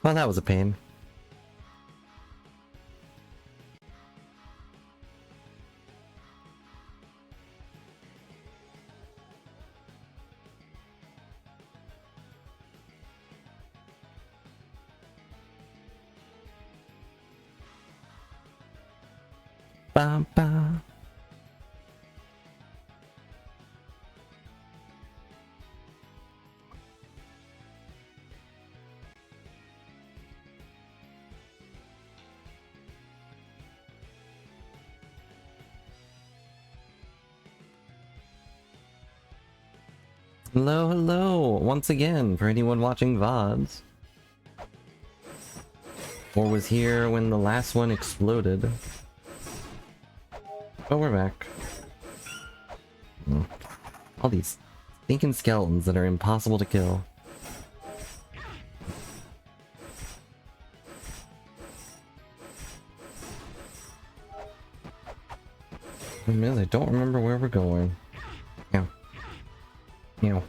Well, that was a pain. Ba ba. Hello, hello, once again, for anyone watching VODs. Or was here when the last one exploded. Oh, we're back. All these stinking skeletons that are impossible to kill. I don't remember where we're going. Yeah. Yeah.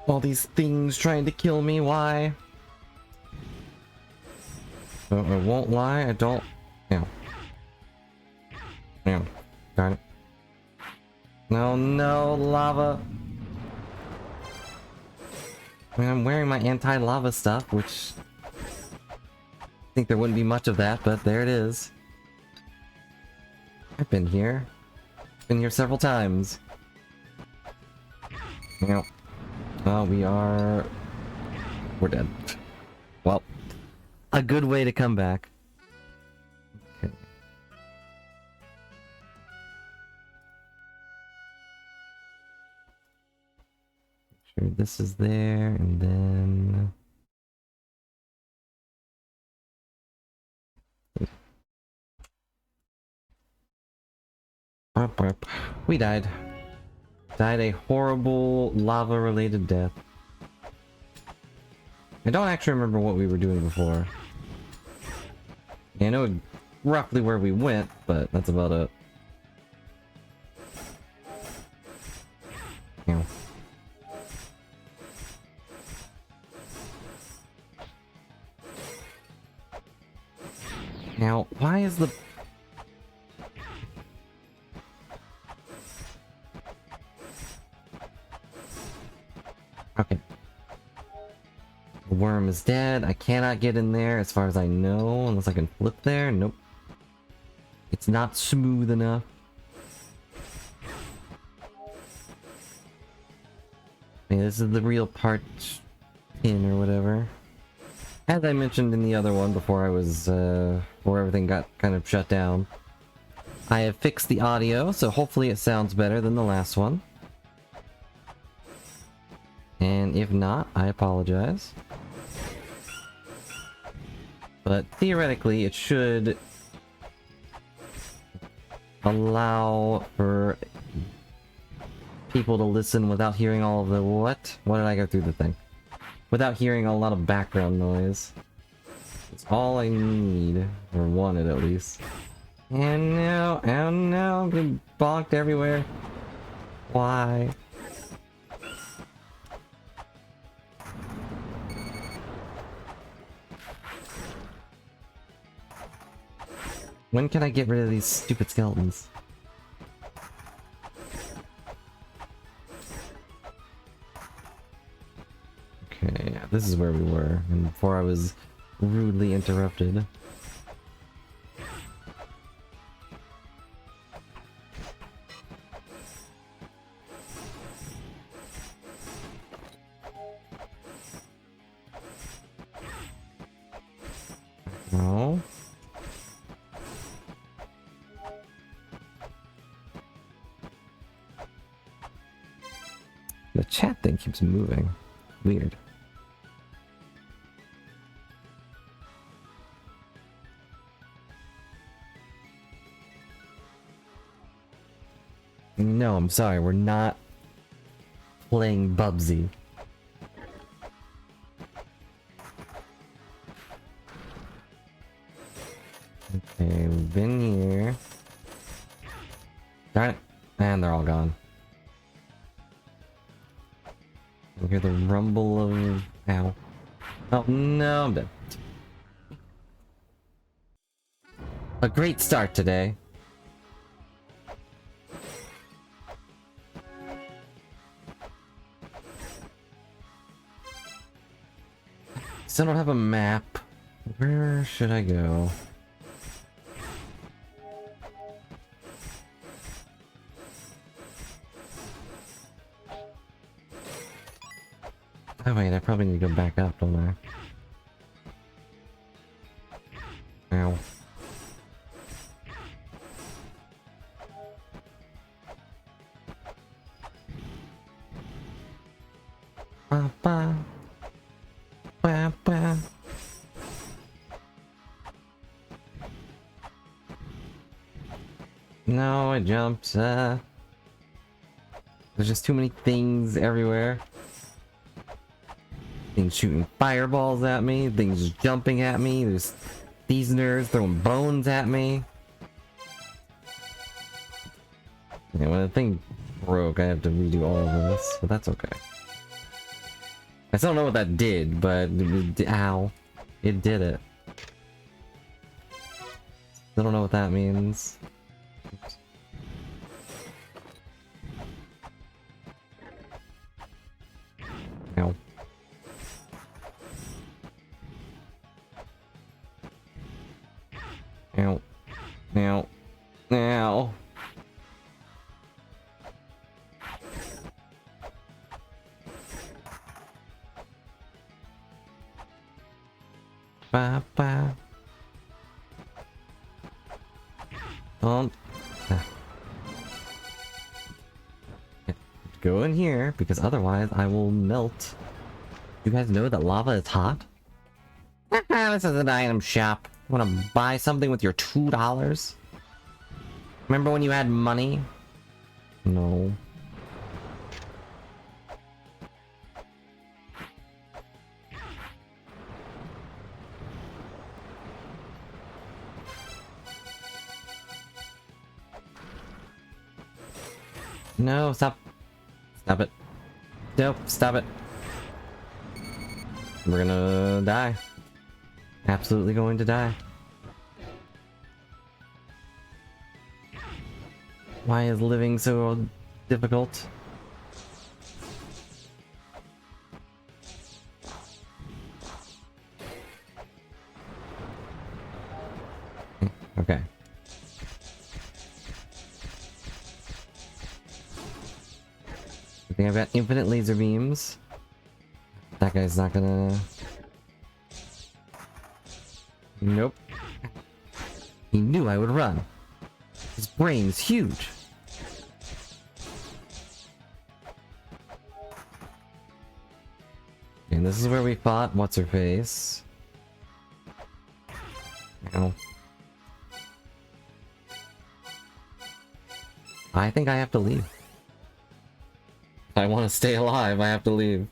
All these things trying to kill me, why? I won't lie, I don't... Yeah. Yeah. Darn it. No, no, lava! I mean, I'm wearing my anti-lava stuff, which... I think there wouldn't be much of that, but there it is. I've been here. Been here several times. Yep. Oh, we're dead. Well, a good way to come back. Okay. Sure, this is there, and then... We died. Died a horrible lava-related death. I don't actually remember what we were doing before. I know roughly where we went, but that's about it. Yeah. Now, why is the... Okay. The worm is dead. I cannot get in there as far as I know, unless I can flip there. Nope. It's not smooth enough. I mean, this is the real part pin or whatever. As I mentioned in the other one before before everything got kind of shut down, I have fixed the audio, so hopefully it sounds better than the last one. And if not, I apologize. But theoretically, it should allow for people to listen without hearing all of the what? Why did I go through the thing? Without hearing a lot of background noise. It's all I need, or wanted at least. And now, I'm getting bonked everywhere. Why? When can I get rid of these stupid skeletons? Okay, this is where we were, and before I was rudely interrupted. No. The chat thing keeps moving. Weird. No, I'm sorry, we're not playing Bubsy. Okay, we've been here. Darn it. And they're all gone. hear the rumble of... Ow. Oh, no, I'm dead. A great start today. Still don't have a map. Where should I go? Oh wait, I probably need to go back up, don't I? Ow. Ba ba. Ba ba. No, I jumped. There's just too many things everywhere. Things shooting fireballs at me, things jumping at me, there's these nerds throwing bones at me. Yeah, when the thing broke, I have to redo all of this, but that's okay. I still don't know what that did, but ow. It did it. I don't know what that means. Oops. Ow. Ow. Ow. Ow. Ba ba. Go in here, because otherwise I will melt. You guys know that lava is hot? This is an item shop. Wanna buy something with your $2? Remember when you had money? No. No, stop. Stop it. Nope, stop it. We're gonna die. Absolutely going to die. Why is living so difficult? Okay. I think I've got infinite laser beams. That guy's not gonna... Nope. He knew I would run. His brain's huge. And this is where we fought What's-Her-Face. Ow. I think I have to leave. If I want to stay alive, I have to leave.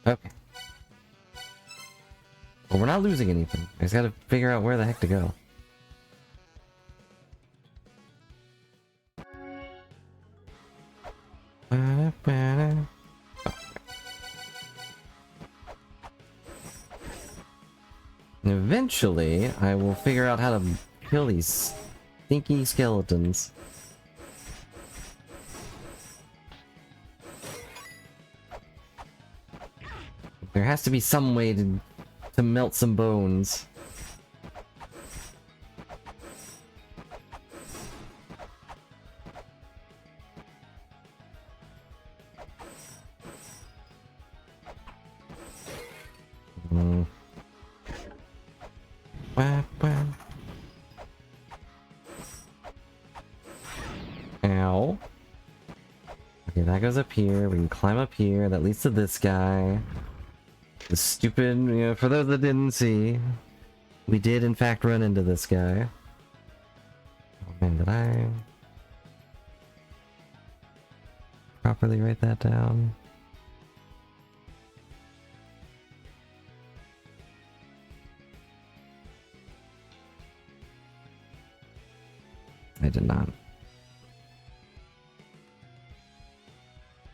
Okay. Well, we're not losing anything. I just gotta figure out where the heck to go. And eventually, I will figure out how to kill these stinky skeletons. There has to be some way to melt some bones. Ow. Okay, that goes up here. We can climb up here. That leads to this guy. The stupid, you know, for those that didn't see, we did in fact run into this guy. Oh man, did I properly write that down? I did not.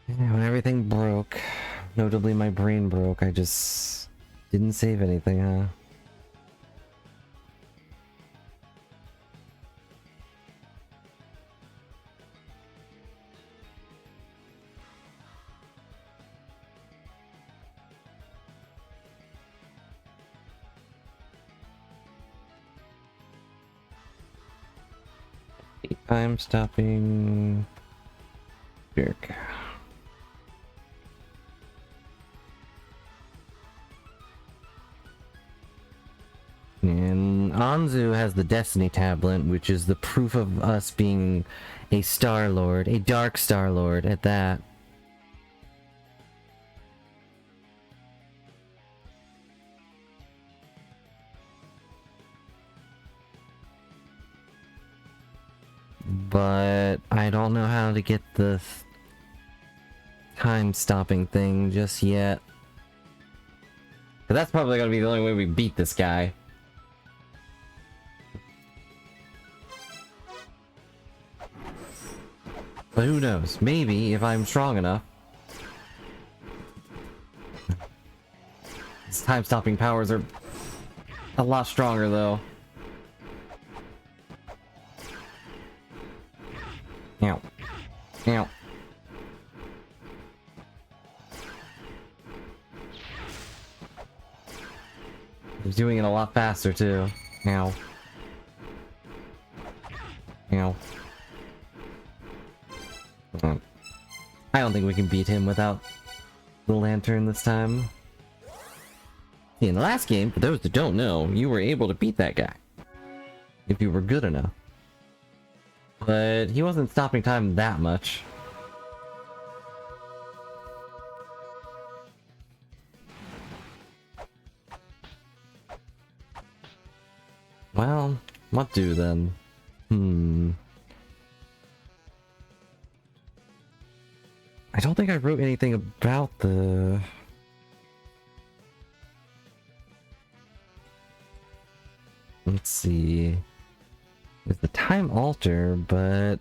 Yeah, when everything broke, notably my brain broke, I just didn't save anything, huh? I'm stopping. Jerk. And Anzu has the Destiny Tablet, which is the proof of us being a Star-Lord, a Dark Star-Lord at that. But I don't know how to get the time-stopping thing just yet. But that's probably gonna be the only way we beat this guy. But who knows? Maybe, if I'm strong enough. His time-stopping powers are a lot stronger, though. Ow. Ow. He's doing it a lot faster, too. Ow. Ow. I don't think we can beat him without the lantern this time. In the last game, for those that don't know, you were able to beat that guy. If you were good enough. But he wasn't stopping time that much. Well, what do then? I don't think I wrote anything about the... Let's see... There's the time altar, but...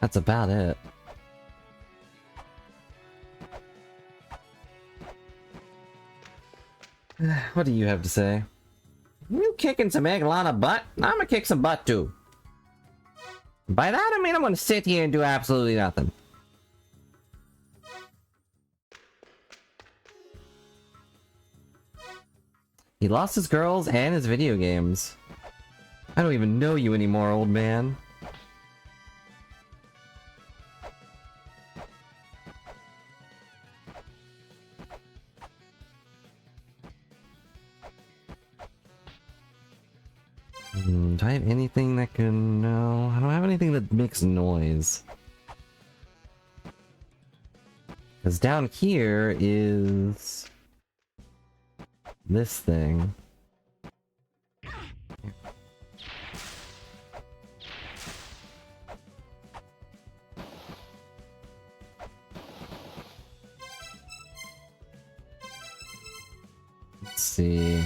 That's about it. What do you have to say? You kicking some La-Mulana butt? I'm gonna kick some butt too. By that I mean I'm gonna sit here and do absolutely nothing. He lost his girls and his video games. I don't even know you anymore, old man. Do I have anything that can... No, I don't have anything that makes noise. Because down here is... this thing. Let's see...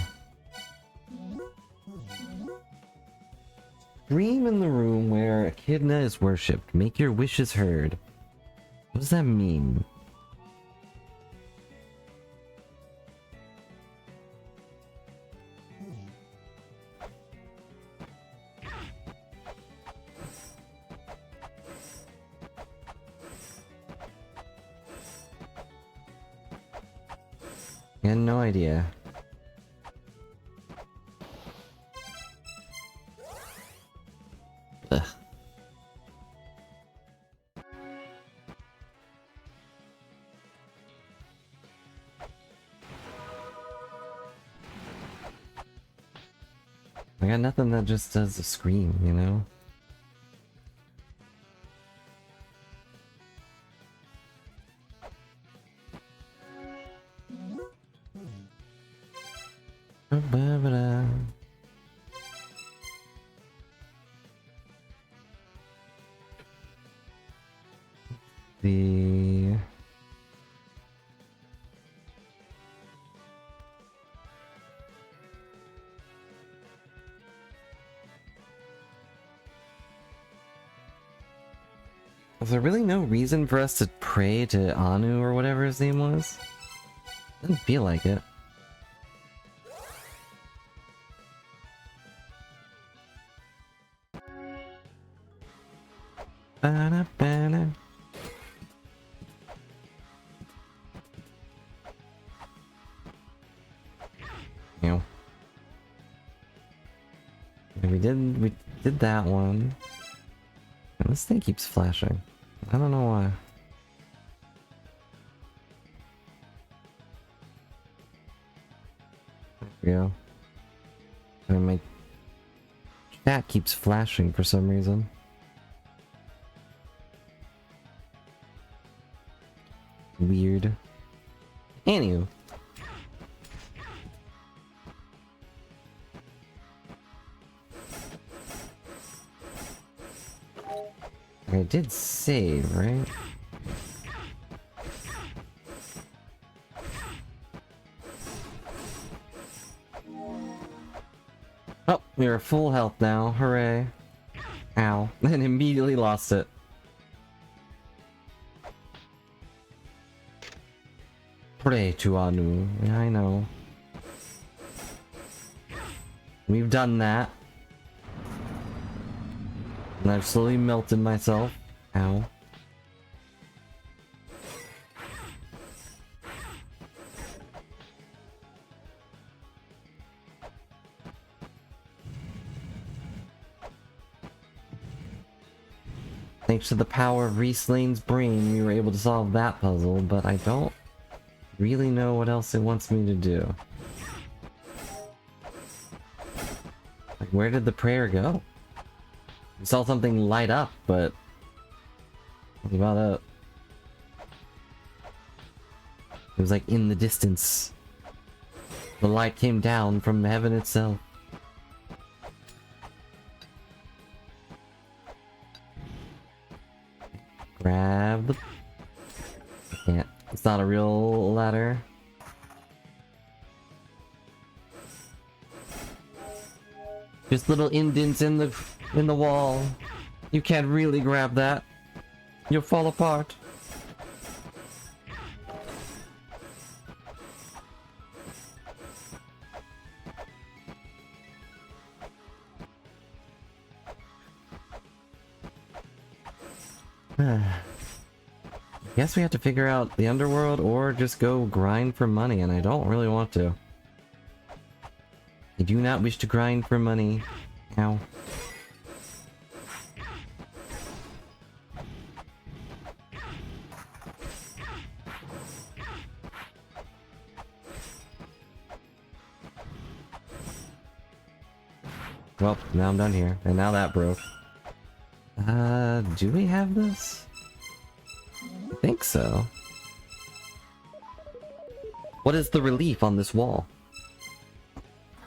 Scream in the room where Echidna is worshipped. Make your wishes heard. What does that mean? I had no idea. Ugh. I got nothing that just does a scream, you know? Ba-ba-ba-da. The... Is there really no reason for us to pray to Anu or whatever his name was? Doesn't feel like it. Ba-da-ba-da. Ew. We did that one. And this thing keeps flashing. I don't know why. There we go. And my chat keeps flashing for some reason. Weird. Anywho. I did save, right? Oh, we are full health now. Hooray. Ow. And immediately lost it. Pray to Anu. Yeah, I know. We've done that. And I've slowly melted myself. Ow. Thanks to the power of Reese Lane's brain, we were able to solve that puzzle, but I don't really know what else it wants me to do. Like, where did the prayer go? We saw something light up, but what about it? It was like in the distance. The light came down from heaven itself. Grab the... I can't. It's not a real ladder. Just little indents in the wall. You can't really grab that. You'll fall apart. Guess we have to figure out the underworld or just go grind for money, and I don't really want to. I do not wish to grind for money. Ow. Well, now I'm done here, and now that broke. Do we have this? I think so. What is the relief on this wall?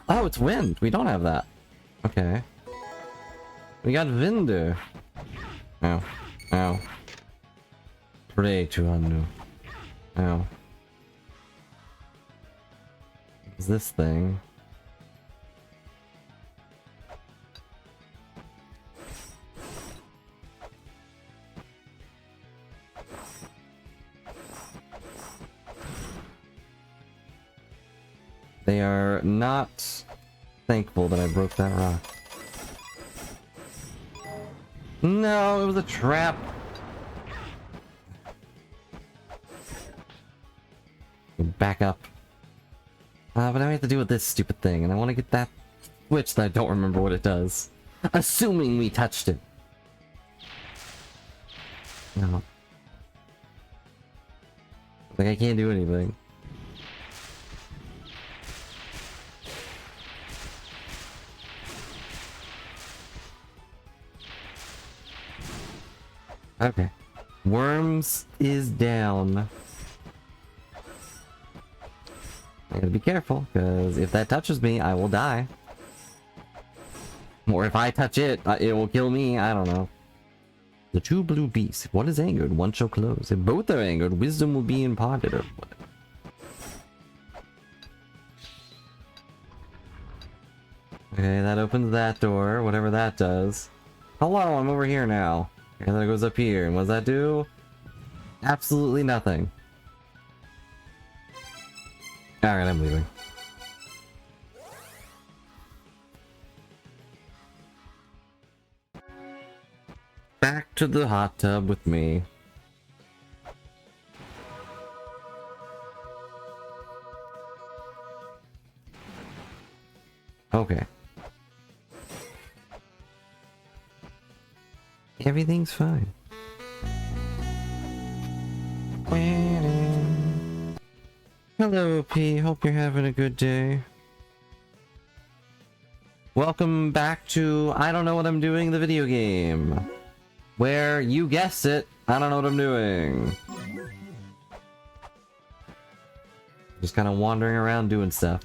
Oh, it's wind! We don't have that. Okay. We got Vinder. Ow. Ow. Pray to Anu. Ow. What's this thing? They are not thankful that I broke that rock. No, it was a trap. Back up. But now we have to deal with this stupid thing, and I want to get that switch that I don't remember what it does. Assuming we touched it. No. Like, I can't do anything. Okay. Worms is down. I gotta be careful, because if that touches me, I will die. Or if I touch it, it will kill me, I don't know. The two blue beasts. If one is angered, one shall close. If both are angered, wisdom will be imparted, or whatever. Okay, that opens that door, whatever that does. Hello, I'm over here now. And then it goes up here. And what does that do? Absolutely nothing. Alright, I'm leaving. Back to the hot tub with me. Okay. Everything's fine. Hello, P. Hope you're having a good day. Welcome back to I Don't Know What I'm Doing, the video game. Where, you guessed it, I don't know what I'm doing. Just kind of wandering around doing stuff.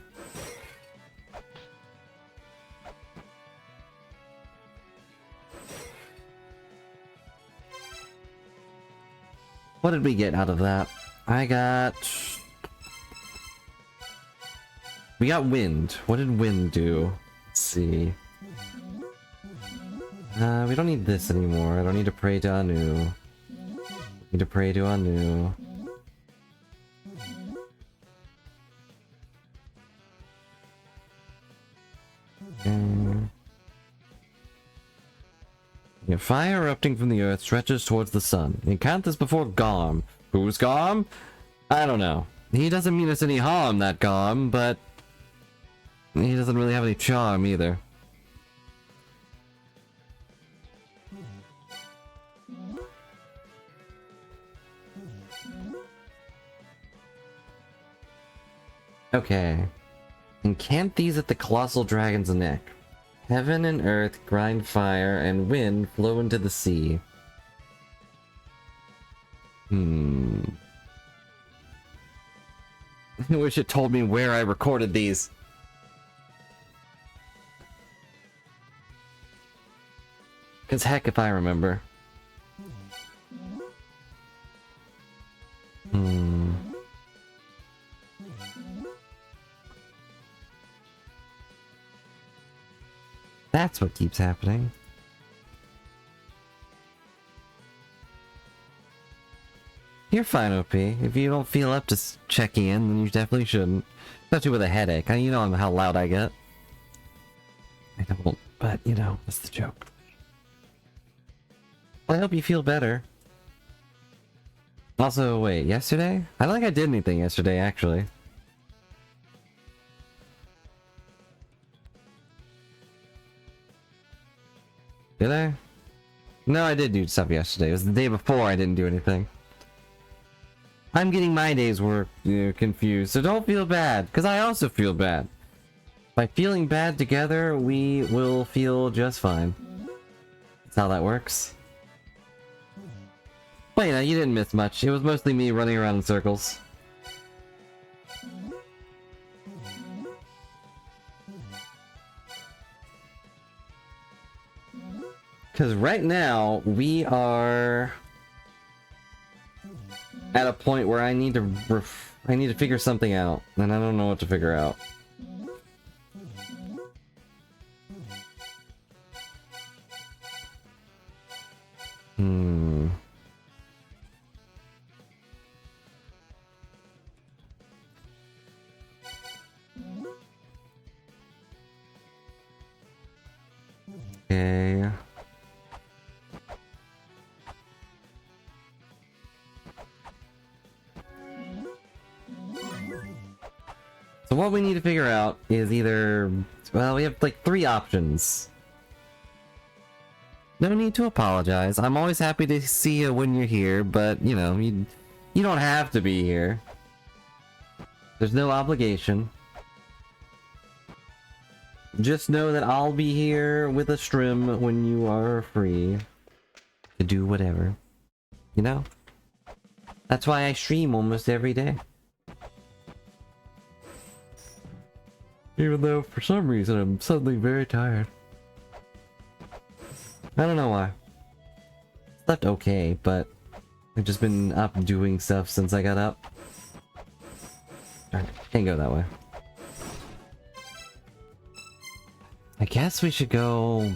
What did we get out of that? We got wind. What did wind do? Let's see. We don't need this anymore. I don't need to pray to Anu. Need to pray to Anu. Yeah, fire erupting from the earth stretches towards the sun. Encount this before Garm. Who's Garm? I don't know. He doesn't mean us any harm, that Garm, but he doesn't really have any charm either. Okay. Encamp these at the colossal dragon's neck. Heaven and earth grind fire, and wind flow into the sea. I wish it told me where I recorded these. Cause heck if I remember. That's what keeps happening. You're fine, OP. If you don't feel up to checking in, then you definitely shouldn't. Especially with a headache. You know how loud I get. I don't, but you know, that's the joke. Well, I hope you feel better. Also, wait, yesterday? I don't think I did anything yesterday, actually. Did I? No, I did do stuff yesterday. It was the day before I didn't do anything. I'm getting my day's work confused, so don't feel bad, because I also feel bad. By feeling bad together, we will feel just fine. That's how that works. But you know, you didn't miss much. It was mostly me running around in circles. Because right now, we are at a point where I need to figure something out, and I don't know what to figure out. Okay. So what we need to figure out is either, well, we have like 3 options. No need to apologize. I'm always happy to see you when you're here, but you know, you don't have to be here. There's no obligation. Just know that I'll be here with a stream when you are free to do whatever. You know? That's why I stream almost every day. Even though, for some reason, I'm suddenly very tired. I don't know why. Slept okay, but I've just been up doing stuff since I got up. Alright, can't go that way. I guess we should go...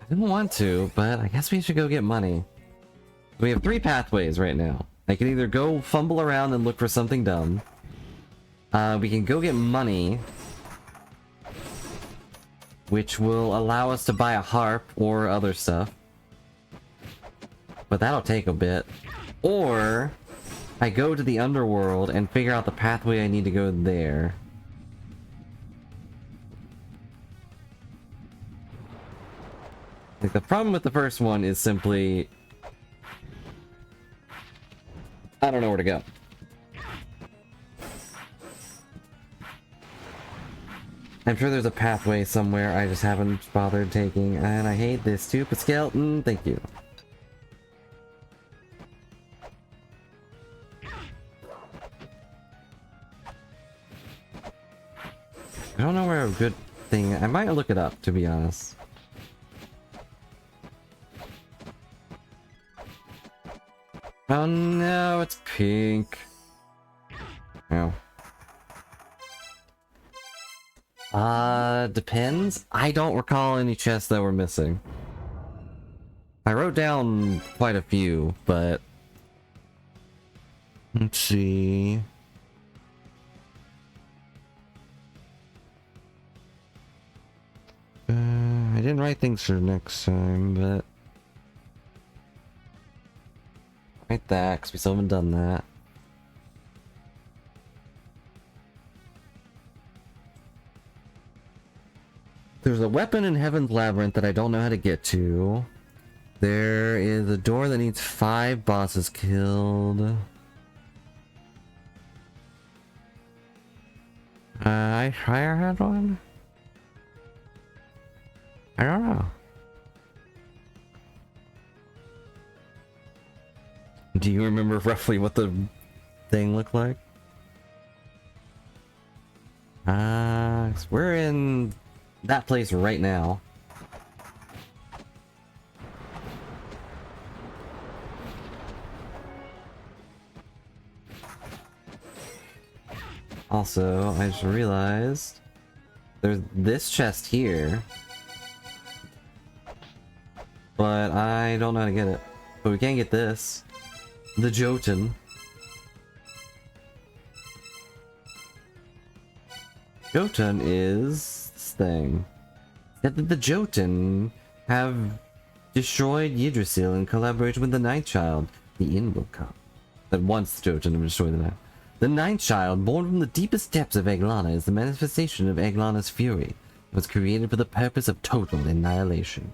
I didn't want to, but I guess we should go get money. We have 3 pathways right now. I can either go fumble around and look for something dumb. We can go get money, which will allow us to buy a harp or other stuff. But that'll take a bit. Or I go to the underworld and figure out the pathway I need to go there. Like, the problem with the first one is simply I don't know where to go. I'm sure there's a pathway somewhere I just haven't bothered taking, and I hate this stupid skeleton. Thank you. I don't know where a good thing... I might look it up, to be honest. Oh no, it's pink. Oh. Depends. I don't recall any chests that were missing. I wrote down quite a few, but... Let's see... I didn't write things for next time, but... Write that, because we still haven't done that. There's a weapon in Heaven's Labyrinth that I don't know how to get to. There is a door that needs 5 bosses killed. I had one? I don't know. Do you remember roughly what the thing looked like? We're in that place right now. Also, I just realized there's this chest here, but I don't know how to get it. But we can get this. The Jotun. Jotun is this thing. That the Jotun have destroyed Yggdrasil in collaboration with the Night Child. The end will come. That once the Jotun have destroyed the Night. The Night Child, born from the deepest depths of Eglana, is the manifestation of Eglana's fury. It was created for the purpose of total annihilation.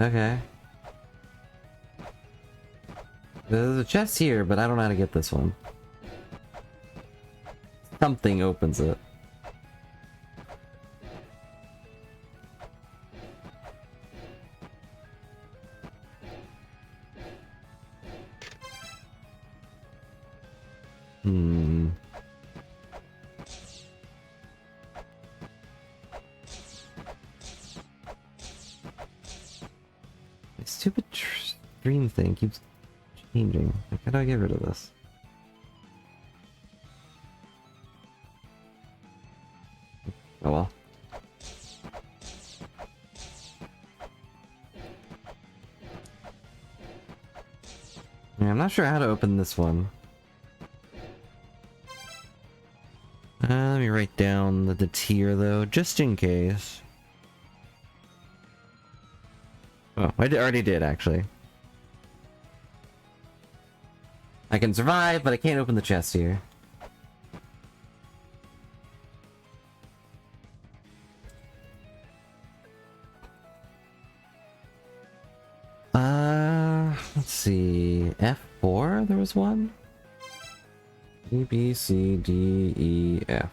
Okay. There's a chest here, but I don't know how to get this one. Something opens it. This stupid stream thing keeps changing. Like, how do I get rid of this? Oh well. Yeah, I'm not sure how to open this one. Let me write down the tier though, just in case. Oh, I already did actually. I can survive, but I can't open the chest here. Let's see. F4, there was one? A, B, C, D, E, F.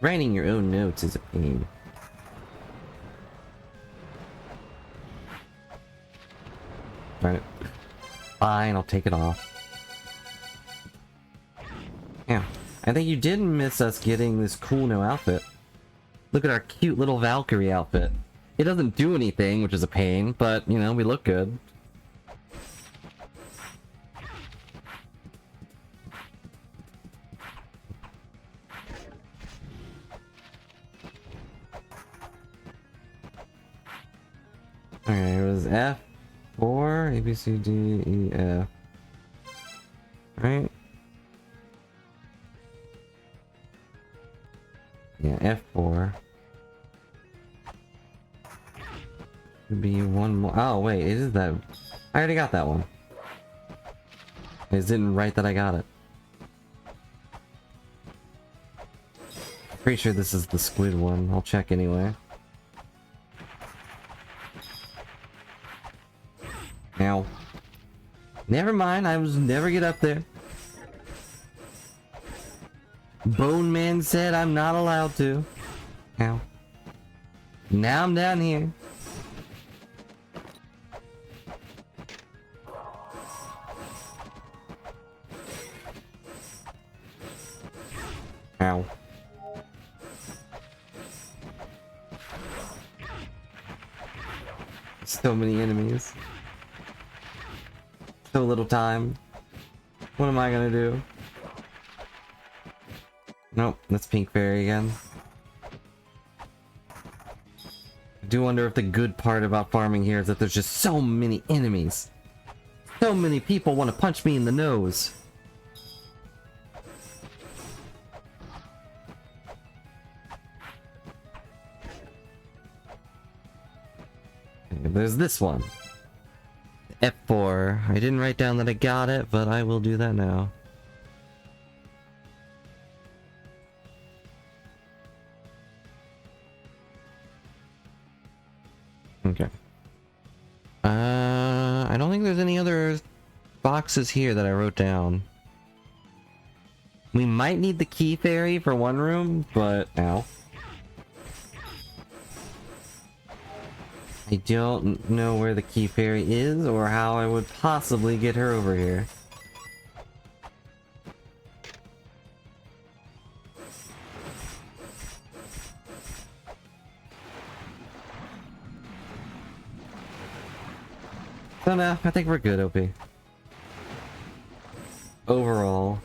Writing your own notes is a pain. Darn it. Fine, I'll take it off. Yeah. I think you didn't miss us getting this cool new outfit. Look at our cute little Valkyrie outfit. It doesn't do anything, which is a pain, but, you know, we look good. F4, A, B, C, D, E, F. Right? Yeah, F4. Should be one more. Oh, wait, it is that. I already got that one. It didn't write that I got it. Pretty sure this is the squid one. I'll check anyway. Now, never mind. I was never get up there. Bone Man said I'm not allowed to. Ow. Now I'm down here. Ow. So many enemies. So little time. What am I gonna do? Nope, that's Pink Fairy again. I do wonder if the good part about farming here is that there's just so many enemies. So many people want to punch me in the nose. Okay, there's this one. F4. I didn't write down that I got it, but I will do that now. Okay. I don't think there's any other boxes here that I wrote down. We might need the key fairy for one room, but ow. I don't know where the key fairy is or how I would possibly get her over here. So no, I think we're good, OP. Overall.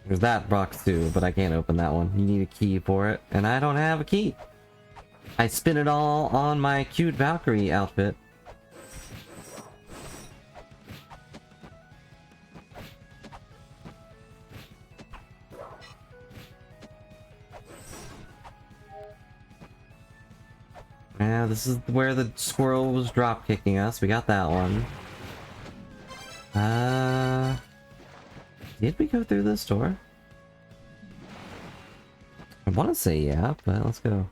There's that box too, but I can't open that one. You need a key for it, and I don't have a key. I spin it all on my cute Valkyrie outfit. Yeah, this is where the squirrel was drop kicking us. We got that one. Did we go through this door? I want to say yeah, but let's go.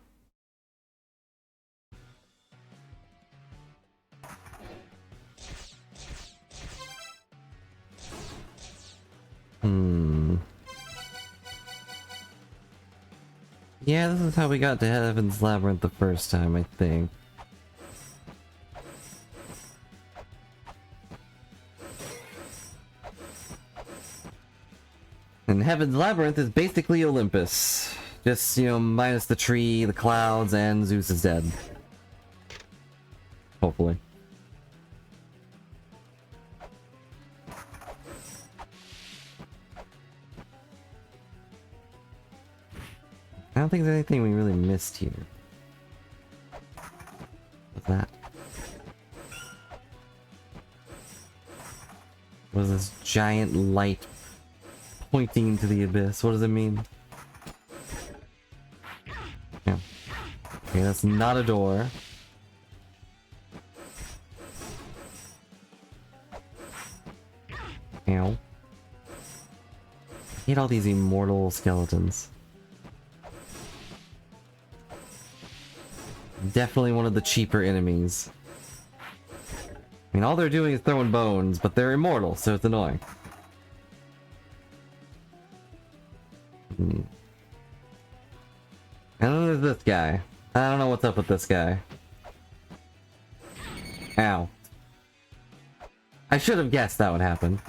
Yeah, this is how we got to Heaven's Labyrinth the first time, I think. And Heaven's Labyrinth is basically Olympus. Just, you know, minus the tree, the clouds, and Zeus is dead. Hopefully. I don't think there's anything we really missed here. What's that? What is this giant light pointing into the abyss? What does it mean? Yeah. Okay, that's not a door. Ow. I hate all these immortal skeletons. Definitely one of the cheaper enemies. I mean, all they're doing is throwing bones, but they're immortal, so it's annoying. And then there's this guy. I don't know what's up with this guy. Ow. I should have guessed that would happen.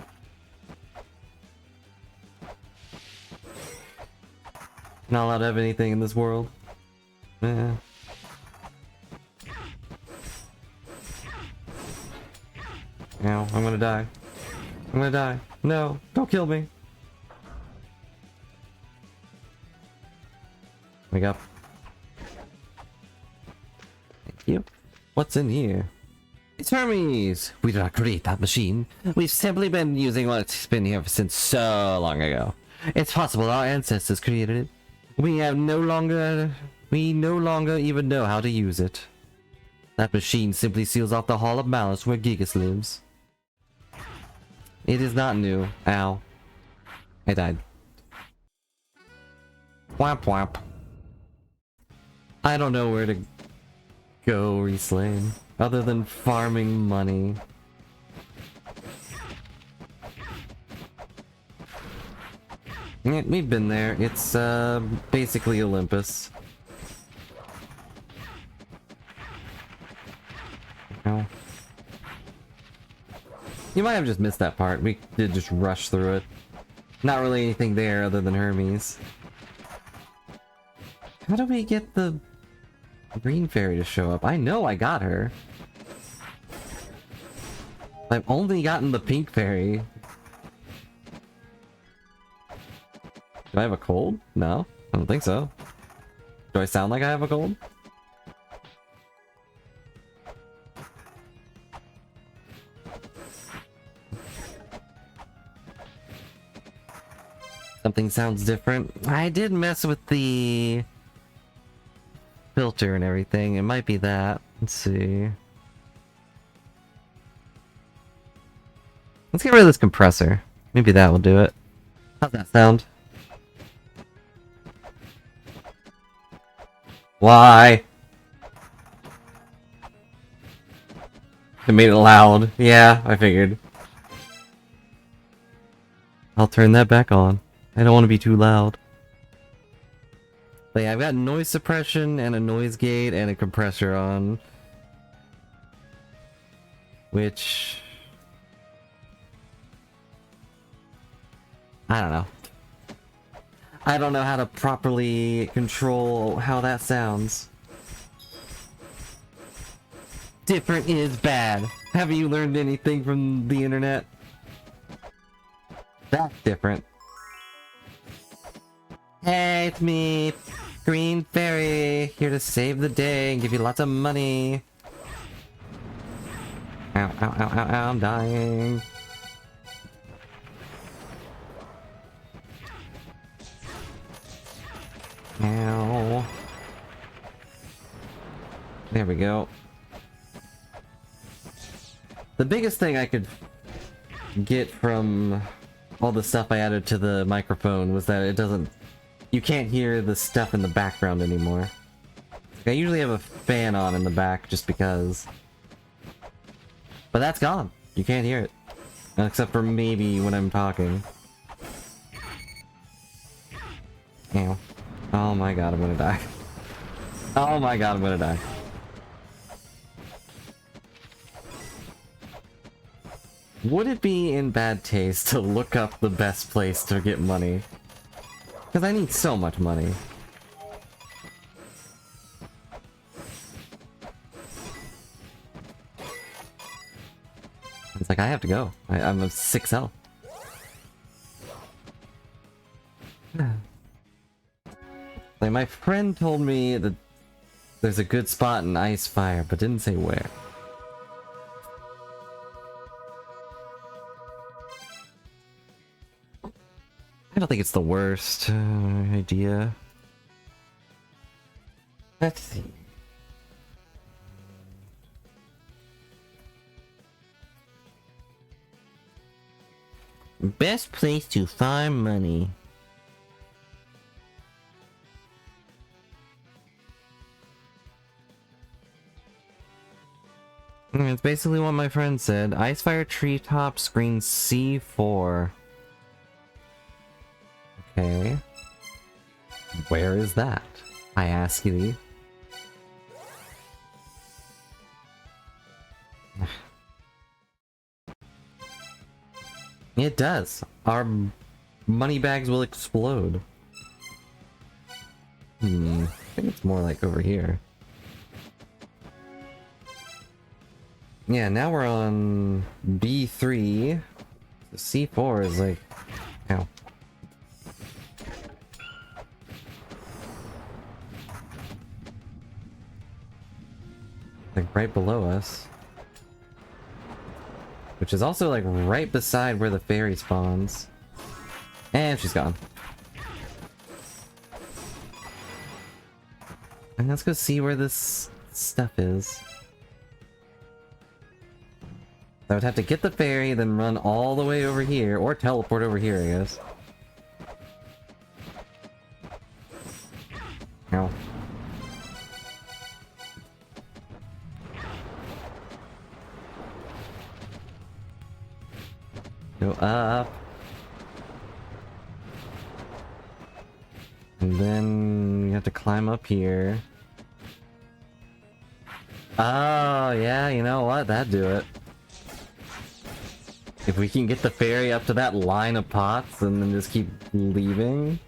Not allowed to have anything in this world. Yeah. Ow, I'm gonna die. I'm gonna die. No, don't kill me. Wake up. What's in here? It's Hermes! We did not create that machine. We've simply been using what's been here since so long ago. It's possible our ancestors created it. We no longer even know how to use it. That machine simply seals off the Hall of Malice where Gigas lives. It is not new. Ow. I died. Whap whap. I don't know where to go reslane, other than farming money. Yeah, we've been there. It's basically Olympus. Ow. You might have just missed that part. We did just rush through it. Not really anything there other than Hermes. How do we get the green fairy to show up? I know I got her. I've only gotten the pink fairy. Do I have a cold? No, I don't think so. Do I sound like I have a cold? Something sounds different. I did mess with the filter and everything. It might be that. Let's see. Let's get rid of this compressor. Maybe that will do it. How's that sound? Why? It made it loud. Yeah, I figured. I'll turn that back on. I don't want to be too loud. But yeah, I've got noise suppression and a noise gate and a compressor on. Which... I don't know. I don't know how to properly control how that sounds. Different is bad. Have you learned anything from the internet? That's different. Hey, it's me, Green Fairy, here to save the day and give you lots of money. Ow, ow, ow, ow, ow, I'm dying. Ow. There we go. The biggest thing I could get from all the stuff I added to the microphone was that it doesn't... You can't hear the stuff in the background anymore. I usually have a fan on in the back just because. But that's gone. You can't hear it. Except for maybe when I'm talking. Ow. Oh my god, I'm gonna die. Oh my god, I'm gonna die. Would it be in bad taste to look up the best place to get money? Because I need so much money. It's like, I have to go. I'm a 6 health. Like, my friend told me that there's a good spot in Ice Fire, but didn't say where. I don't think it's the worst idea. Let's see. Best place to farm money. It's basically what my friend said. Icefire treetop screen C4. Okay. Where is that? I ask thee. It does. Our money bags will explode. I think it's more like over here. Yeah, now we're on B3. C4 is like... Ow. Like right below us. Which is also like right beside where the fairy spawns. And she's gone. And let's go see where this stuff is. I would have to get the fairy, then run all the way over here, or teleport over here, I guess. Ow. Go up. And then you have to climb up here. Oh, yeah, you know what? That'd do it. If we can get the fairy up to that line of pots and then just keep leaving.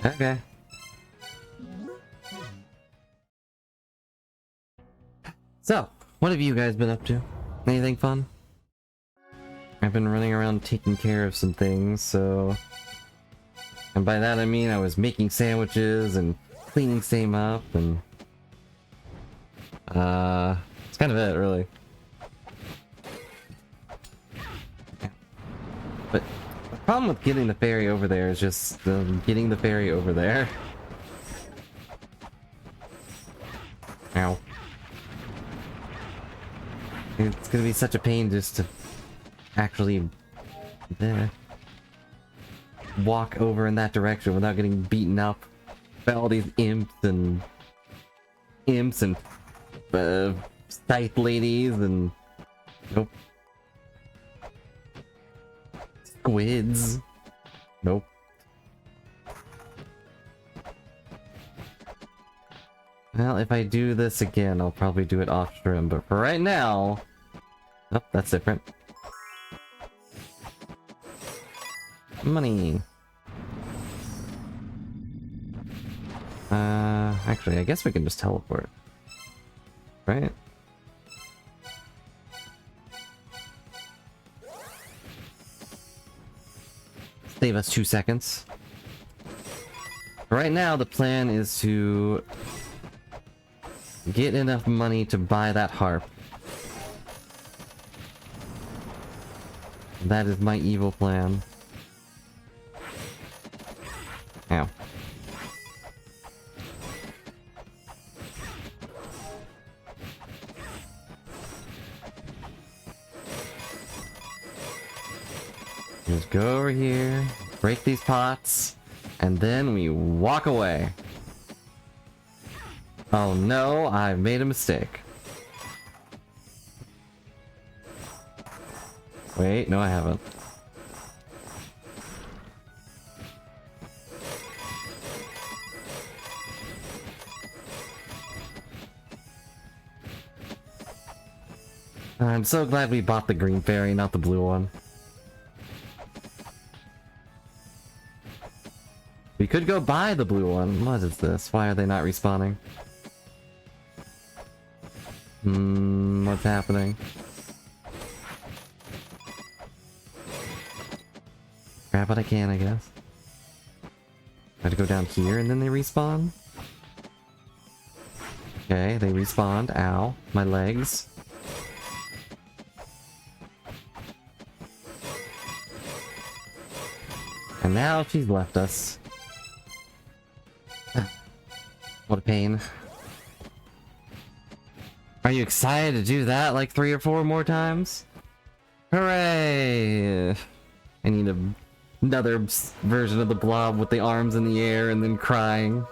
Okay. So, what have you guys been up to? Anything fun? I've been running around taking care of some things, so... And by that I mean I was making sandwiches and cleaning same up and... it's kind of it, really. But the problem with getting the fairy over there is just getting the fairy over there. Ow. It's gonna be such a pain just to actually walk over in that direction without getting beaten up by all these imps and scythe ladies and nope. Squids. Nope. Well, if I do this again, I'll probably do it off stream, but for right now... Oh, that's different. Money! Actually, I guess we can just teleport. Right? Save us 2 seconds. Right now, the plan is to get enough money to buy that harp. That is my evil plan. Ow. Just go over here, break these pots, and then we walk away. Oh no, I've made a mistake. Wait, no I haven't. I'm so glad we bought the green fairy, not the blue one. We could go buy the blue one. What is this? Why are they not respawning? What's happening? Grab what I can, I guess. I have to go down here and then they respawn? Okay, they respawned. Ow. My legs. And now she's left us. What a pain. Are you excited to do that like 3 or 4 more times? Hooray! I need another version of the blob with the arms in the air and then crying.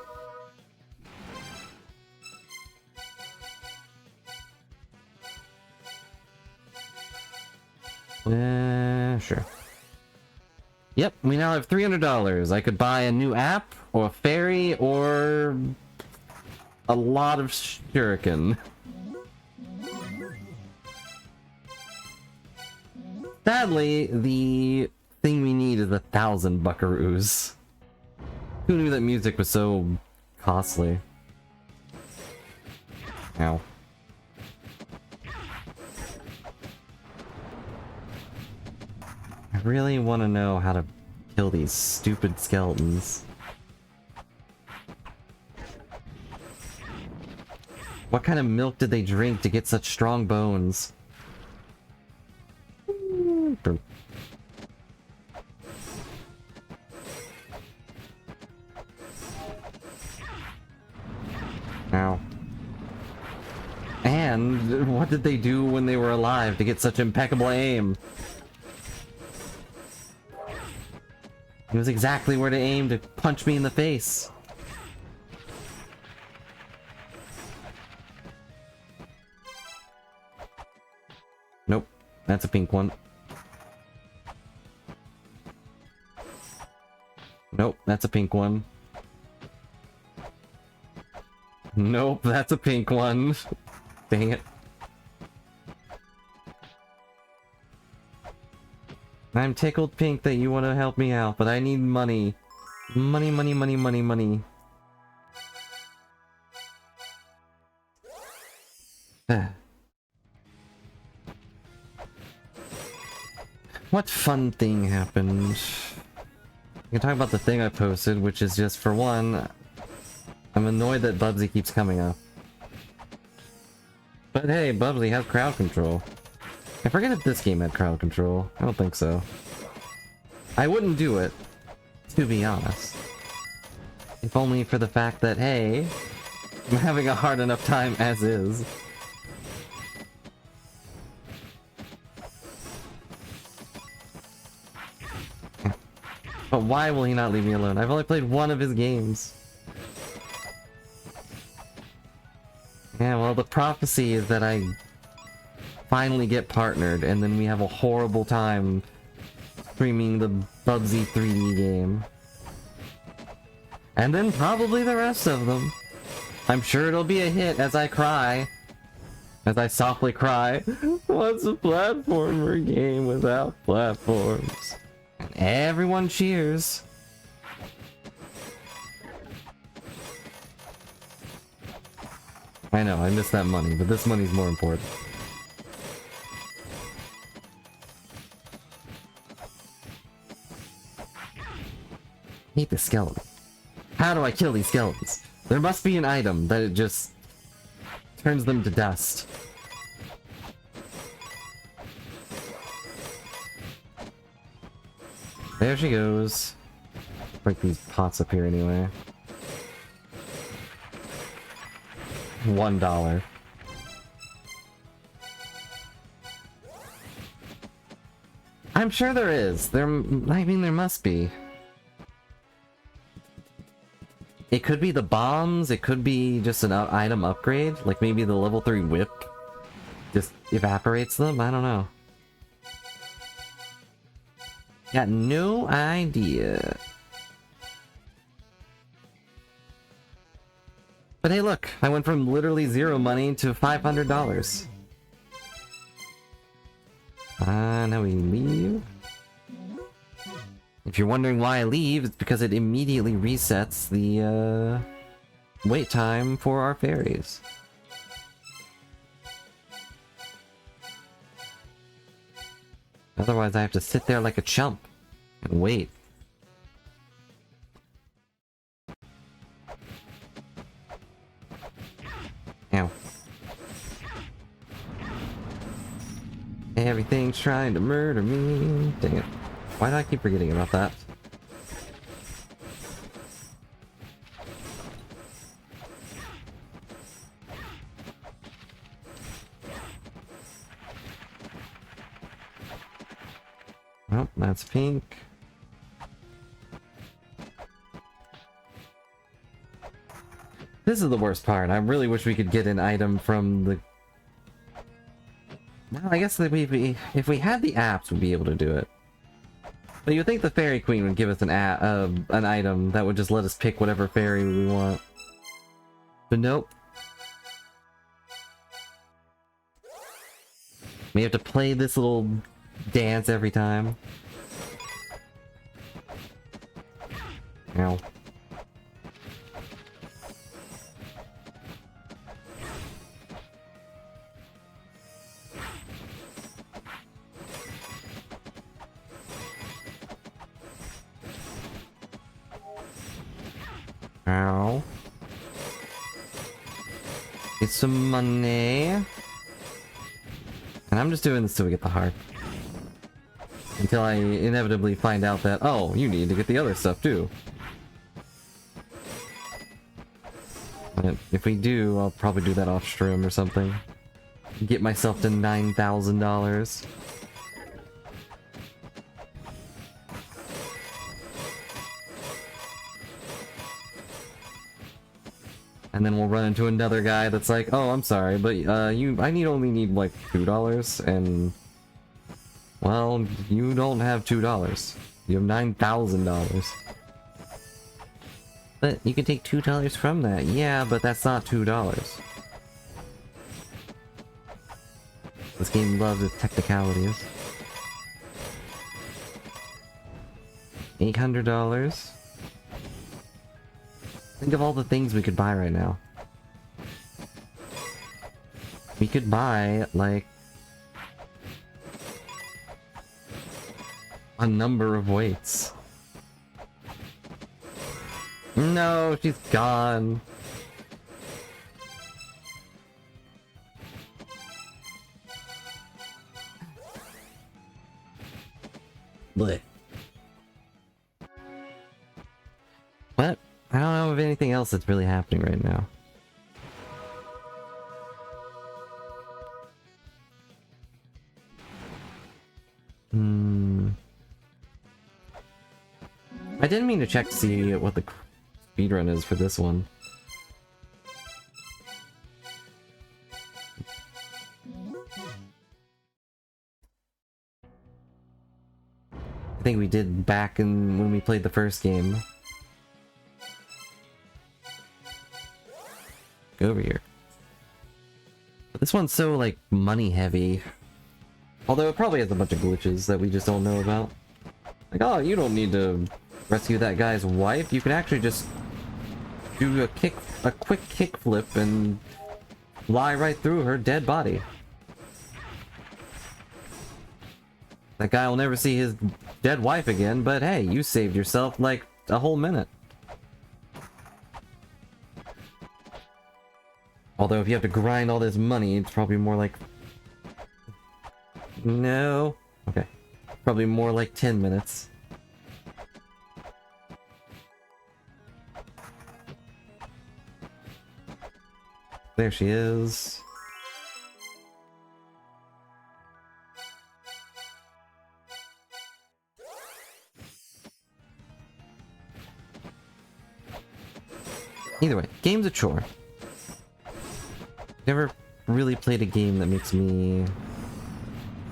Sure. Yep, we now have $300. I could buy a new app, or a fairy, or a lot of shuriken. Sadly, the thing we need is 1,000 buckaroos. Who knew that music was so costly? Ow. I really want to know how to kill these stupid skeletons. What kind of milk did they drink to get such strong bones? Ow. And what did they do when they were alive to get such impeccable aim? It was exactly where to aim to punch me in the face. Nope, that's a pink one. Nope, that's a pink one. Nope, that's a pink one. Dang it. I'm tickled pink that you want to help me out, but I need money. Money, money, money, money, money. What fun thing happened? I can talk about the thing I posted, which is just, for one, I'm annoyed that Bubsy keeps coming up. But hey, Bubsy has crowd control. I forget if this game had crowd control. I don't think so. I wouldn't do it, to be honest. If only for the fact that, hey, I'm having a hard enough time as is. But why will he not leave me alone? I've only played one of his games. Yeah, well, the prophecy is that I finally get partnered, and then we have a horrible time streaming the Bubsy 3D game. And then probably the rest of them. I'm sure it'll be a hit as I cry. As I softly cry, what's a platformer game without platforms? And everyone cheers. I know, I missed that money, but this money's more important. I hate the skeleton. How do I kill these skeletons? There must be an item that it just turns them to dust. There she goes. Break these pots up here anyway. $1. I'm sure there is. I mean, there must be. It could be the bombs, it could be just an item upgrade, like maybe the level 3 whip just evaporates them, I don't know. Got no idea. But hey look, I went from literally 0 money to $500. Now we leave. If you're wondering why I leave, it's because it immediately resets the wait time for our fairies. Otherwise I have to sit there like a chump and wait. Ow. Everything's trying to murder me. Dang it. Why do I keep forgetting about that? Oh, that's pink. This is the worst part. I really wish we could get an item from the... Well, I guess that if we had the apps, we'd be able to do it. But you'd think the Fairy Queen would give us an item that would just let us pick whatever fairy we want. But nope. We have to play this little dance every time. Ow. Ow. Get some money. And I'm just doing this till we get the harp. Until I inevitably find out that, oh, you need to get the other stuff too. But if we do, I'll probably do that off stream or something. Get myself to $9,000. And then we'll run into another guy that's like, oh, I'm sorry, but I only need like $2, and well, you don't have $2. You have $9,000. But you can take $2 from that. Yeah, but that's not $2. This game loves its technicalities. $800. Think of all the things we could buy right now. We could buy, like, a number of weights. No, she's gone. Blech. What? I don't know of anything else that's really happening right now. I didn't mean to check to see what the speedrun is for this one. I think we did back in when we played the first game. Go over here. But this one's so, like, money heavy. Although it probably has a bunch of glitches that we just don't know about. Like, oh, you don't need to rescue that guy's wife. You can actually just do a quick kickflip and fly right through her dead body. That guy will never see his dead wife again, but hey, you saved yourself like a whole minute. Although if you have to grind all this money, it's probably more like... No. Okay. Probably more like 10 minutes. There she is. Either way, game's a chore. Never really played a game that makes me...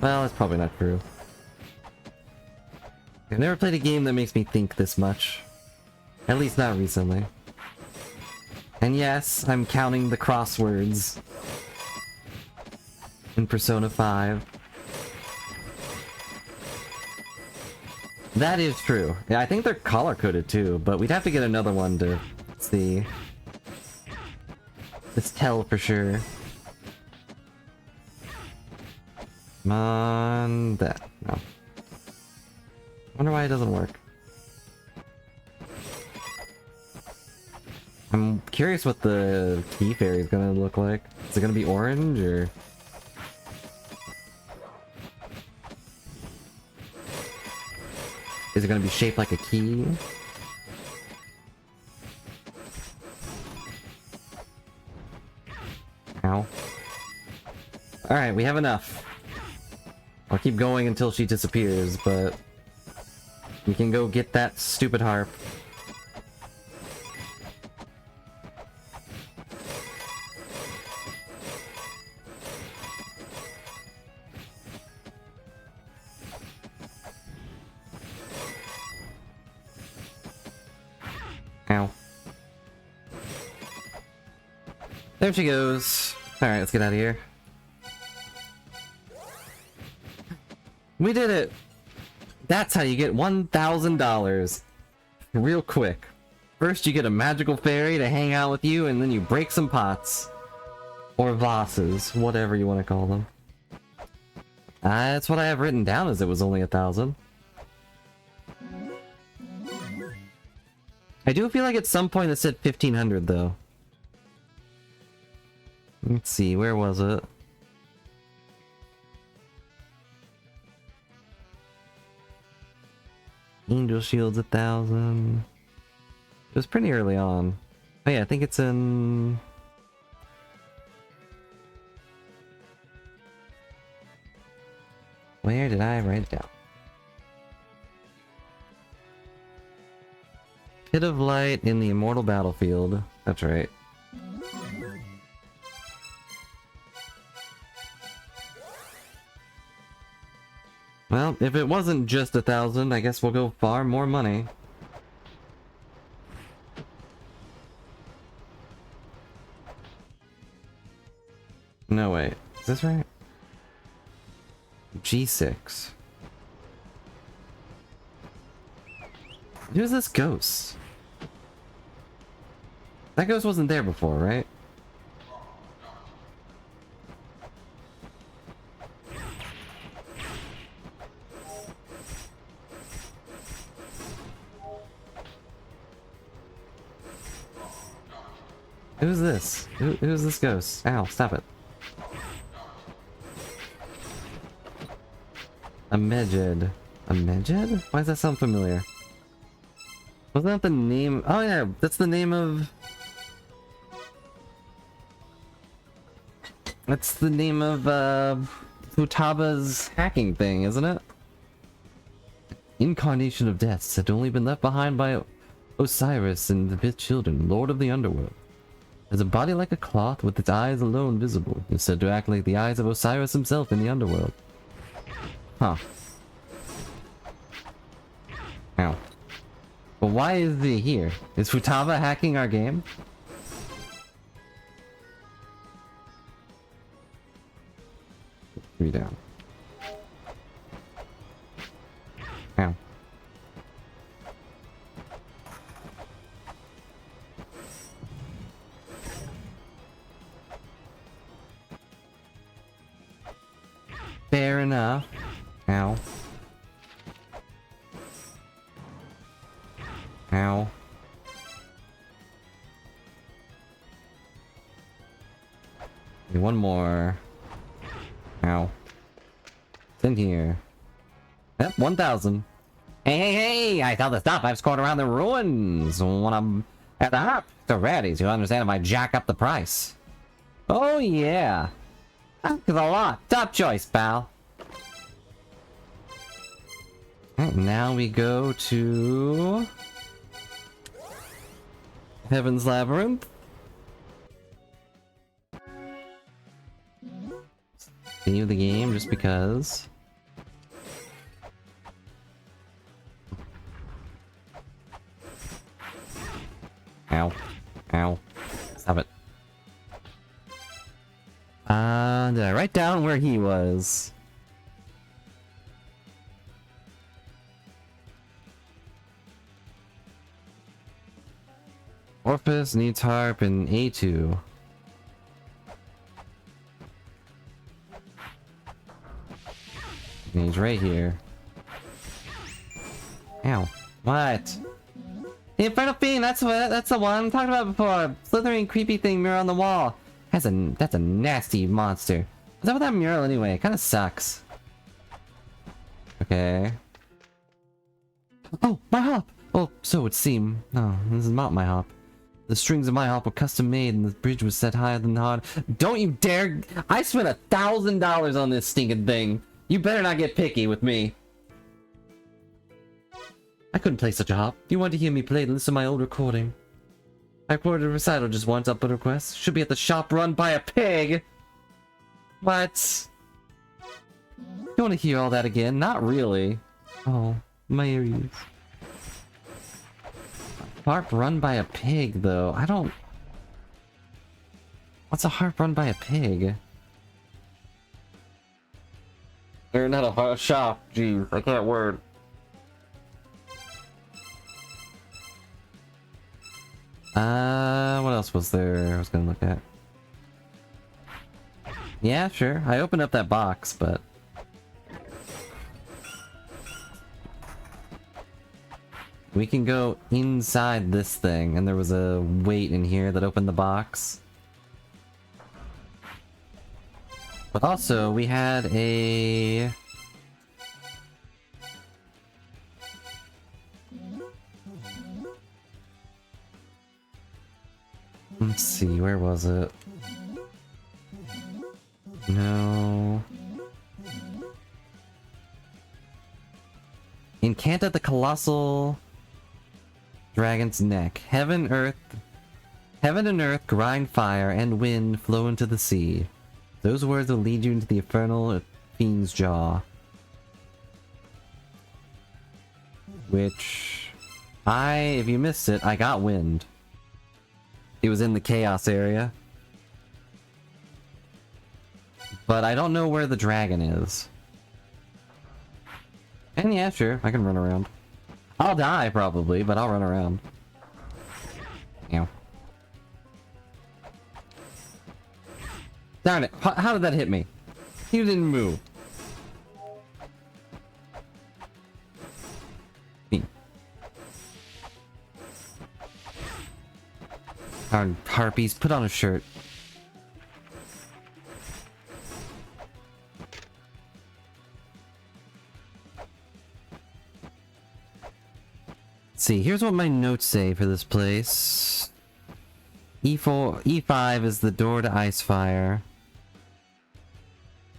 Well, that's probably not true. I've never played a game that makes me think this much. At least not recently. And yes, I'm counting the crosswords in Persona 5. That is true. Yeah, I think they're color-coded too, but we'd have to get another one to see. Let's tell for sure. Come on, that. No. Wonder why it doesn't work. I'm curious what the key fairy is gonna look like. Is it gonna be orange, or...? Is it gonna be shaped like a key? Ow. Alright, we have enough. I'll keep going until she disappears, but... we can go get that stupid harp. Ow. There she goes. Alright, let's get out of here. We did it! That's how you get $1,000. Real quick. First you get a magical fairy to hang out with you, and then you break some pots. Or vases, whatever you want to call them. That's what I have written down, as it was only 1,000. I do feel like at some point it said 1,500 though. Let's see, where was it? Angel Shield's 1,000. It was pretty early on. Oh yeah, I think it's in... Where did I write it down? Pit of Light in the Immortal Battlefield. That's right. Well, if it wasn't just 1,000, I guess we'll go far more money. No, wait. Is this right? G6. Who's this ghost? That ghost wasn't there before, right? Who's this? Who's this ghost? Ow, stop it. A Medjed. A Medjed? Why does that sound familiar? Wasn't that the name? Oh yeah, that's the name of... That's the name of, Futaba's hacking thing, isn't it? Incarnation of Deaths had only been left behind by Osiris and the Fifth Children, Lord of the Underworld. Has a body like a cloth with its eyes alone visible. It's said to act like the eyes of Osiris himself in the underworld. Huh. Ow. But why is he here? Is Futaba hacking our game? Three down. Ow. Fair enough. Ow. Ow. One more. Ow. It's in here. Yep, 1,000. Hey, hey, hey! I tell the stuff I've scored around the ruins when I'm at the hop. So ready to understand if I jack up the price. Oh yeah. That's a lot. Top choice, pal. Alright, now we go to... Heaven's Labyrinth. Continue the game just because. Ow. Ow. Stop it. Did I write down where he was? Orpheus needs harp in A2. And he's right here. Ow. What? The Infernal Fiend, that's the one I'm talking about before. Slithering creepy thing mirror on the wall. That's a nasty monster. What's up with that mural anyway? It kinda sucks. Okay. Oh, my hop! Oh, so it would seem. No, this is not my hop. The strings of my hop were custom made and the bridge was set higher than hard. Don't you dare! I spent $1,000 on this stinking thing! You better not get picky with me. I couldn't play such a hop. If you want to hear me play, listen to my old recording. I recorded a recital just once up a request. Should be at the shop run by a pig! What? You want to hear all that again? Not really. Oh, my ears. Harp run by a pig, though. I don't... What's a harp run by a pig? They're not a shop. Jeez, I can't word. What else was there I was gonna look at? Yeah, sure. I opened up that box, but... We can go inside this thing, and there was a weight in here that opened the box. But also, we had a... Let's see, where was it? No... Encant at the Colossal Dragon's Neck. Heaven and earth grind fire, and wind flow into the sea. Those words will lead you into the infernal fiend's jaw. Which... if you missed it, I got wind. It was in the chaos area. But I don't know where the dragon is. And yeah, sure, I can run around. I'll die, probably, but I'll run around. Ow. Darn it, how did that hit me? He didn't move. Darn harpies, put on a shirt. See, here's what my notes say for this place. E5 is the door to Icefire.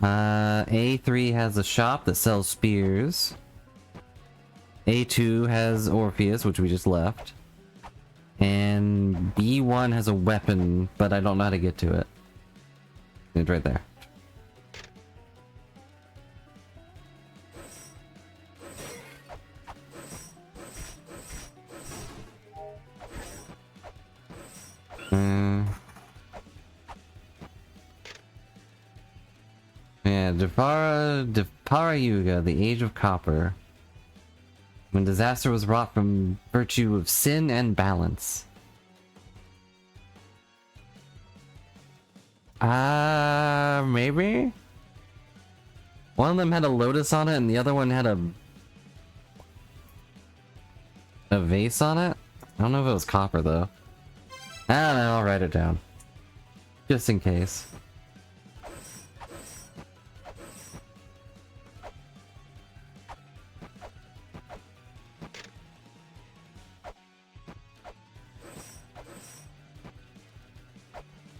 A3 has a shop that sells spears. A2 has Orpheus, which we just left. And B1 has a weapon, but I don't know how to get to it. It's right there. Yeah, Depara Yuga, the Age of Copper. When disaster was wrought from virtue of sin and balance. Maybe? One of them had a lotus on it and the other one had a vase on it? I don't know if it was copper though. I don't know, I'll write it down. Just in case.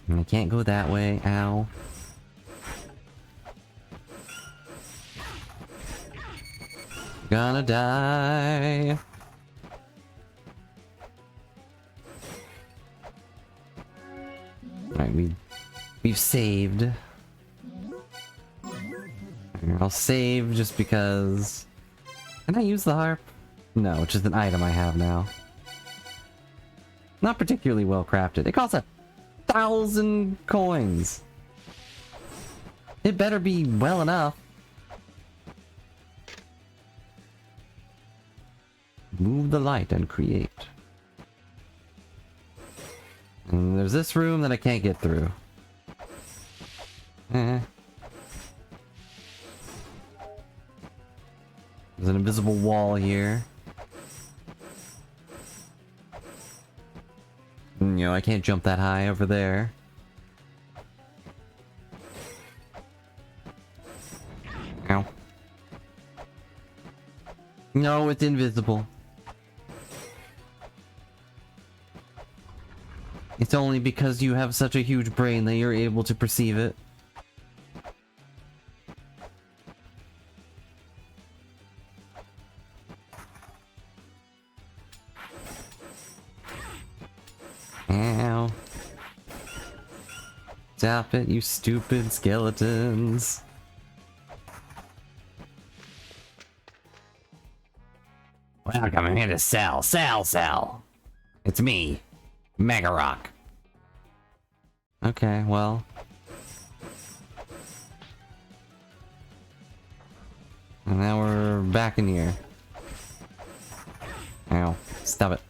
I can't go that way, ow. Gonna die. Alright, we've saved. I'll save just because... Can I use the harp? No, it's just an item I have now. Not particularly well crafted. It costs 1,000 coins. It better be well enough. Move the light and create. And there's this room that I can't get through. There's an invisible wall here. You know, I can't jump that high over there. Ow. No, it's invisible. It's only because you have such a huge brain that you're able to perceive it. Ow. Stop it, you stupid skeletons. Welcome here to sell. It's me, Mega Rock. Okay, well. And now we're back in here. Ow, stop it.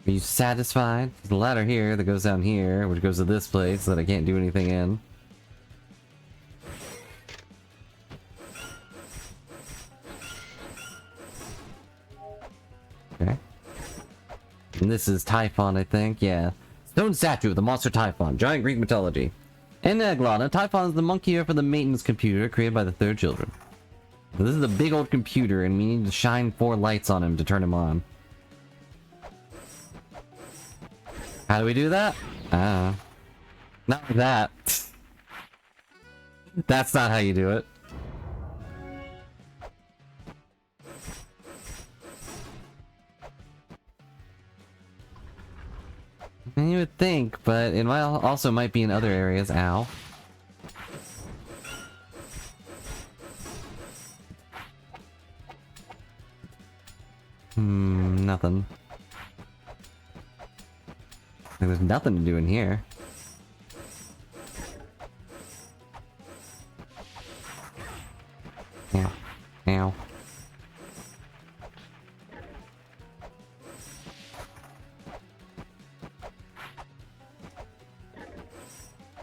Are you satisfied? There's a ladder here that goes down here, which goes to this place that I can't do anything in. Okay. And this is Typhon, I think. Yeah. Stone statue of the monster Typhon. Giant Greek mythology. In La-Mulana, Typhon is the monkey for the maintenance computer created by the third children. So this is a big old computer, and we need to shine 4 lights on him to turn him on. How do we do that? Not like that. That's not how you do it. You would think, but it might also might be in other areas. Ow. Nothing. There's nothing to do in here. Ow. Ow.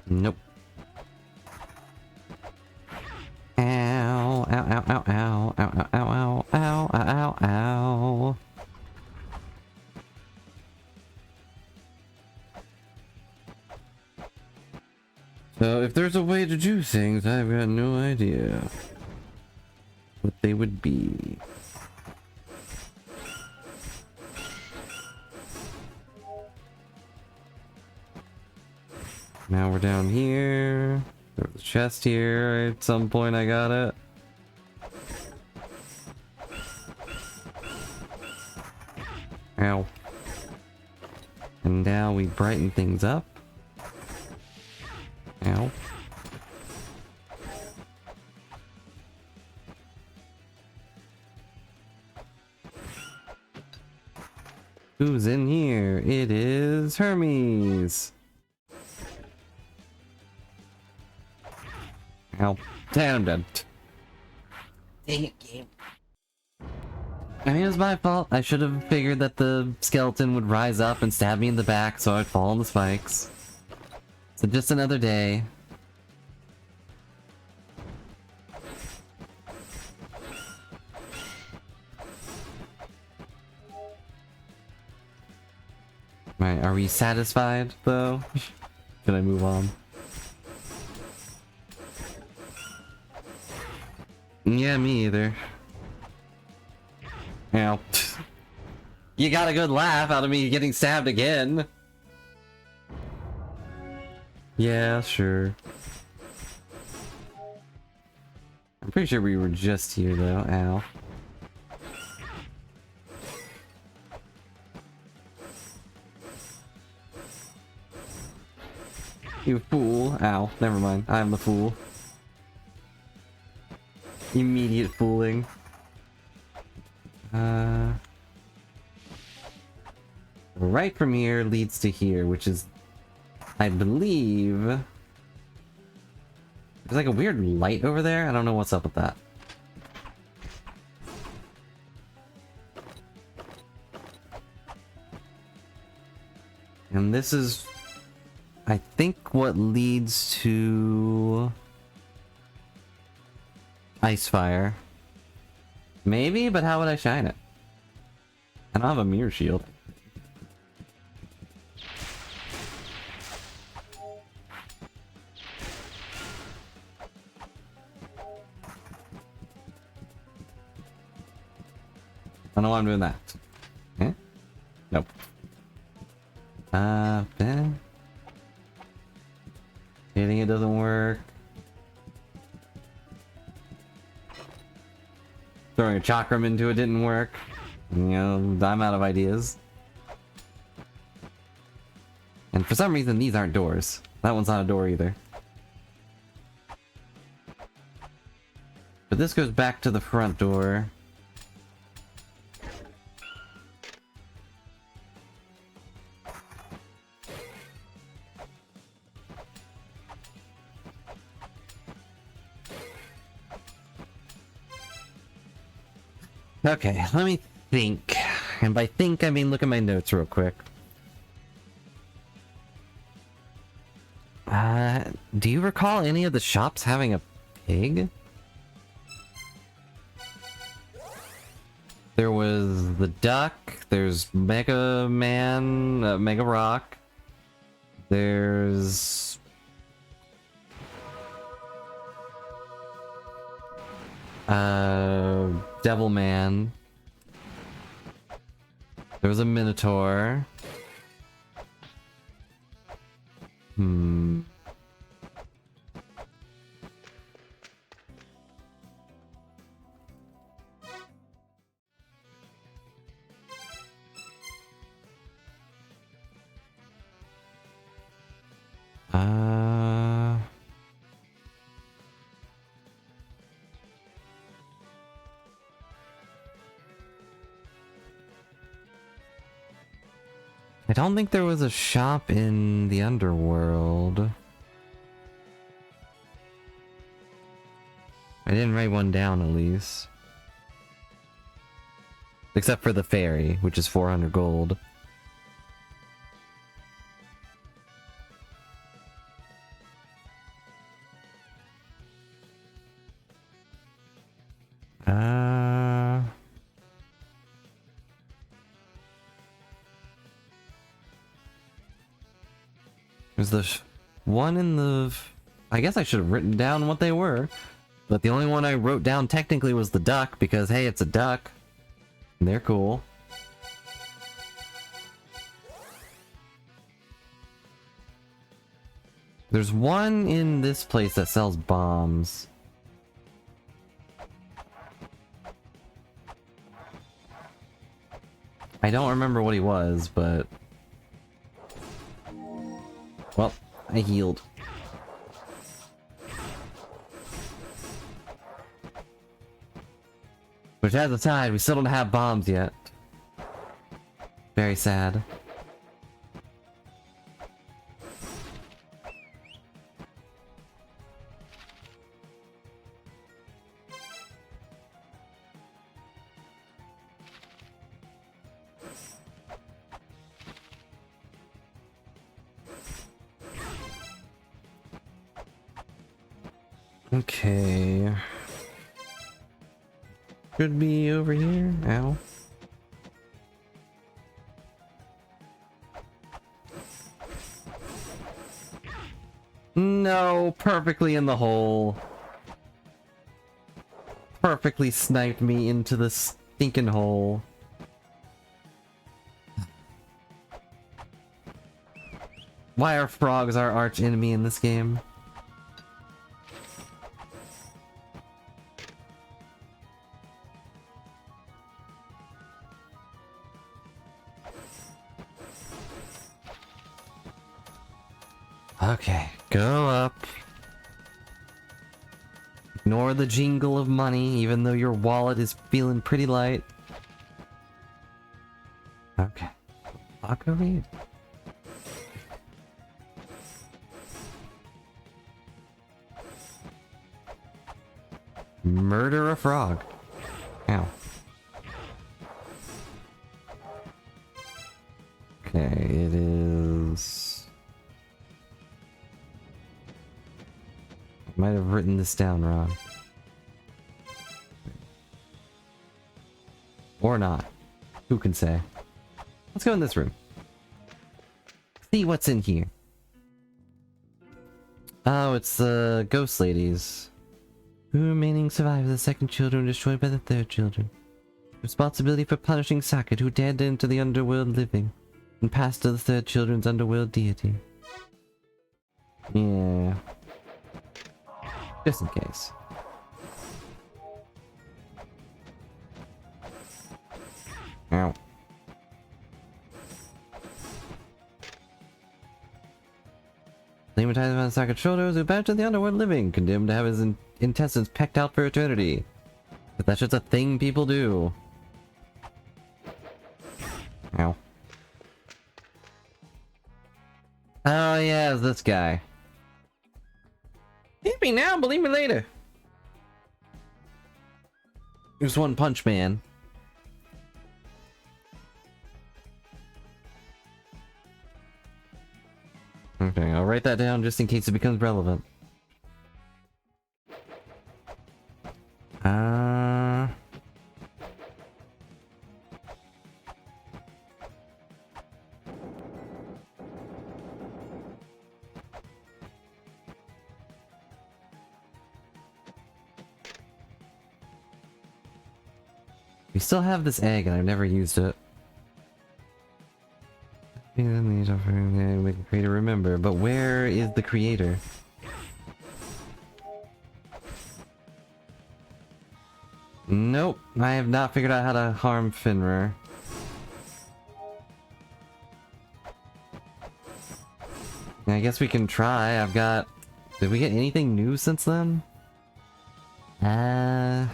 Nope. Ow, ow, ow, ow, ow, ow, ow, ow, ow, ow, ow, ow. So if there's a way to do things, I've got no idea what they would be. Now we're down here. There's a chest here. At some point I got it. Ow. And now we brighten things up. Ow. Who's in here? It is Hermes. Ow. Damn, I'm dead. Dang it, game. I mean, it was my fault. I should have figured that the skeleton would rise up and stab me in the back so I'd fall on the spikes. So just another day. Right, are we satisfied, though? Can I move on? Yeah, me either. Ow. You got a good laugh out of me getting stabbed again. Yeah, sure. I'm pretty sure we were just here, though. Ow. You fool. Ow. Never mind. I'm the fool. Immediate fooling. Right from here leads to here, which is, I believe... There's like a weird light over there. I don't know what's up with that. And this is, I think, what leads to... Icefire. Maybe, but how would I shine it? I don't have a mirror shield. I don't know why I'm doing that. Eh? Nope. Ben. Hitting it doesn't work. Throwing a chakram into it didn't work. You know, I'm out of ideas. And for some reason, these aren't doors. That one's not a door either. But this goes back to the front door. Okay, let me think. And by think, I mean look at my notes real quick. Do you recall any of the shops having a pig? There was the Duck, there's Mega Man, Mega Rock, there's... Devil Man. There was a Minotaur. I don't think there was a shop in the underworld. I didn't write one down, at least. Except for the ferry, which is 400 gold. There's the one in the... I guess I should have written down what they were. But the only one I wrote down technically was the duck, because hey, it's a duck. And they're cool. There's one in this place that sells bombs. I don't remember what he was, but... Well, I healed. Which at the time, we still don't have bombs yet. Very sad. Okay. Should be over here. Ow. No, perfectly in the hole. Perfectly sniped me into the stinking hole. Why are frogs our arch enemy in this game? Okay, go up. Ignore the jingle of money, even though your wallet is feeling pretty light. Okay. Walk over here. Murder a frog. Ow. Okay, it is... I might have written this down wrong. Or not. Who can say? Let's go in this room. See what's in here. Oh, it's the ghost ladies. Who remaining survivors of the second children destroyed by the third children. Responsibility for punishing Saket, who dared to enter the underworld living, and passed to the third children's underworld deity. Yeah. Just in case. Ow. Lematized by the Saket shoulders, who back to the underworld living, condemned to have his intestines pecked out for eternity. But that's just a thing people do. Ow. Oh yeah, it's this guy. Hit me now, believe me later. Here's One Punch Man. Okay, I'll write that down just in case it becomes relevant. We still have this egg and I've never used it. Make a creator remember, but where is the creator? Nope, I have not figured out how to harm Finrir. I guess we can try. I've got... Did we get anything new since then? Not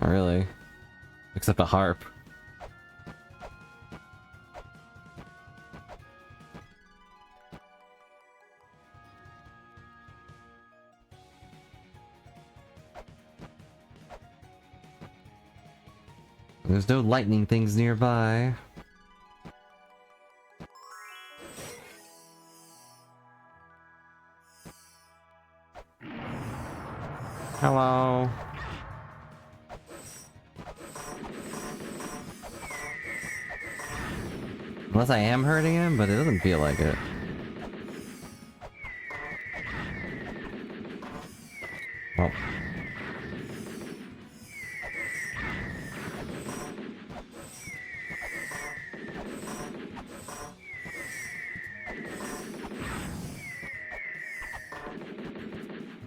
really. Except a harp. There's no lightning things nearby. Hello. Unless I am hurting him, but it doesn't feel like it. Oh.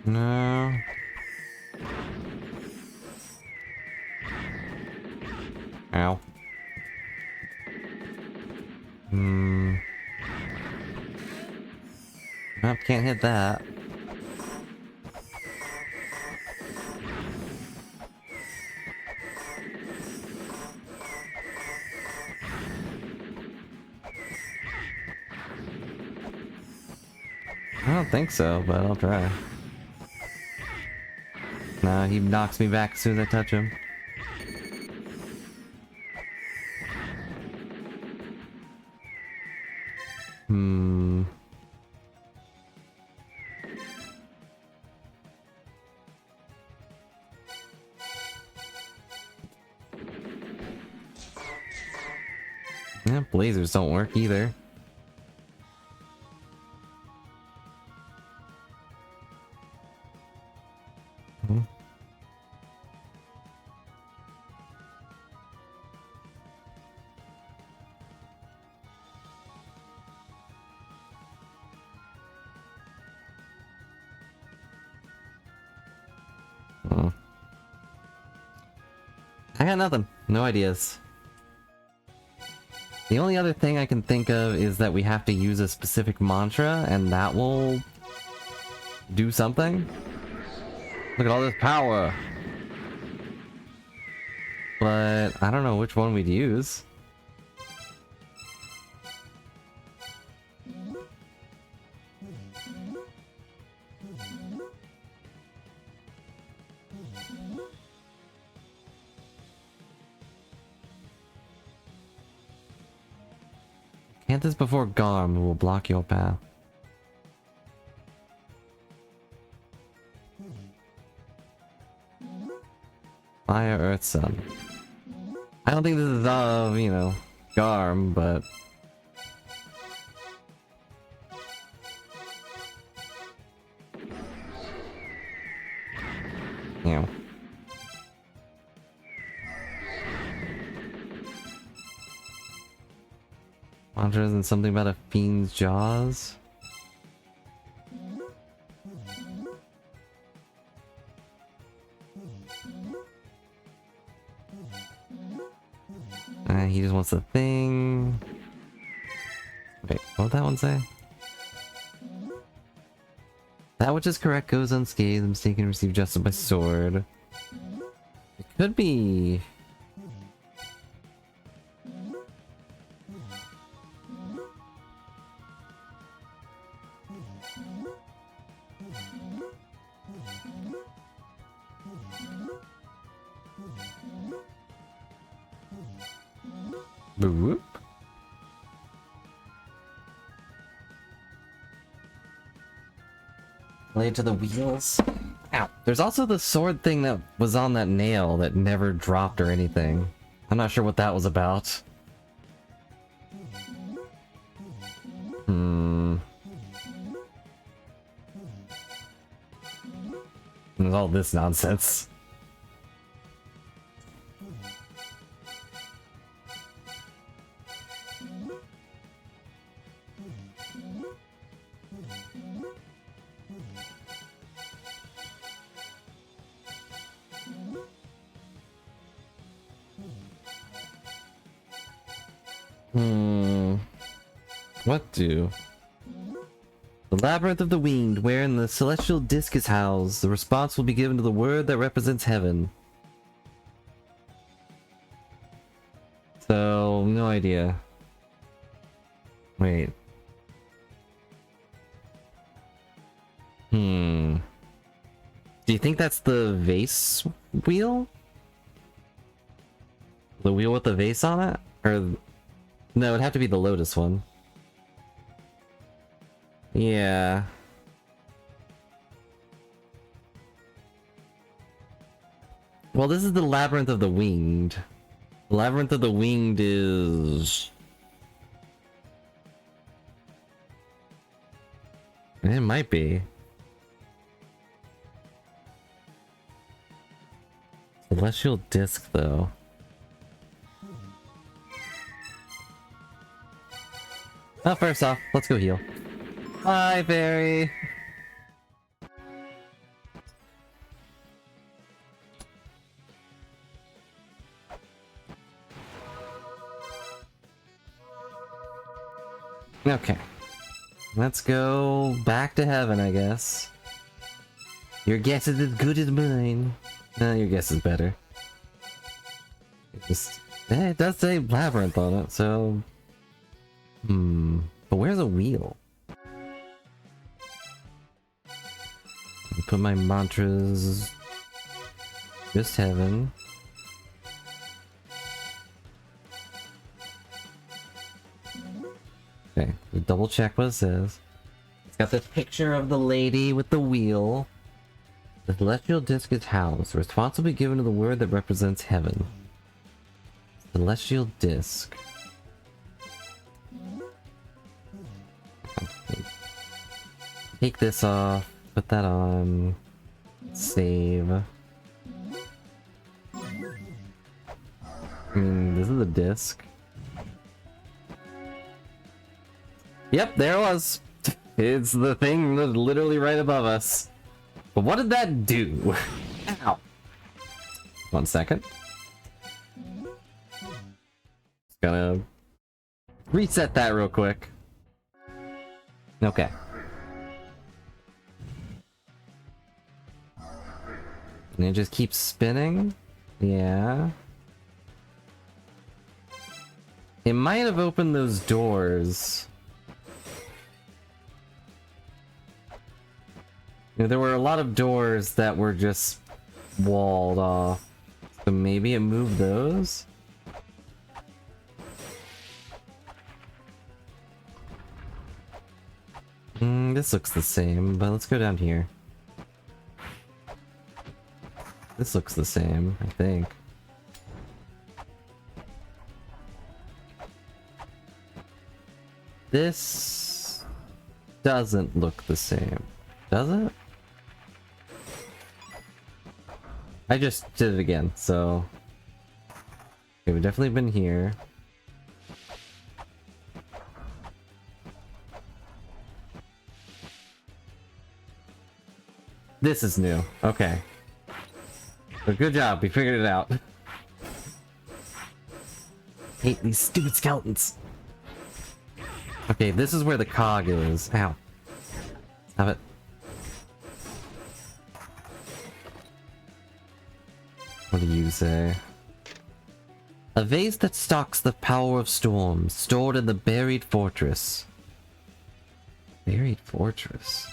No. Ow. Nope, can't hit that. I don't think so, but I'll try. Nah, he knocks me back as soon as I touch him. Yeah, blazers don't work either. I got nothing. No ideas. The only other thing I can think of is that we have to use a specific mantra, and that will do something. Look at all this power! But I don't know which one we'd use. Chant this before Garm will block your path. Fire, Earth, Sun. I don't think this is, you know, Garm, but... Yeah. Mantra isn't something about a fiend's jaws? He just wants a thing. Wait, what did that one say? That which is correct goes unscathed, the mistaken receive justice by sword. It could be... Boop. Lay it to the wheels. Ow. There's also the sword thing that was on that nail that never dropped or anything. I'm not sure what that was about. There's all this nonsense. Hmm. What do? The Labyrinth of the Winged, wherein the celestial disc is housed. The response will be given to the word that represents heaven. So, no idea. Wait. Hmm. Do you think that's the vase wheel? The wheel with the vase on it? Or... No, it'd have to be the lotus one. Yeah. Well, this is the Labyrinth of the Winged. The Labyrinth of the Winged is... It might be. Celestial Disc, though. Oh, first off, let's go heal. Hi, Barry! Okay. Let's go back to heaven, I guess. Your guess is as good as mine. Your guess is better. It does say labyrinth on it, so... But where's a wheel? Put my mantras... Just heaven. Okay, we double check what it says. It's got the picture of the lady with the wheel. The celestial disc is housed. The response will be given to the word that represents heaven. Celestial disc. Okay. Take this off. Put that on. Save. This is a disc. Yep, there it was. It's the thing that's literally right above us. But what did that do? Ow. 1 second. Just gonna reset that real quick. Okay. And it just keeps spinning? Yeah. It might have opened those doors. You know, there were a lot of doors that were just walled off. So maybe it moved those? This looks the same, but let's go down here. This looks the same, I think. This doesn't look the same, does it? I just did it again, so... Okay, we've definitely been here. This is new. Okay. But good job, we figured it out. Hate these stupid skeletons. Okay, this is where the cog is. Ow. Have it. What do you say? A vase that stocks the power of storms, stored in the buried fortress. Buried fortress?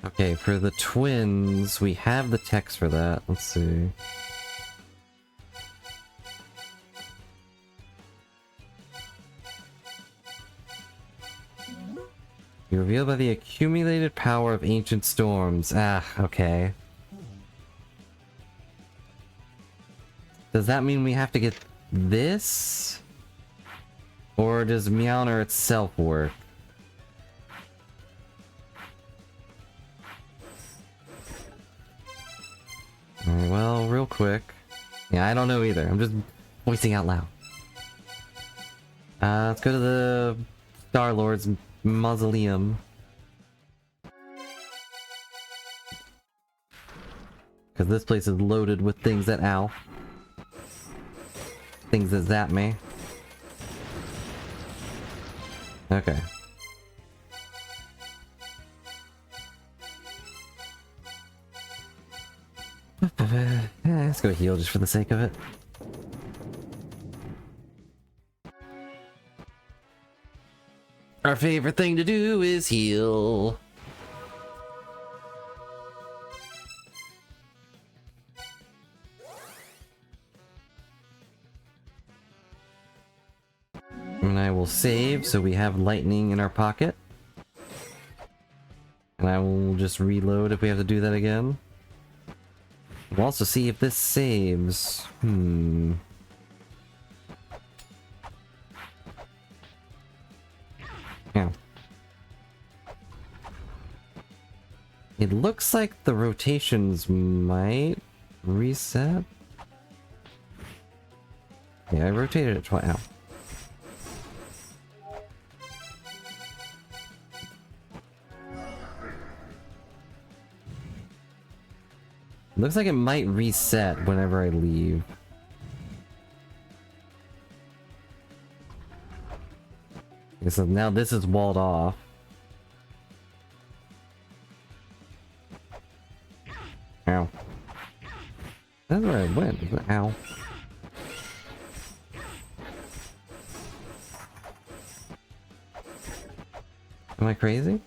Okay, for the twins, we have the text for that. Let's see. You're revealed by the accumulated power of ancient storms. Ah, okay. Does that mean we have to get this? Or does Meowner itself work? Alright, well, real quick. Yeah, I don't know either. I'm just voicing out loud. Let's go to the Star-Lord's mausoleum. Because this place is loaded with things that... Ow. things that zap me. Okay. Let's go heal just for the sake of it. Our favorite thing to do is heal. And I will save so we have lightning in our pocket. And I will just reload if we have to do that again. We'll also see if this saves. Yeah. It looks like the rotations might reset. Yeah, I rotated it twice. Ow. Looks like it might reset whenever I leave. Okay, so now this is walled off. Ow. That's where I went. Ow. Am I crazy?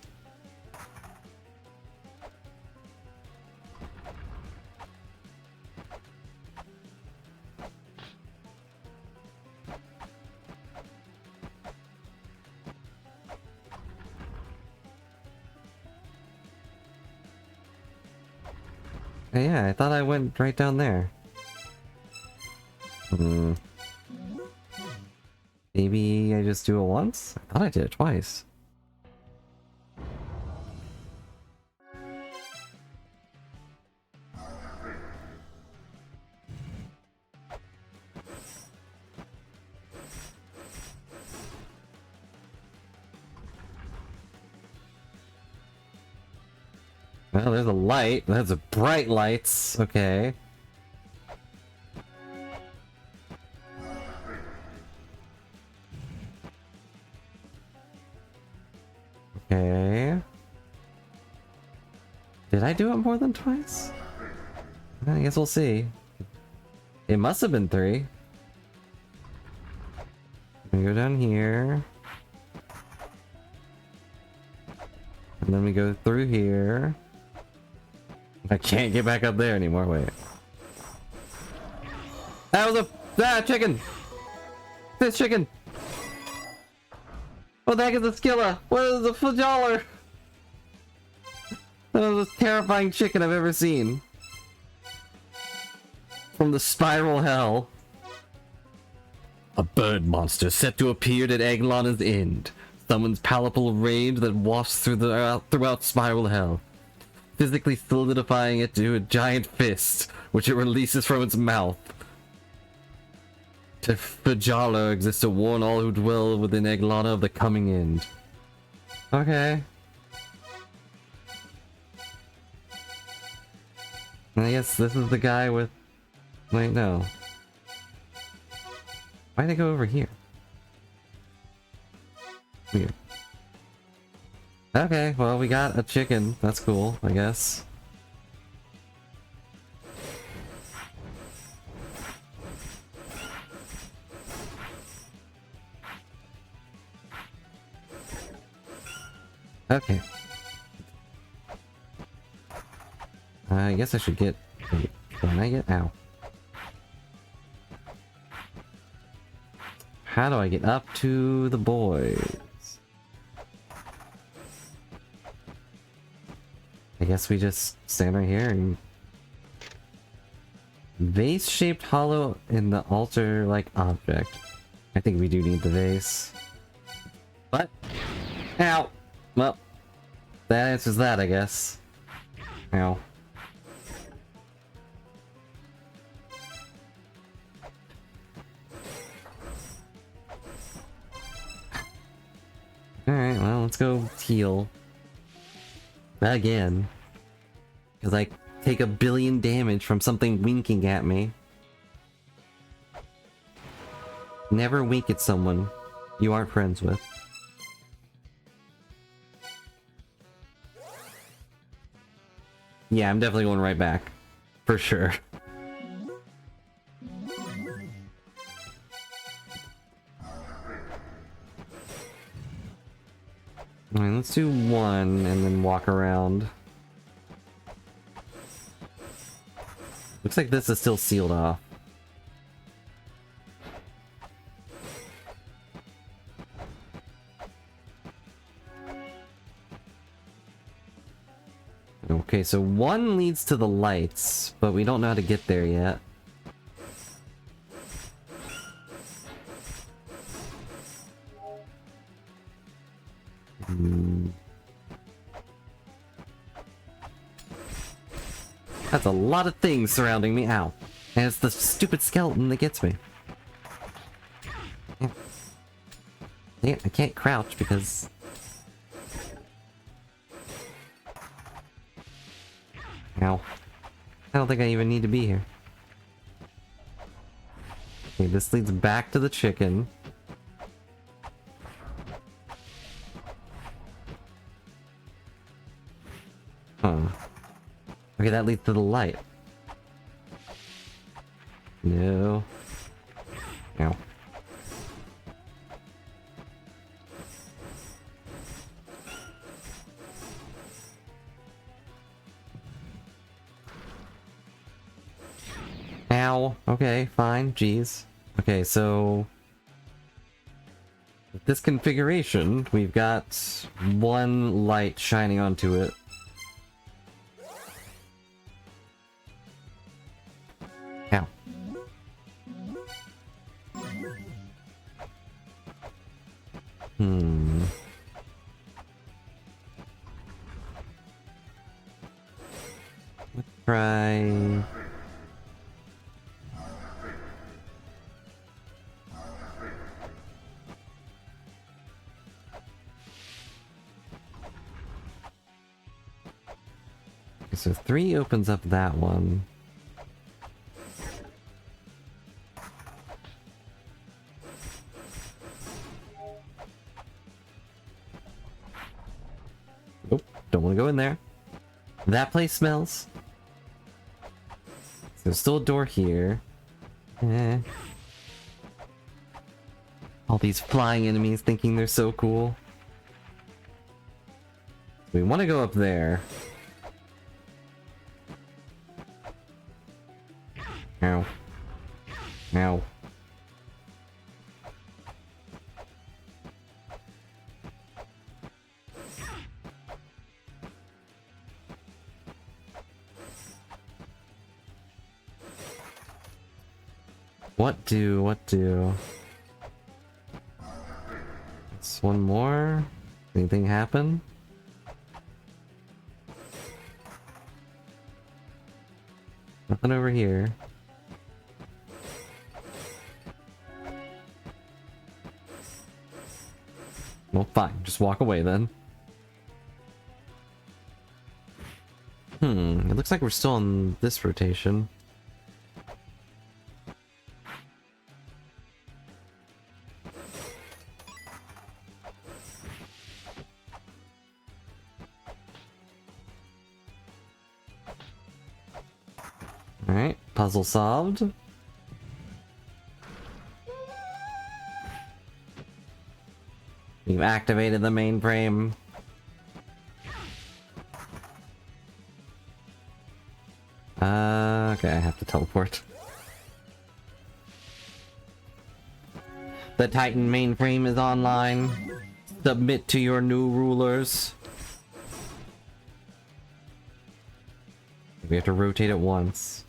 Yeah, I thought I went right down there. Maybe I just do it once? I thought I did it twice. Well, there's a light. That's a bright lights. Okay. Okay. Did I do it more than twice? I guess we'll see. It must have been 3. We go down here. And then we go through here. I can't get back up there anymore. Wait. That was a chicken. This chicken. What the heck is a skilla? What is a flageolar? That was the most terrifying chicken I've ever seen. From the spiral hell. A bird monster set to appear at La-Mulana's end. Summons palpable rage that wafts throughout spiral hell, physically solidifying it to a giant fist, which it releases from its mouth. To Fajala exists to warn all who dwell within La-Mulana of the coming end. Okay. I guess this is the guy with... Wait, no. Why'd I go over here? Weird. Okay, well, we got a chicken. That's cool, I guess. Okay. I guess I should get... Wait, can I get... Ow. How do I get up to the boys? I guess we just stand right here and... Vase-shaped hollow in the altar-like object. I think we do need the vase. What? Ow! Well, that answers that, I guess. Ow. Alright, well, let's go heal. Again. Because I take 1 billion damage from something winking at me. Never wink at someone you aren't friends with. Yeah, I'm definitely going right back. For sure. Alright, let's do one and then walk around. Looks like this is still sealed off. Okay, so one leads to the lights, but we don't know how to get there yet. That's a lot of things surrounding me. Ow. And it's the stupid skeleton that gets me. Yeah, I can't crouch because... Ow. I don't think I even need to be here. Okay, this leads back to the chicken. Huh. Okay, that leads to the light. No. Ow. Ow. Okay, fine. Jeez. Okay, so... with this configuration, we've got one light shining onto it. Ow. Let's try... So 3 opens up that one. Nope, don't want to go in there. That place smells. There's still a door here. All these flying enemies thinking they're so cool. We want to go up there. Ow. Ow. What do? It's one more. Anything happen? Nothing over here. Well, fine. Just walk away then. It looks like we're still on this rotation. Alright, puzzle solved. You've activated the mainframe. Okay, I have to teleport. The Titan mainframe is online. Submit to your new rulers. We have to rotate it once.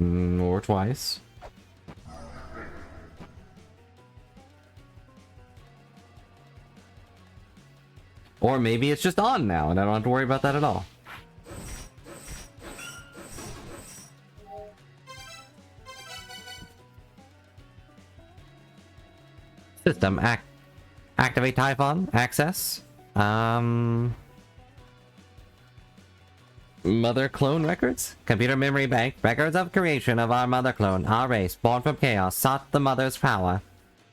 Or twice. Or maybe it's just on now and I don't have to worry about that at all. System activate Typhon access. Mother clone records? Computer memory bank. Records of creation of our mother clone. Our race, born from chaos, sought the mother's power.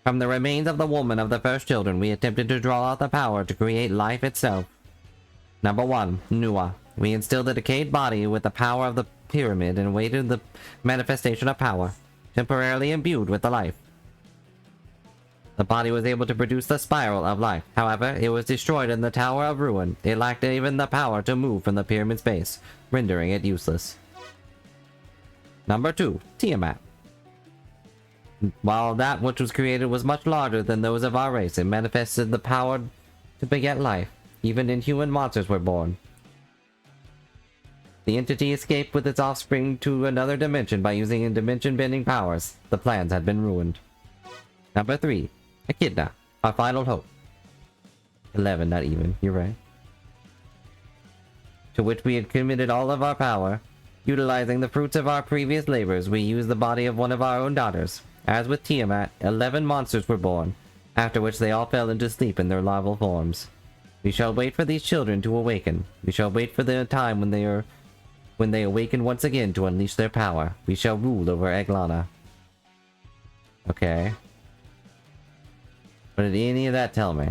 From the remains of the woman of the first children, we attempted to draw out the power to create life itself. Number 1. Nua. We instilled the decayed body with the power of the pyramid and awaited the manifestation of power, temporarily imbued with the life. The body was able to produce the spiral of life. However, it was destroyed in the Tower of Ruin. It lacked even the power to move from the pyramid's base, rendering it useless. Number 2. Tiamat. While that which was created was much larger than those of our race, it manifested the power to beget life. Even inhuman monsters were born. The entity escaped with its offspring to another dimension by using dimension-bending powers. The plans had been ruined. Number 3. Echidna, our final hope. 11, not even, you're right. To which we had committed all of our power. Utilizing the fruits of our previous labors, we used the body of one of our own daughters. As with Tiamat, 11 monsters were born, after which they all fell into sleep in their larval forms. We shall wait for these children to awaken. We shall wait for the time when they awaken once again to unleash their power. We shall rule over La-Mulana. Okay. What did any of that tell me?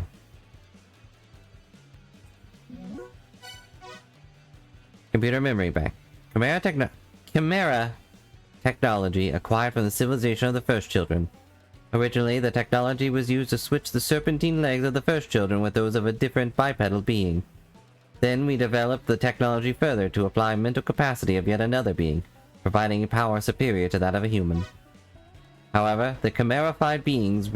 Computer memory bank. Chimera technology acquired from the civilization of the first children. Originally, the technology was used to switch the serpentine legs of the first children with those of a different bipedal being. Then we developed the technology further to apply mental capacity of yet another being, providing a power superior to that of a human. However, the chimerified beings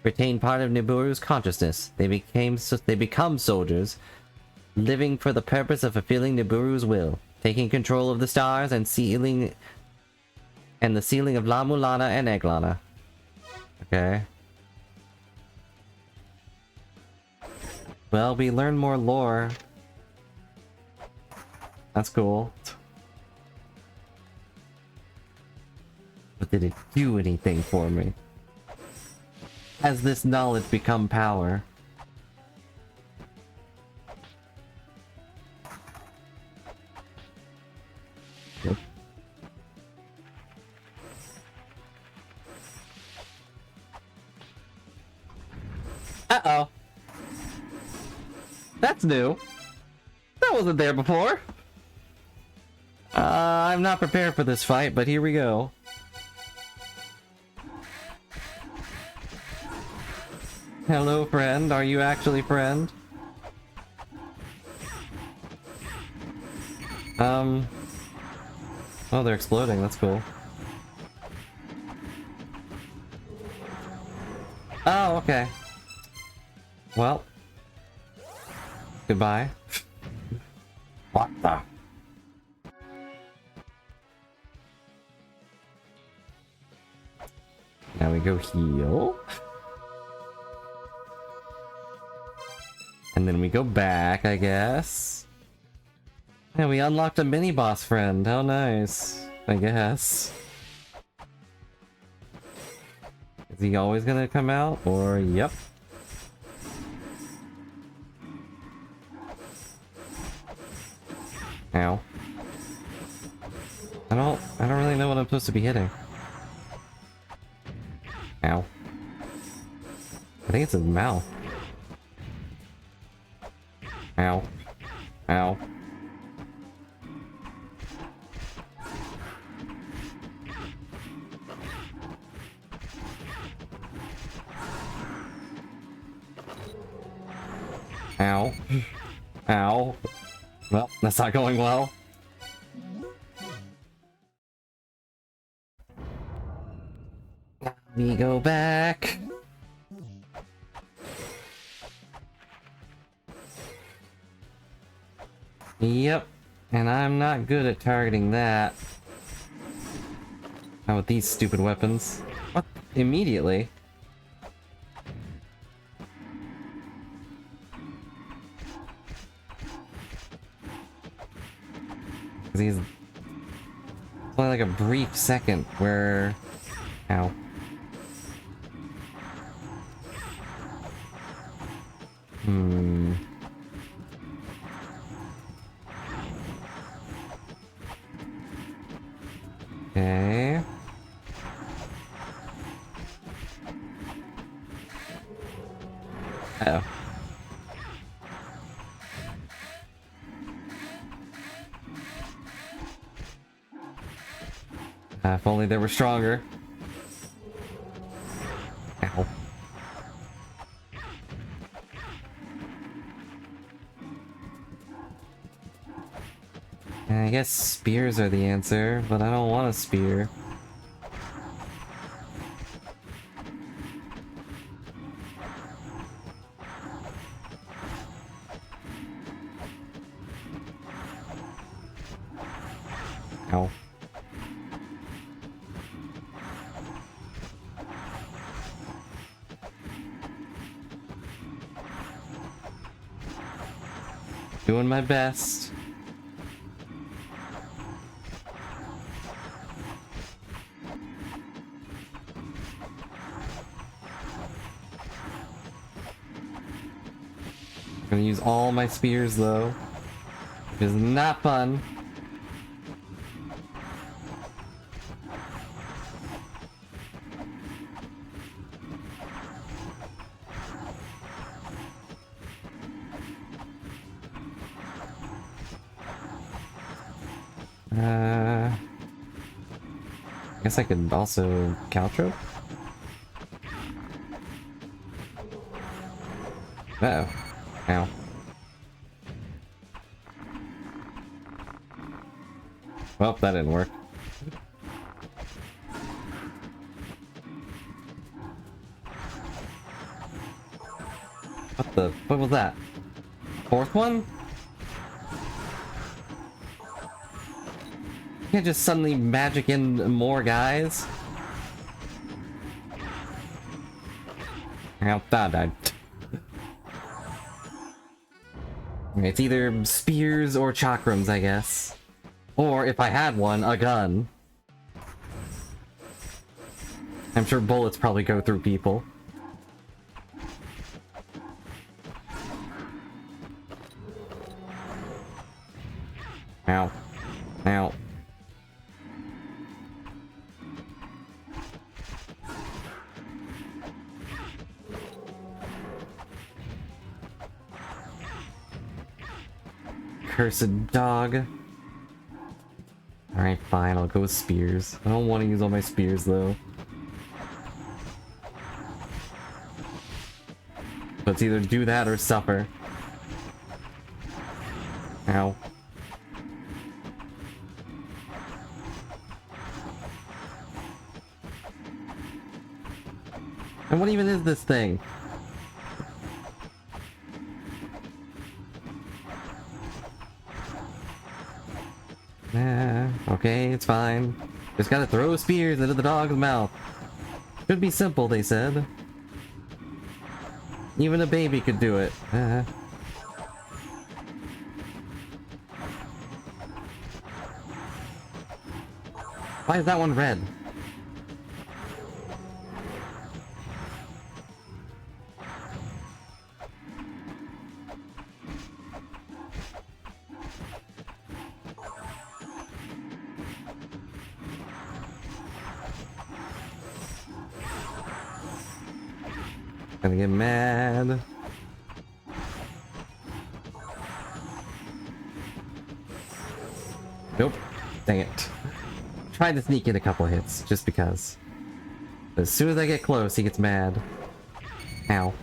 retain part of Nibiru's consciousness. They become soldiers, living for the purpose of fulfilling Nibiru's will, taking control of the stars and the sealing of La-Mulana and La-Mulana. Okay. Well, we learn more lore. That's cool. But did it do anything for me? Has this knowledge become power? Yep. Uh-oh. That's new. That wasn't there before. I'm not prepared for this fight, but here we go. Hello, friend. Are you actually friend? Oh, they're exploding. That's cool. Oh, okay. Well. Goodbye. What the? Now we go heal. And then we go back, I guess. Yeah, we unlocked a mini-boss friend. How nice. I guess. Is he always gonna come out? Or, yep. Ow. I don't really know what I'm supposed to be hitting. Ow. I think it's his mouth. Ow. Ow. Ow. Ow. Well, that's not going well. Let me go back. Yep, and I'm not good at targeting that. How with these stupid weapons? What? Immediately? Because he's only like a brief second where... Ow. Okay. Uh-oh. If only they were stronger. Ow. I guess spears are the answer, but I don't want a spear. Ow. Doing my best. I'm gonna use all my spears though, which is not fun. I guess I could also caltrope. Uh-oh. Ow. Well, that didn't work. What was that? Fourth one? You can't just suddenly magic in more guys? Ow, that died. It's either spears or chakrams, I guess. Or, if I had one, a gun. I'm sure bullets probably go through people. Ow. Ow. Cursed dog. Alright, fine, I'll go with spears. I don't want to use all my spears, though. So it's either do that or suffer. Ow. And what even is this thing? Okay, it's fine. Just gotta throw spears into the dog's mouth. Should be simple, they said. Even a baby could do it. Why is that one red? Gonna get mad. Nope. Dang it. Tried to sneak in a couple hits, just because. As soon as I get close, he gets mad. Ow.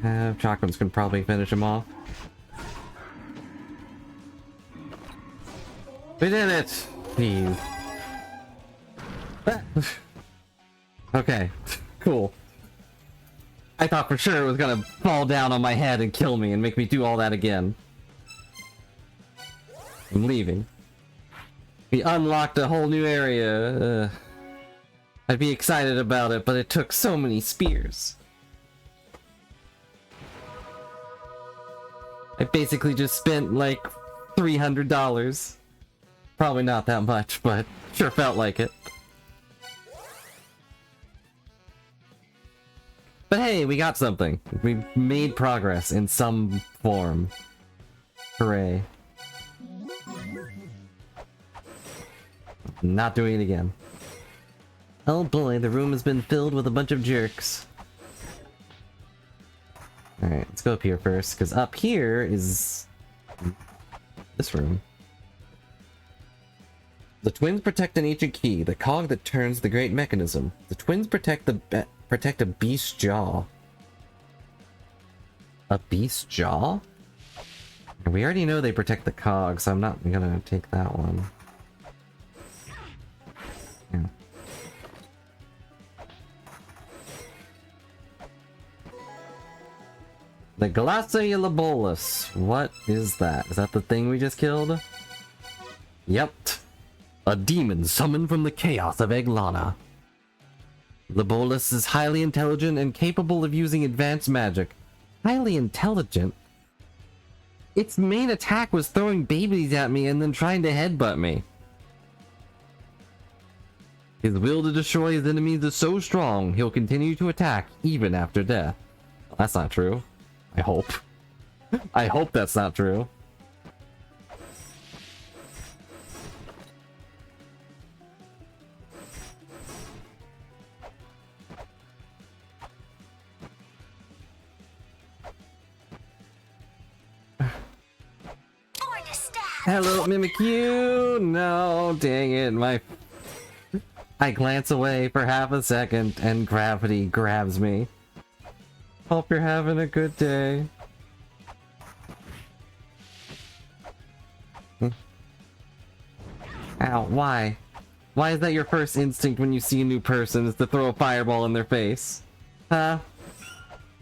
Chakrams can probably finish him off. We did it! Jeez. Okay, cool. I thought for sure it was gonna fall down on my head and kill me and make me do all that again. I'm leaving. We unlocked a whole new area. I'd be excited about it, but it took so many spears. I basically just spent like $300. Probably not that much, but sure felt like it. But hey, we got something. We made progress in some form. Hooray. Not doing it again. Oh boy, the room has been filled with a bunch of jerks. Alright, let's go up here first, because up here is this room. The twins protect an ancient key, the cog that turns the great mechanism. The twins protect a beast's jaw. A beast's jaw? We already know they protect the cog, so I'm not gonna take that one. Yeah. The Glaciolabolus. What is that? Is that the thing we just killed? Yep. A demon summoned from the chaos of La-Mulana. Labolus is highly intelligent and capable of using advanced magic. Highly intelligent? Its main attack was throwing babies at me and then trying to headbutt me. His will to destroy his enemies is so strong, he'll continue to attack even after death. Well, that's not true. I hope. I hope that's not true. Hello, Mimikyu! No, dang it, I glance away for half a second and gravity grabs me. Hope you're having a good day. Ow, why? Why is that your first instinct when you see a new person, is to throw a fireball in their face? Huh?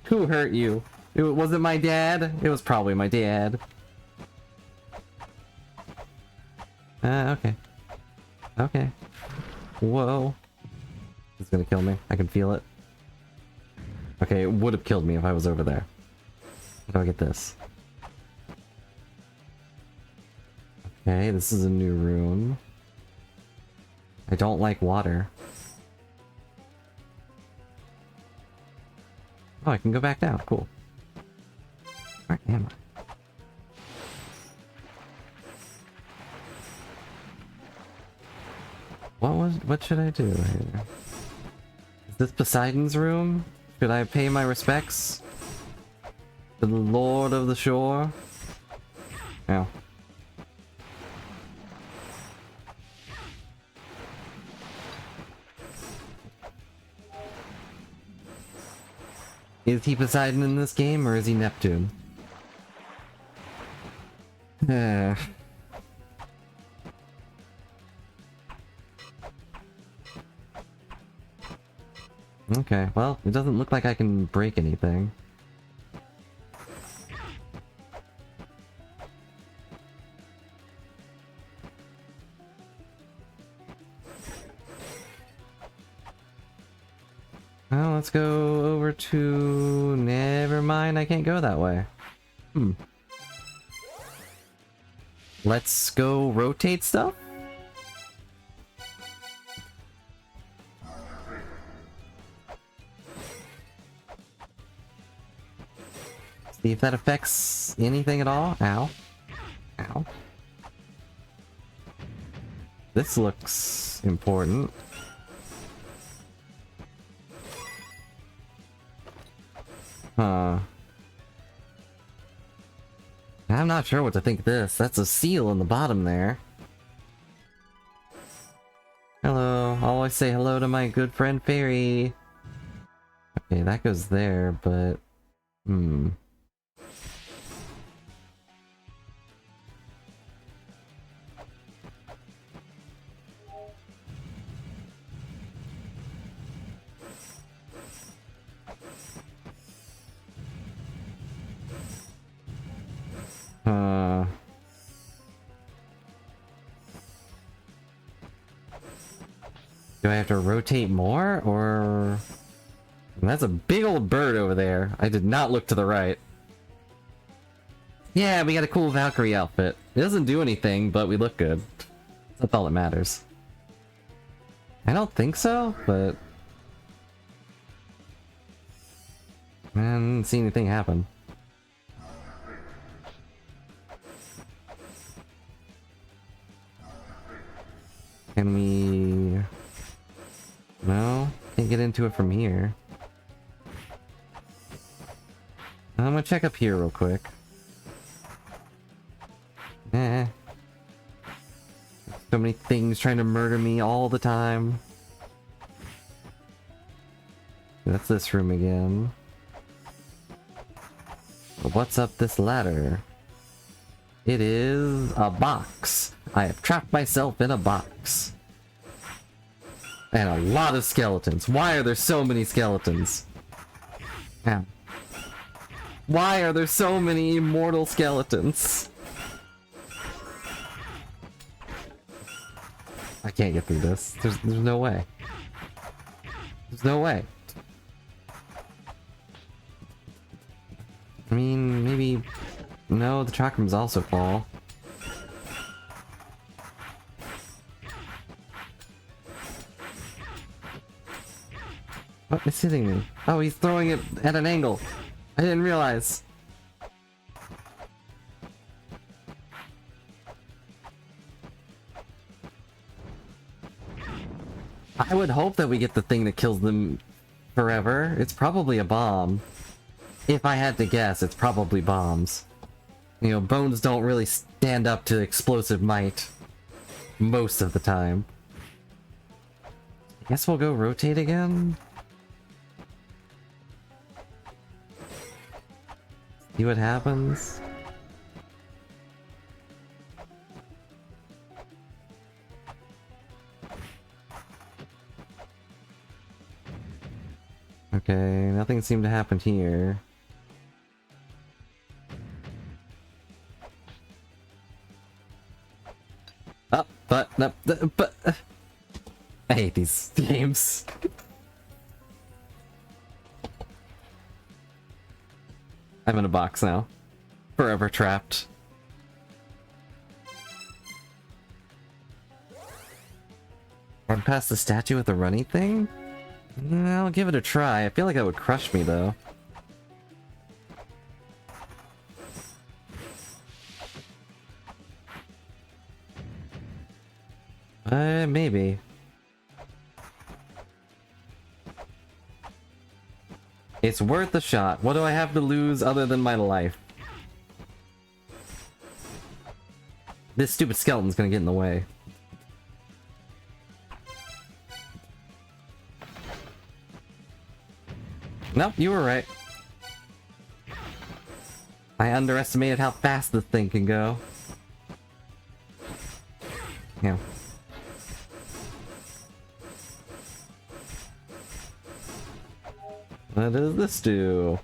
Who hurt you? Was it my dad? It was probably my dad. Okay. Okay. Whoa. It's gonna kill me. I can feel it. Okay, it would have killed me if I was over there. How do I get this? Okay, this is a new room. I don't like water. Oh, I can go back down. Cool. Where am I? What should I do here? Is this Poseidon's room? Should I pay my respects to the Lord of the Shore? No. Is he Poseidon in this game, or is he Neptune? Okay, well, it doesn't look like I can break anything. Well, let's go over to... Never mind, I can't go that way. Let's go rotate stuff? See if that affects anything at all. Ow. Ow. This looks important. Huh. I'm not sure what to think of this. That's a seal in the bottom there. Hello. I'll always say hello to my good friend Fairy. Okay, that goes there, but... Do I have to rotate more, or... That's a big old bird over there. I did not look to the right. Yeah, we got a cool Valkyrie outfit. It doesn't do anything, but we look good. That's all that matters. I don't think so, but... Man, I didn't see anything happen. Can we... No? Can't get into it from here. I'm gonna check up here real quick. Eh. So many things trying to murder me all the time. That's this room again. What's up this ladder? It is a box. I have trapped myself in a box. And a lot of skeletons. Why are there so many skeletons? Yeah. Why are there so many immortal skeletons? I can't get through this. There's no way. There's no way. I mean, maybe... No, the track rooms also fall. What is hitting me? Oh, he's throwing it at an angle. I didn't realize. I would hope that we get the thing that kills them forever. It's probably a bomb. If I had to guess, it's probably bombs. You know, bones don't really stand up to explosive might most of the time. I guess we'll go rotate again. See what happens. Okay, nothing seemed to happen here. Oh, but I hate these games. I'm in a box now. Forever trapped. Run past the statue with the runny thing? I'll give it a try. I feel like that would crush me, though. Maybe. It's worth a shot. What do I have to lose other than my life? This stupid skeleton's gonna get in the way. Nope, you were right. I underestimated how fast this thing can go. Yeah. What does this do?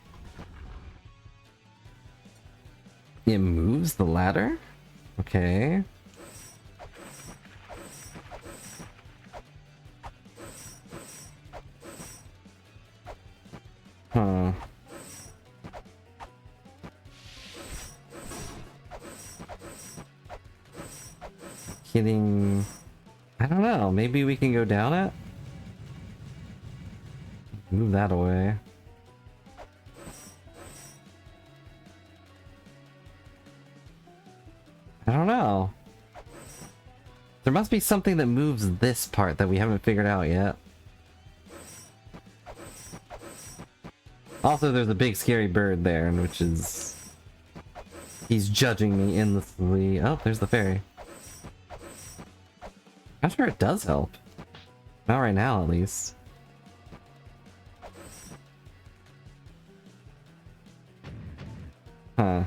It moves the ladder? Okay. Huh. Kidding. I don't know. Maybe we can go down it? Move that away. I don't know. There must be something that moves this part that we haven't figured out yet. Also, there's a big scary bird there, which is... He's judging me endlessly. Oh, there's the fairy. I'm sure it does help. Not right now, at least. Huh.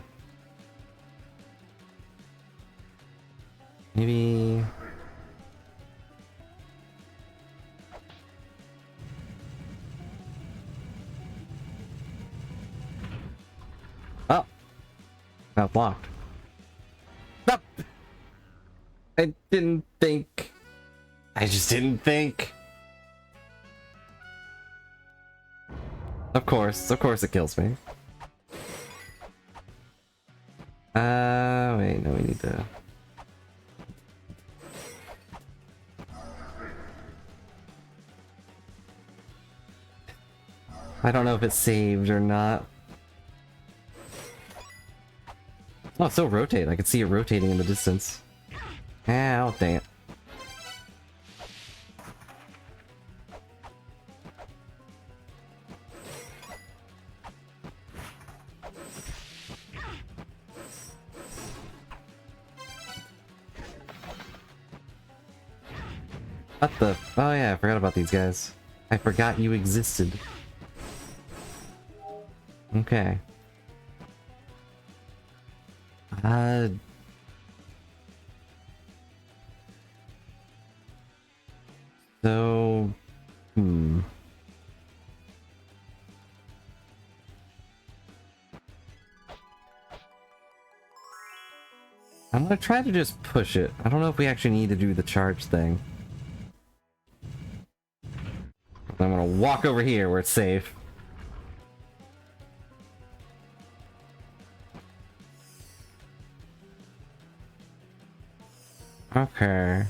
Maybe... Oh! Now it's locked. No! I didn't think. I just didn't think. Of course it kills me. Wait, no, we need to... I don't know if it's saved or not. Oh, it's still rotate. I can see it rotating in the distance. Oh, dang it. What the? Oh yeah, I forgot about these guys. I forgot you existed. Okay. Uh... So... Hmm... I'm gonna try to just push it. I don't know if we actually need to do the charge thing. I'm gonna walk over here where it's safe. Okay.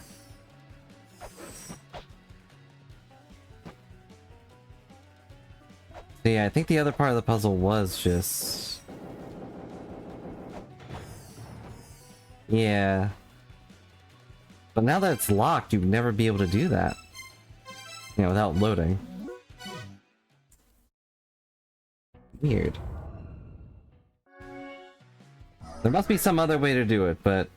So yeah, I think the other part of the puzzle was just... Yeah. But now that it's locked, you'd never be able to do that. You know, without loading. Weird. There must be some other way to do it, but...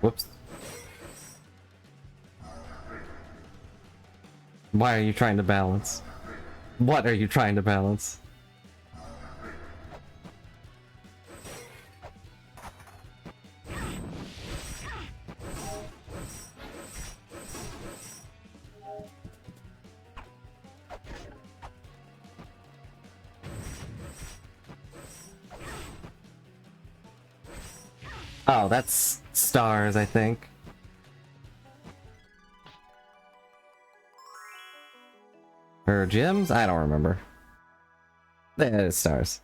Whoops. Why are you trying to balance? What are you trying to balance? Oh, that's stars, I think. Or gems? I don't remember. That is stars.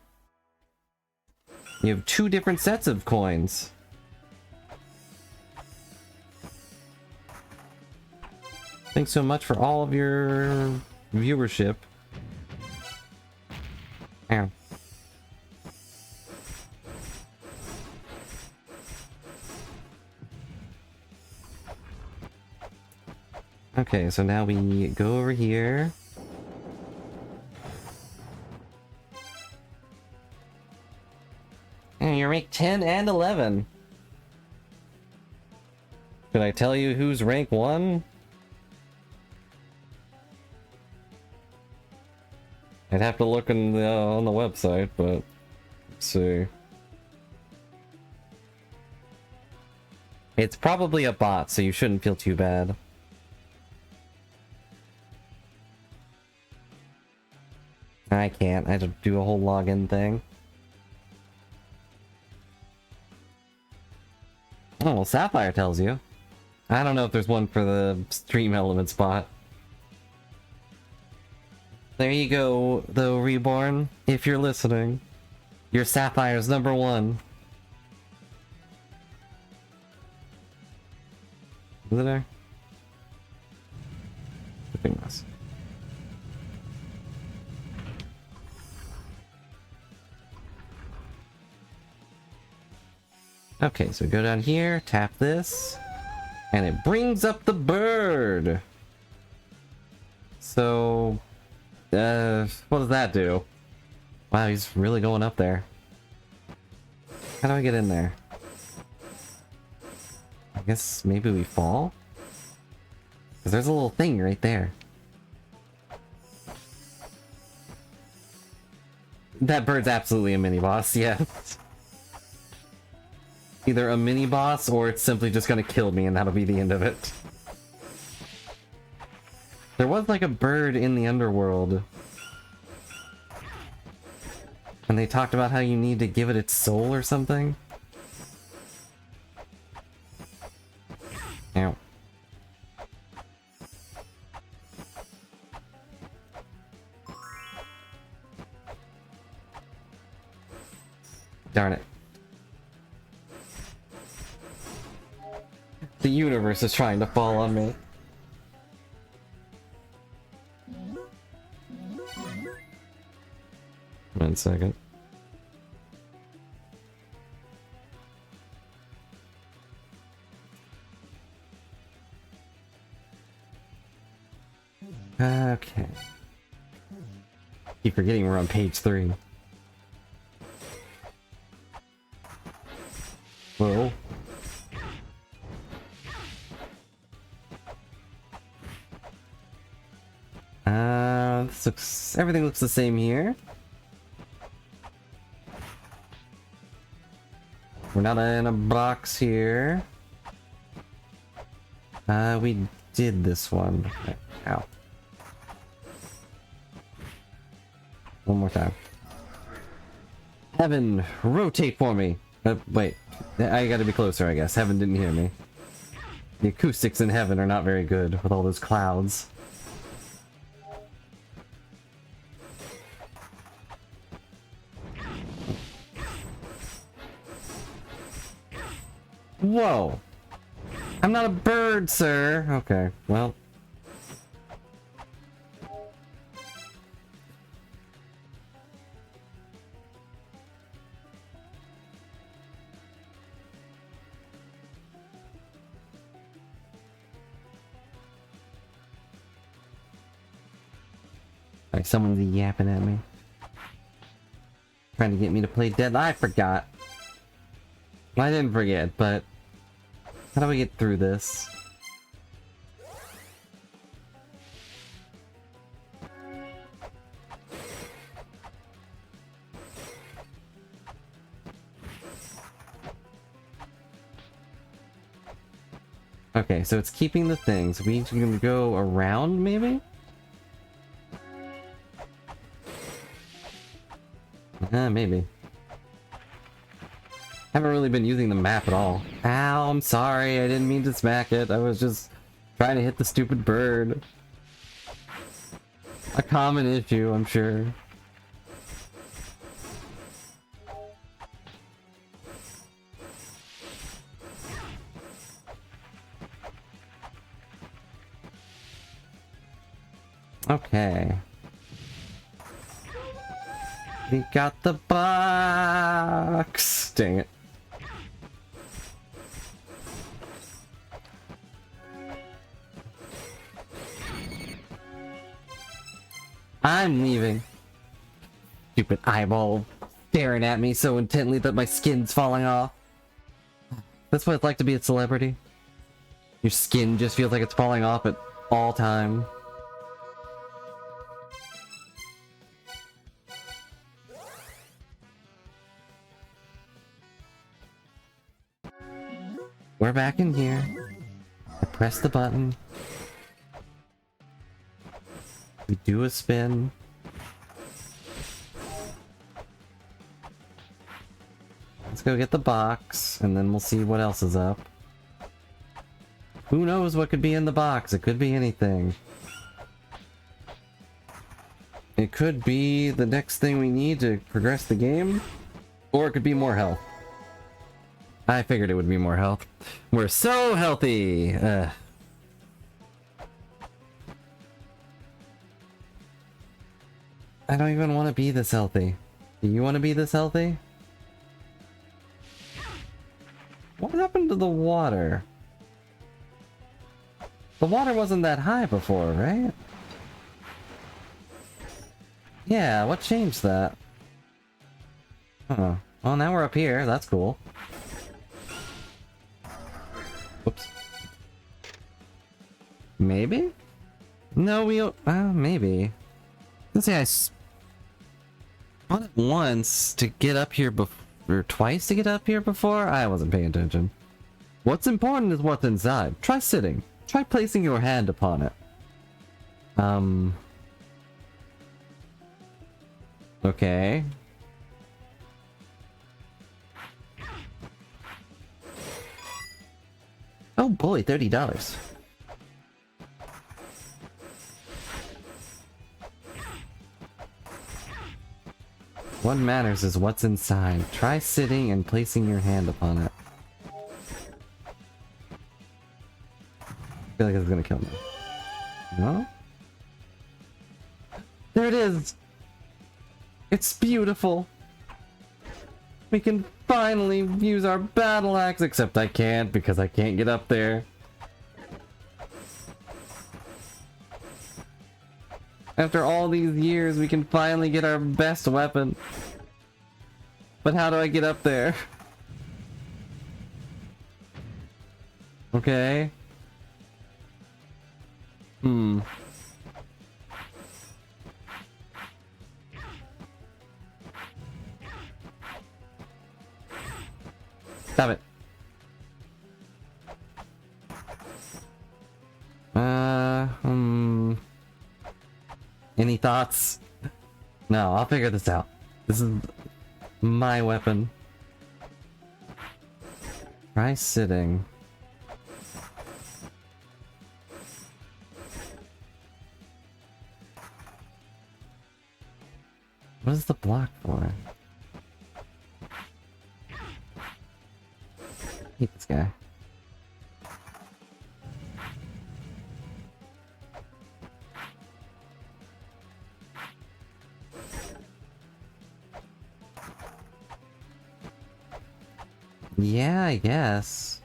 You have 2 different sets of coins. Thanks so much for all of your viewership. Ow. Okay, so now we go over here. And you're rank 10 and 11. Should I tell you who's rank 1? I'd have to look in the, on the website, but let's see. It's probably a bot, so you shouldn't feel too bad. I can't. I have to do a whole login thing. Oh, well, Sapphire tells you. I don't know if there's one for the Stream Elements bot. There you go, though, Reborn. If you're listening, your Sapphire's #1. Is it there? I think that's... Okay, so go down here, tap this, and it brings up the bird. So, what does that do? Wow, he's really going up there. How do I get in there? I guess maybe we fall? Because there's a little thing right there. That bird's absolutely a mini-boss, yes. Either a mini-boss, or it's simply just gonna kill me and that'll be the end of it. There was like a bird in the underworld. And they talked about how you need to give it its soul or something. Ow. Darn it. The universe is trying to fall on me. One second. Okay. Keep forgetting we're on page 3. Whoa. everything looks the same here. We're not in a box here. We did this one. Ow. One more time. Heaven, rotate for me! Wait. I gotta be closer, I guess. Heaven didn't hear me. The acoustics in heaven are not very good with all those clouds. Whoa! I'm not a bird, sir! Okay, well. Like someone's yapping at me. Trying to get me to play dead. I forgot. I didn't forget, but how do we get through this? Okay, so it's keeping the things. We can go around, maybe? Maybe. Haven't really been using the map at all. Ow, I'm sorry, I didn't mean to smack it. I was just trying to hit the stupid bird. A common issue, I'm sure. Okay. We got the box! Dang it. I'm leaving. Stupid eyeball staring at me so intently that my skin's falling off. That's what it's like to be a celebrity. Your skin just feels like it's falling off at all time. We're back in here. I press the button. We do a spin. Let's go get the box, and then we'll see what else is up. Who knows what could be in the box? It could be anything. It could be the next thing we need to progress the game, or it could be more health. I figured it would be more health. We're so healthy! I don't even want to be this healthy. Do you want to be this healthy? What happened to the water? The water wasn't that high before, right? Yeah, what changed that? Huh. Well, now we're up here. That's cool. Whoops. Maybe? No, maybe. Let's say I spawned it once to get up here or twice to get up here before? I wasn't paying attention. What's important is what's inside. Try sitting. Try placing your hand upon it. Okay. Oh boy, $30. What matters is what's inside. Try sitting and placing your hand upon it. I feel like it's gonna kill me. No? There it is! It's beautiful! We can finally use our battle axe, except I can't because I can't get up there. After all these years, we can finally get our best weapon. But how do I get up there? Okay. Stop it. Any thoughts? No, I'll figure this out. This is my weapon. Try sitting. What is the block for? I hate this guy. Yeah, I guess.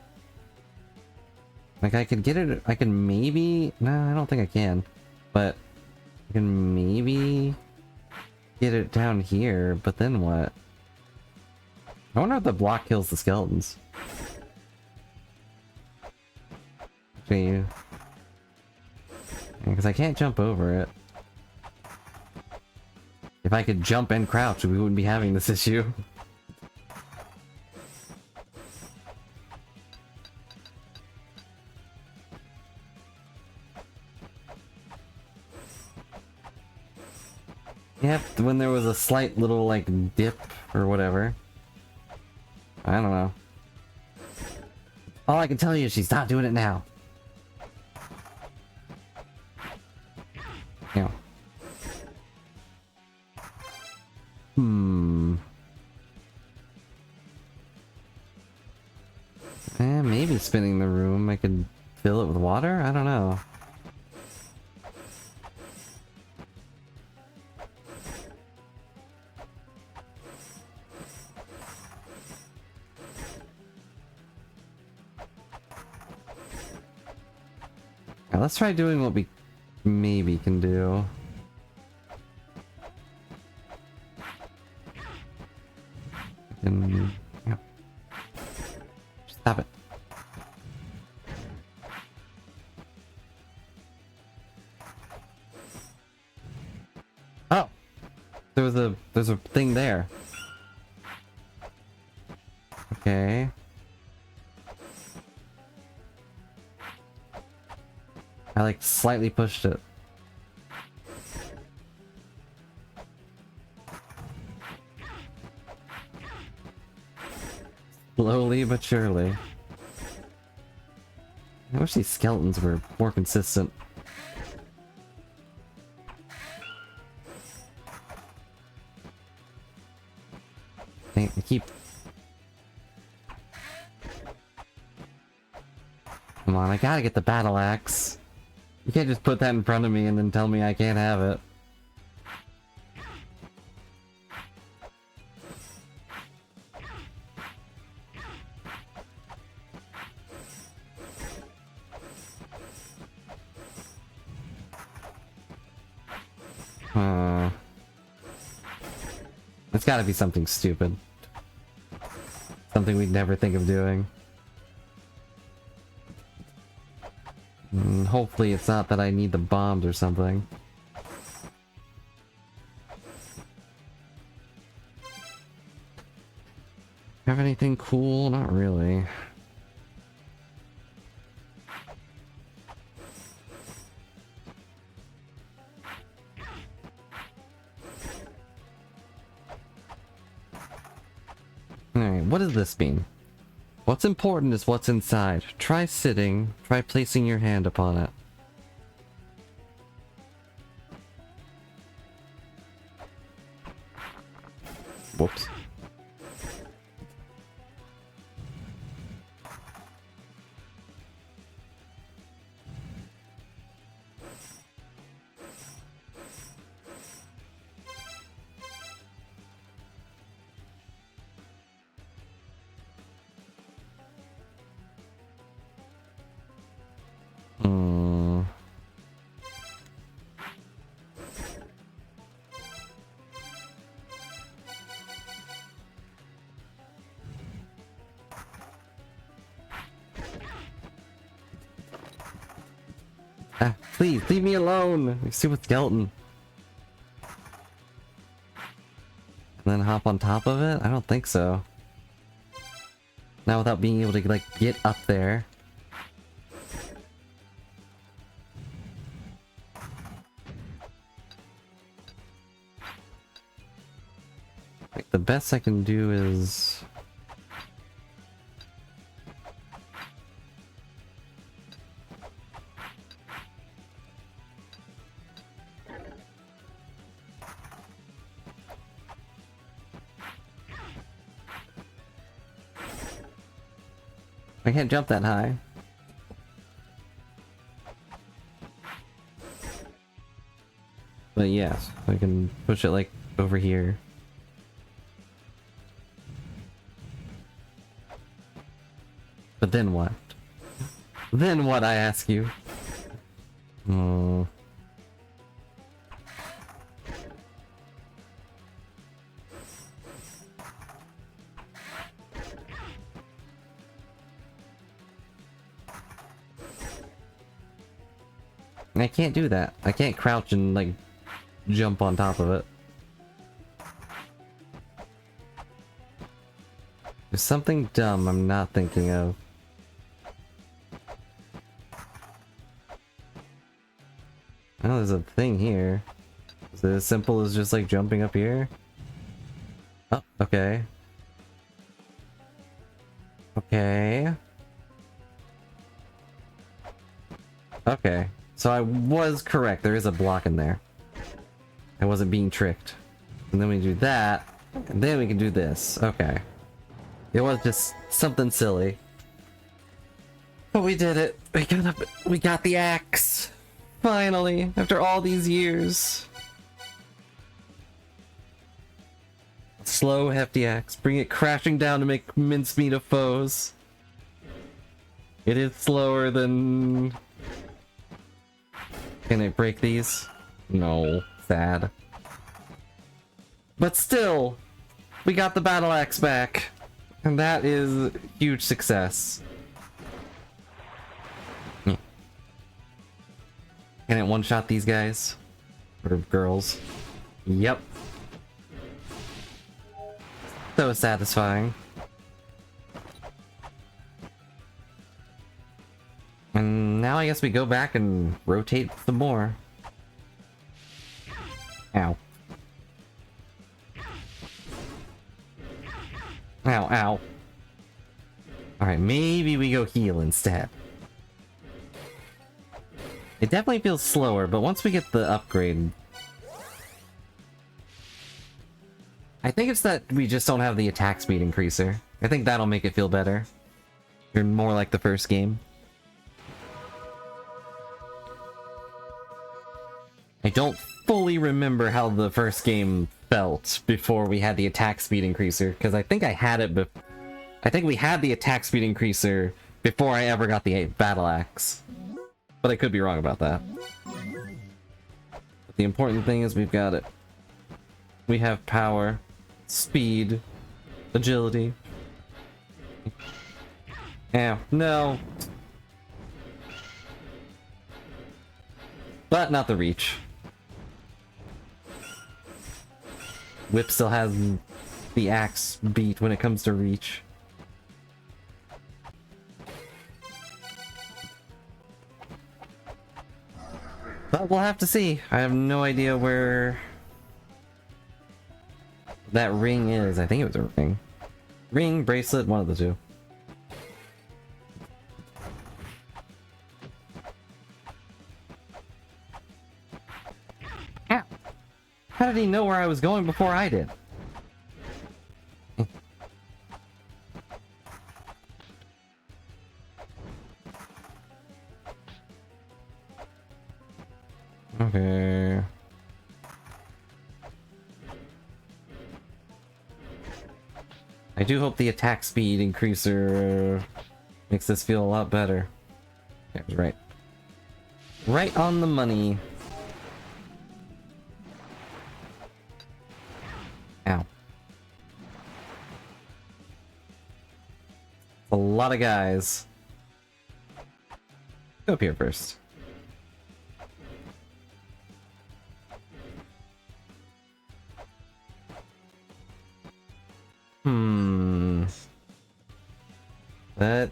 Like, I could get it, I can maybe... No, I don't think I can. But, I can maybe get it down here, but then what? I wonder if the block kills the skeletons. Actually... Because I can't jump over it. If I could jump and crouch, we wouldn't be having this issue. Yep, when there was a slight little, like, dip or whatever. I don't know. All I can tell you is she's not doing it now. Yeah. Maybe spinning the room. I could fill it with water? I don't know. Now let's try doing what we maybe can do. Yeah. Stop it. Oh! There's a thing there. Okay. I like slightly pushed it. Slowly but surely. I wish these skeletons were more consistent. I keep... Come on, I gotta get the battle axe. You can't just put that in front of me and then tell me I can't have it. It's gotta be something stupid. Something we'd never think of doing. Hopefully it's not that I need the bombs or something. Have anything cool? Not really. Alright, what does this mean? What's important is what's inside. Try sitting, try placing your hand upon it. Whoops. Please, leave me alone! You stupid skeleton. And then hop on top of it? I don't think so. Now without being able to, like, get up there. Like, the best I can do is... I can't jump that high. But yes, I can push it like over here. But then what? Then what, I ask you? Oh. I can't do that. I can't crouch and, like, jump on top of it. There's something dumb I'm not thinking of. Oh, there's a thing here. Is it as simple as just, like, jumping up here? Oh, okay. Okay. Okay. So I was correct, there is a block in there. I wasn't being tricked. And then we do that, and then we can do this. Okay. It was just something silly. But we did it. We got the axe. Finally, after all these years. Slow, hefty axe. Bring it crashing down to make mincemeat of foes. It is slower than... Can it break these? No. Sad. But still, we got the battle axe back. And that is huge success. Can it one-shot these guys? Or girls? Yep. So satisfying. And now I guess we go back and rotate some more. Ow. Ow, ow. Alright, maybe we go heal instead. It definitely feels slower, but once we get the upgrade... I think it's that we just don't have the attack speed increaser. I think that'll make it feel better. You're more like the first game. I don't fully remember how the first game felt before we had the attack speed increaser, because I think I had it I think we had the attack speed increaser before I ever got the battle axe. But I could be wrong about that. But the important thing is we've got it. We have power, speed, agility. Ow, no! But not the reach. Whip still has the axe beat when it comes to reach. But we'll have to see. I have no idea where that ring is. I think it was a ring. Ring, bracelet, one of the two. Ow! How did he know where I was going before I did? Okay. I do hope the attack speed increaser makes this feel a lot better. Yeah, right. Right on the money. Ow. A lot of guys. Go up here first. But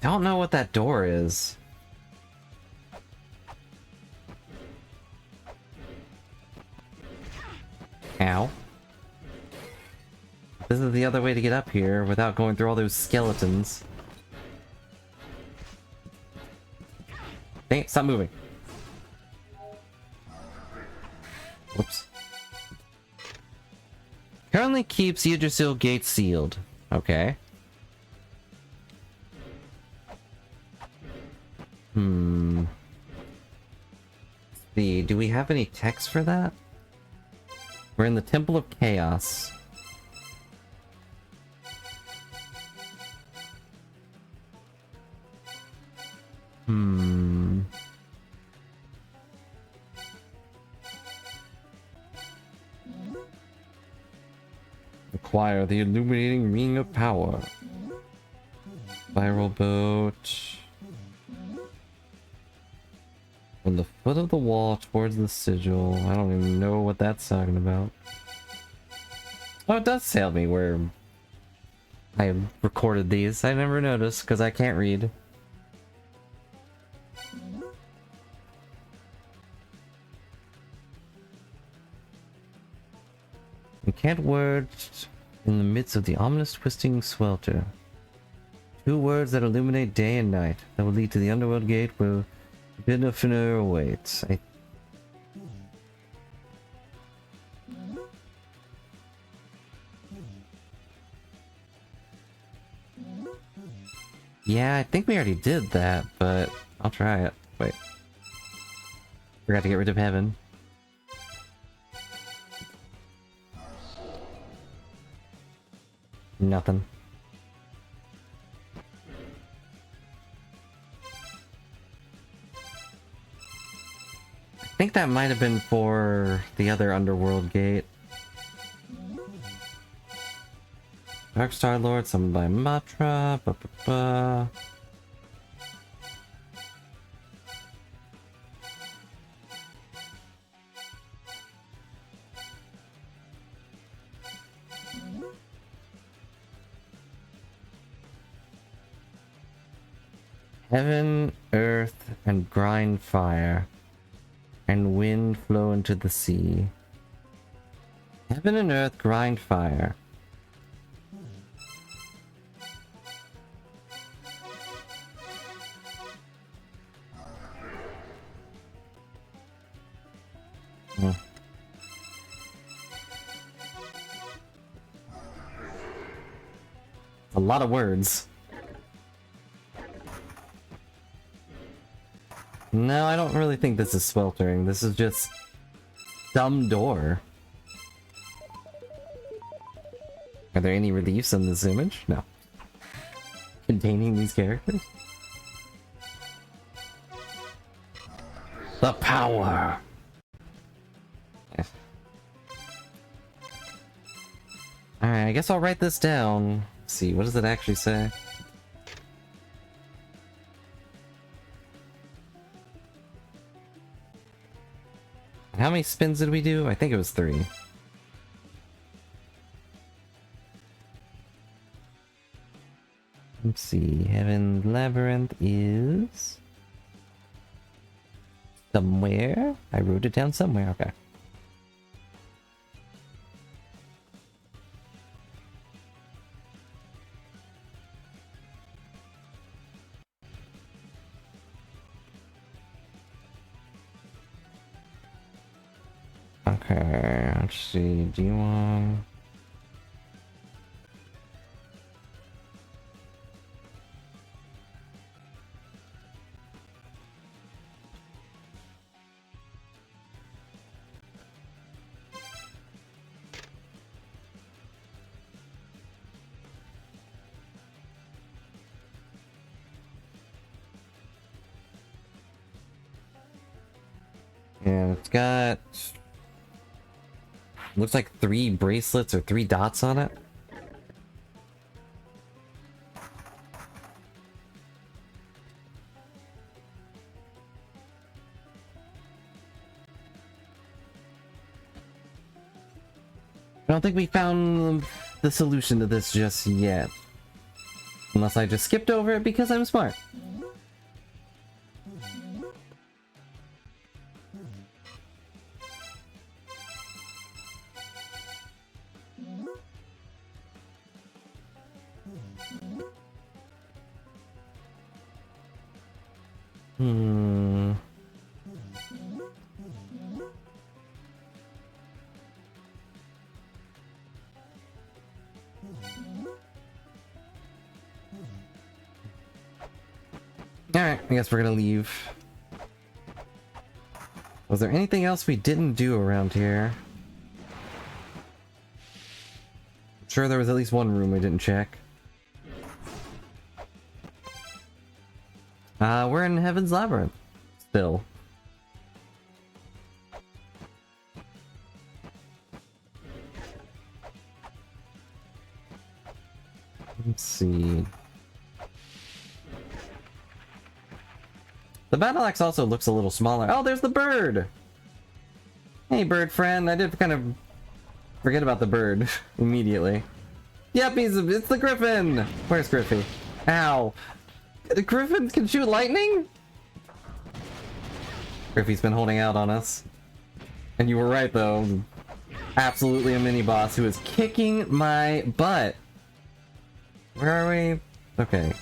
I don't know what that door is. Ow. This is the other way to get up here without going through all those skeletons. Dang it, stop moving. Whoops. Currently keeps Yggdrasil gate sealed. Okay. Let's see, do we have any text for that? We're in the Temple of Chaos. Acquire the illuminating ring of power. Spiral boat. From the foot of the wall towards the sigil. I don't even know what that's talking about. Oh, it does tell me where I recorded these. I never noticed because I can't read. Encant words in the midst of the ominous twisting swelter. 2 words that illuminate day and night. That will lead to the underworld gate where Binafiner awaits. Yeah, I think we already did that, but I'll try it. Wait. Forgot to get rid of heaven. Nothing. I think that might have been for the other underworld gate. Dark Star Lord, summoned by Matra. Heaven, earth, and grind fire, and wind flow into the sea. Heaven and earth grind fire. A lot of words. No, I don't really think this is sweltering. This is just dumb door. Are there any reliefs in this image? No. Containing these characters? The power! Alright, I guess I'll write this down. Let's see, what does it actually say? How many spins did we do? I think it was 3. Let's see, Heaven's Labyrinth is... somewhere? I wrote it down somewhere, okay. Okay, let's see, do you want... Yeah, it's got... looks like 3 bracelets or 3 dots on it. I don't think we found the solution to this just yet. Unless I just skipped over it because I'm smart. Hmm. Alright, I guess we're gonna leave. Was there anything else we didn't do around here? I'm sure there was at least one room we didn't check. We're in Heaven's Labyrinth. Still. Let's see. The battle axe also looks a little smaller. Oh, there's the bird! Hey, bird friend. I did kind of forget about the bird immediately. Yep, it's the griffin! Where's Griffy? Ow. The griffin can shoot lightning? Griffy's been holding out on us. And you were right, though. Absolutely a mini-boss who is kicking my butt. Where are we? Okay.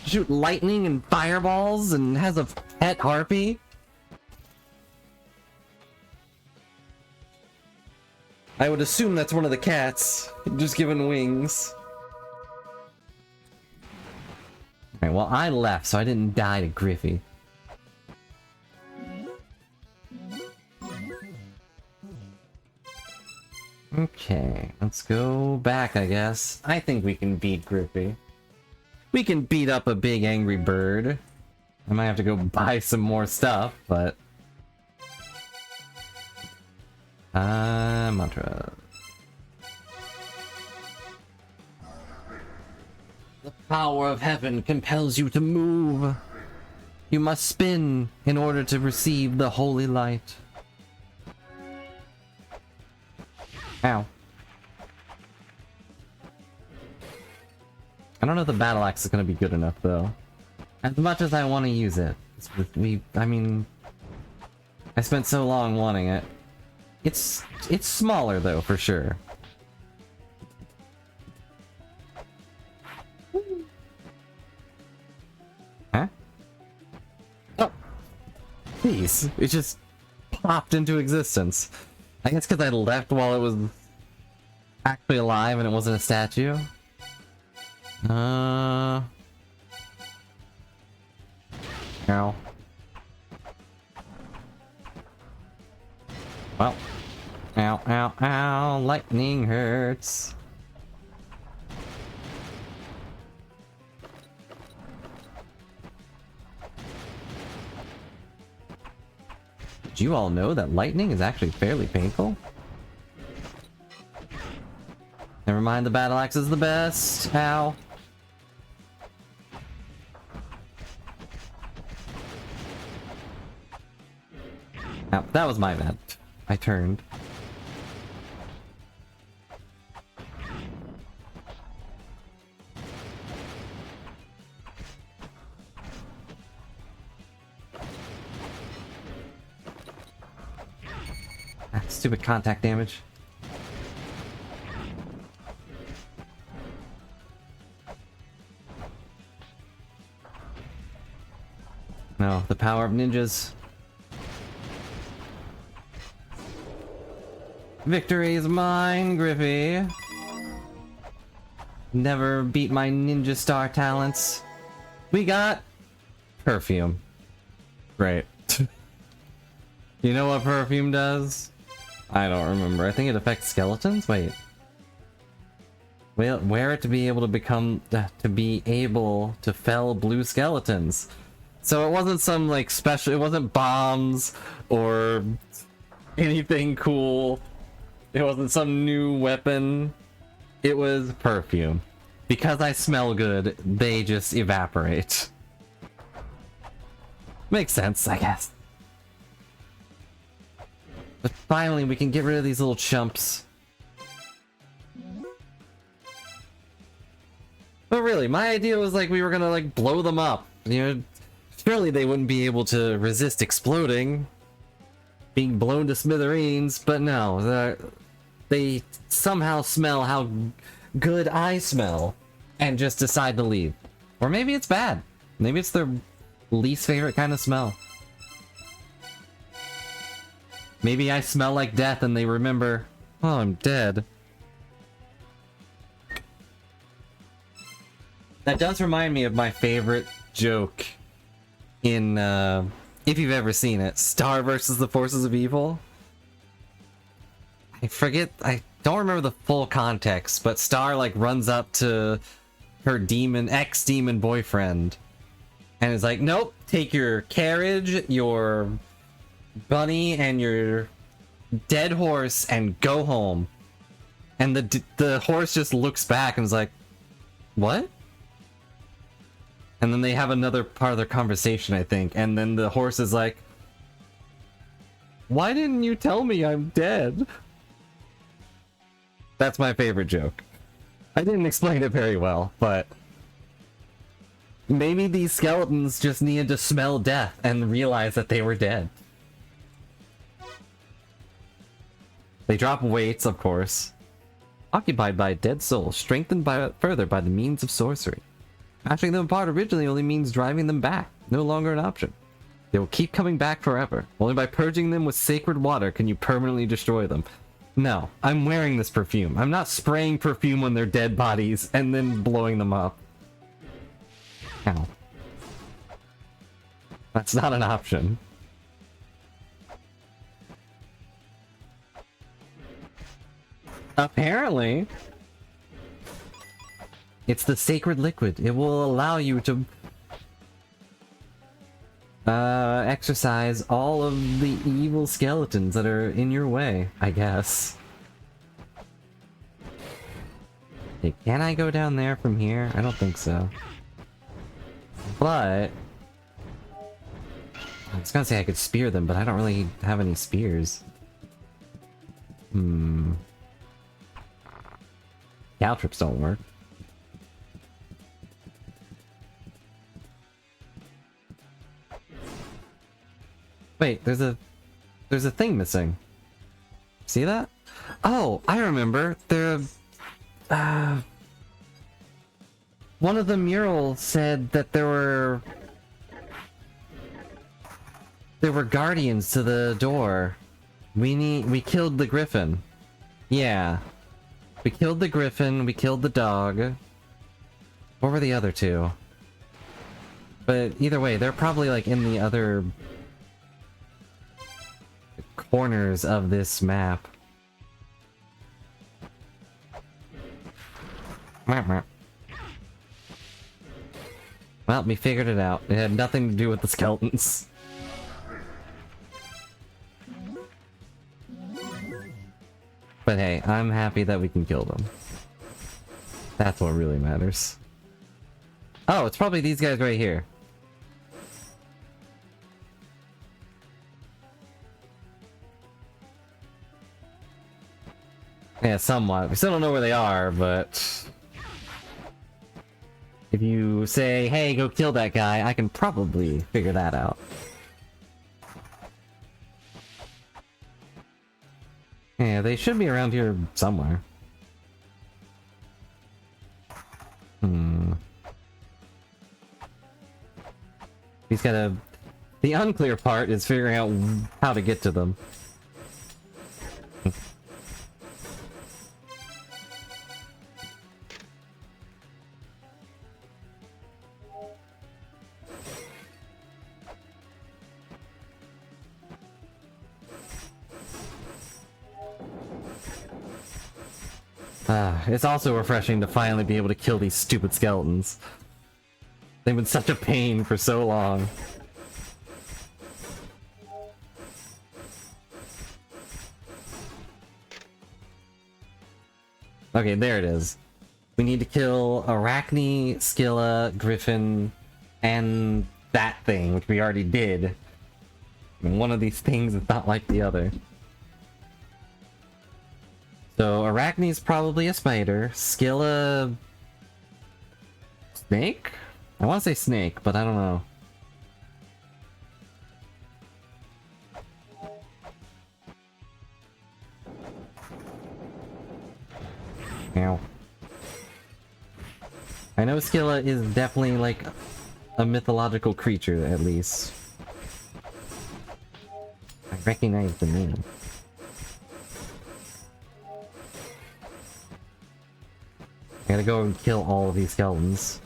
Shoot lightning and fireballs and has a pet harpy? I would assume that's one of the cats, just given wings. Alright, well I left, so I didn't die to Griffy. Okay, let's go back, I guess. I think we can beat Griffy. We can beat up a big angry bird. I might have to go buy some more stuff, but... mantra. The power of heaven compels you to move. You must spin in order to receive the holy light. Ow. I don't know if the battle axe is going to be good enough, though. As much as I want to use it. I mean... I spent so long wanting it. It's smaller, though, for sure. Huh? Oh! Jeez, it just popped into existence. I guess because I left while it was actually alive and it wasn't a statue. Ow. Well. Ow, ow, ow. Lightning hurts. Did you all know that lightning is actually fairly painful? Never mind, the battle axe is the best. Ow. Ow, that was my bad. I turned. Ah, stupid contact damage. No, the power of ninjas. Victory is mine, Griffy. Never beat my ninja star talents. We got perfume. Great. You know what perfume does? I don't remember. I think it affects skeletons? Wait. Well, wear it to be able to become... to be able to fell blue skeletons. So it wasn't some, like, special... It wasn't bombs or anything cool. It wasn't some new weapon. It was perfume. Because I smell good, they just evaporate. Makes sense, I guess. But finally, we can get rid of these little chumps. But really, my idea was like we were gonna like blow them up. You know, surely they wouldn't be able to resist exploding, being blown to smithereens. But no, they somehow smell how good I smell and just decide to leave. Or maybe it's bad. Maybe it's their least favorite kind of smell. Maybe I smell like death and they remember, oh, I'm dead. That does remind me of my favorite joke in, if you've ever seen it, Star versus the Forces of Evil. I don't remember the full context, but Star like runs up to her ex-demon boyfriend and is like, nope, take your carriage, your bunny, and your dead horse and go home. And the horse just looks back and is like, what? And then they have another part of their conversation, I think, and then the horse is like, why didn't you tell me I'm dead? That's my favorite joke. I didn't explain it very well, but maybe these skeletons just needed to smell death and realize that they were dead. They drop weights, of course. Occupied by a dead soul, strengthened further by the means of sorcery. Smashing them apart originally only means driving them back, no longer an option. They will keep coming back forever. Only by purging them with sacred water can you permanently destroy them. No, I'm wearing this perfume. I'm not spraying perfume on their dead bodies and then blowing them up. Ow. That's not an option. Apparently. It's the sacred liquid. It will allow you to exercise all of the evil skeletons that are in your way, I guess. Okay, can I go down there from here? I don't think so. But I was gonna say I could spear them, but I don't really have any spears. Caltrips don't work. Wait, there's a thing missing. See that? Oh, I remember. One of the murals said that there were guardians to the door. We killed the griffin. Yeah. We killed the griffin, we killed the dog. What were the other two? But either way, they're probably like in the other corners of this map. Well, we figured it out. It had nothing to do with the skeletons. But hey, I'm happy that we can kill them. That's what really matters. Oh, it's probably these guys right here. Yeah, somewhat. We still don't know where they are, but if you say, hey, go kill that guy, I can probably figure that out. Yeah, they should be around here somewhere. He's gotta... The unclear part is figuring out how to get to them. It's also refreshing to finally be able to kill these stupid skeletons. They've been such a pain for so long. Okay, there it is. We need to kill Arachne, Scylla, Griffin, and that thing, which we already did. And one of these things is not like the other. So Arachne's probably a spider. Scylla... snake? I want to say snake, but I don't know. Ow. I know Scylla is definitely like a mythological creature, at least. I recognize the name. I gotta go and kill all of these skeletons.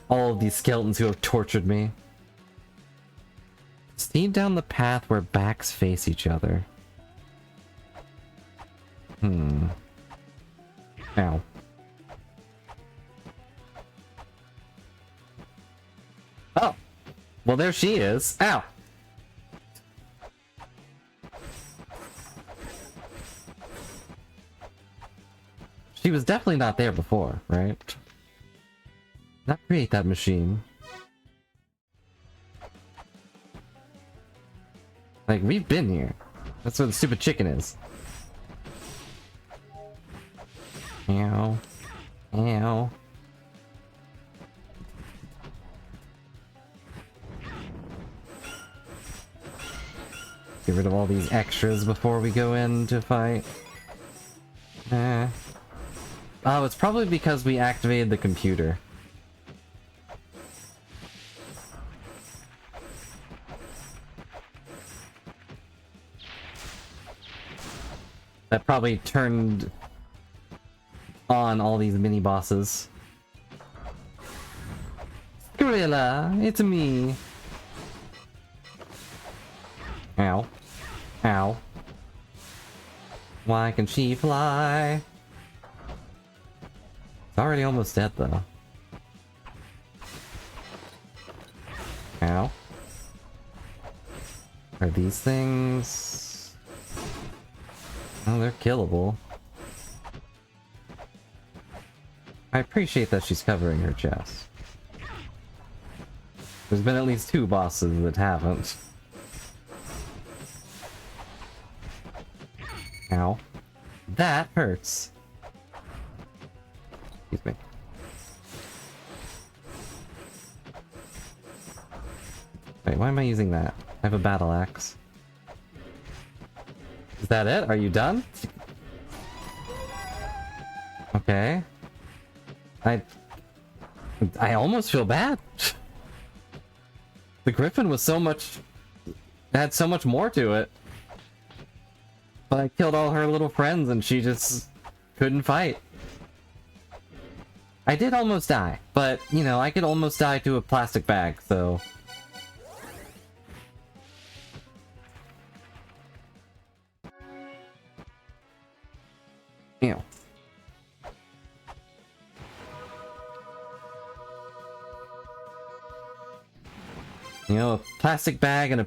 All of these skeletons who have tortured me. Steam down the path where backs face each other. Ow. Oh! Well, there she is. Ow! She was definitely not there before, right? Not create that machine. Like, we've been here. That's where the stupid chicken is. Ow. Ow. Get rid of all these extras before we go in to fight. Oh, it's probably because we activated the computer. That probably turned on all these mini bosses. Gorilla, it's me. Ow. Ow. Why can she fly? It's already almost dead though. Ow. Are these things... oh, they're killable. I appreciate that she's covering her chest. There's been at least 2 bosses that haven't. Ow. That hurts. Excuse me. Wait, why am I using that? I have a battle axe. Is that it? Are you done? Okay. I almost feel bad. The Griffin was so much... had so much more to it. But I killed all her little friends and she just couldn't fight. I did almost die, but, you know, I could almost die to a plastic bag, so... Ew. You know, a plastic bag and a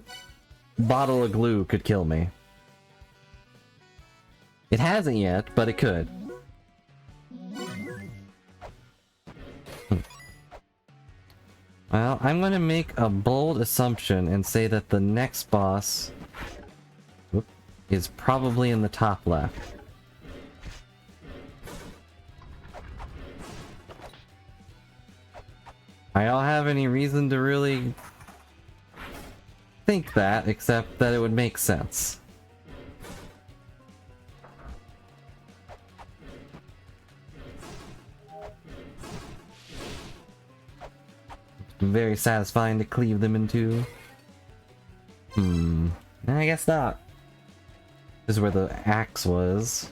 bottle of glue could kill me. It hasn't yet, but it could. Well, I'm gonna make a bold assumption and say that the next boss is probably in the top left. I don't have any reason to really think that, except that it would make sense. Very satisfying to cleave them in two. I guess not. This is where the axe was.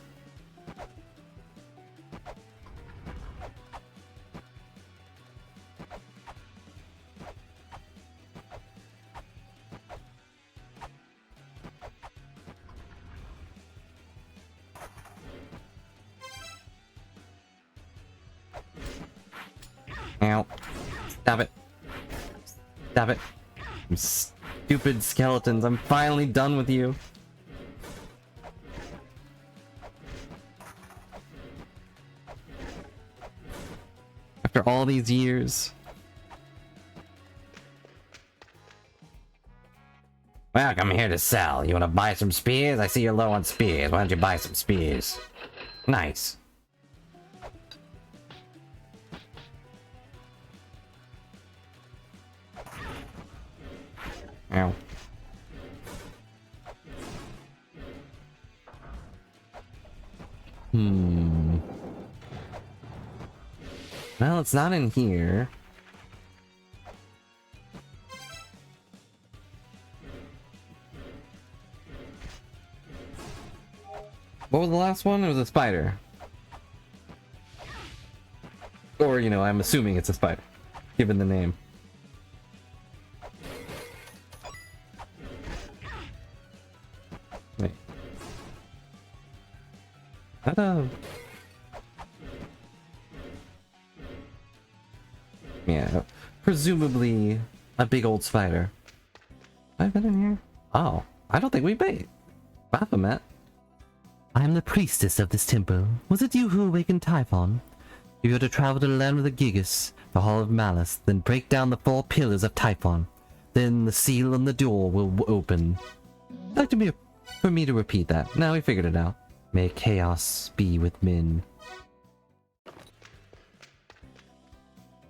Ow. Stop it. Stop it. You stupid skeletons, I'm finally done with you. After all these years. Welcome here to sell. You wanna buy some spears? I see you're low on spears. Why don't you buy some spears? Nice. Ow. Well, it's not in here. What was the last one? It was a spider. Or, you know, I'm assuming it's a spider, given the name. Wait. Yeah, presumably a big old spider. I've been in here? Oh, I don't think we made Baphomet. I am the priestess of this temple. Was it you who awakened Typhon? If you are to travel to the land of the Gigas, the Hall of Malice, then break down the 4 pillars of Typhon. Then the seal on the door will open. Like to be for me to repeat that. Now we figured it out. May chaos be with men.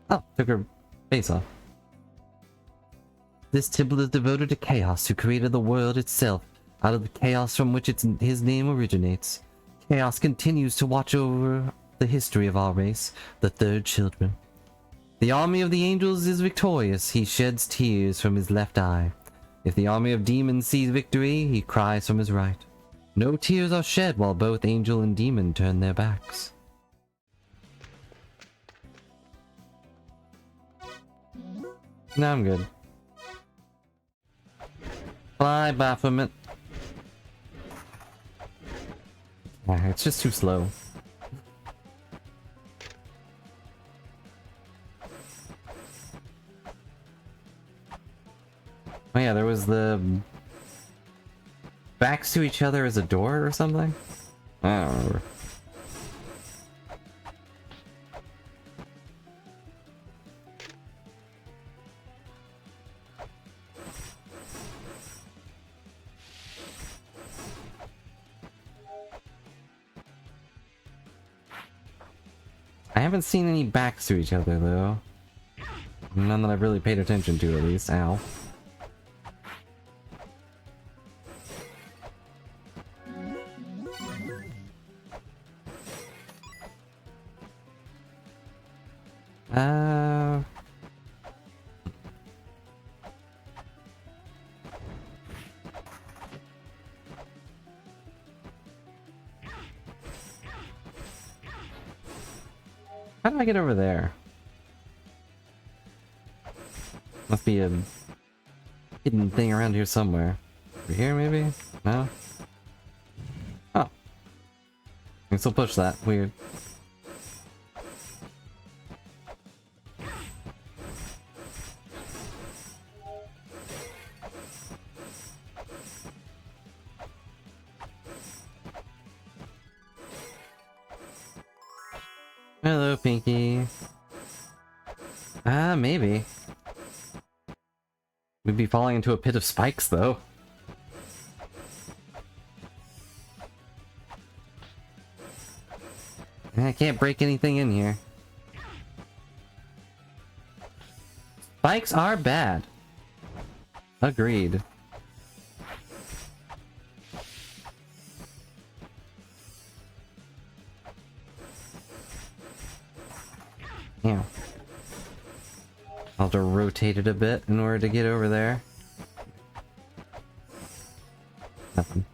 Oh, took her face off. This temple is devoted to Chaos, who created the world itself, out of the chaos from which his name originates. Chaos continues to watch over the history of our race, the third children. The army of the angels is victorious. He sheds tears from his left eye. If the army of demons sees victory, he cries from his right. No tears are shed while both angel and demon turn their backs. No, I'm good. Fly, Baphomet. It's just too slow. Oh yeah, there was the backs to each other as a door or something? I don't remember. I haven't seen any backs to each other though. None that I've really paid attention to at least. Ow. How do I get over there? Must be a hidden thing around here somewhere. Over here, maybe? No? Oh. I can still push that. Weird. Hello, Pinky. Maybe. We'd be falling into a pit of spikes, though. I can't break anything in here. Spikes are bad. Agreed. Yeah. I'll have to rotate it a bit in order to get over there. Nothing.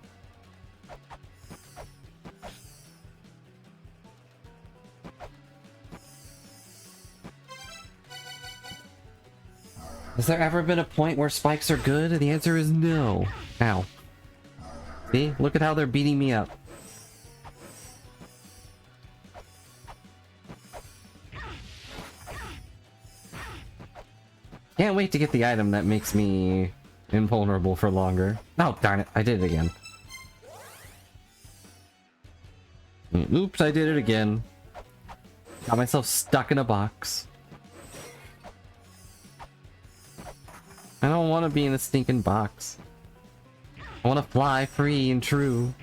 Has there ever been a point where spikes are good? The answer is no. Ow. See? Look at how they're beating me up. Can't wait to get the item that makes me invulnerable for longer. Oh, darn it. I did it again. Oops, I did it again. Got myself stuck in a box. I don't want to be in a stinking box. I want to fly free and true.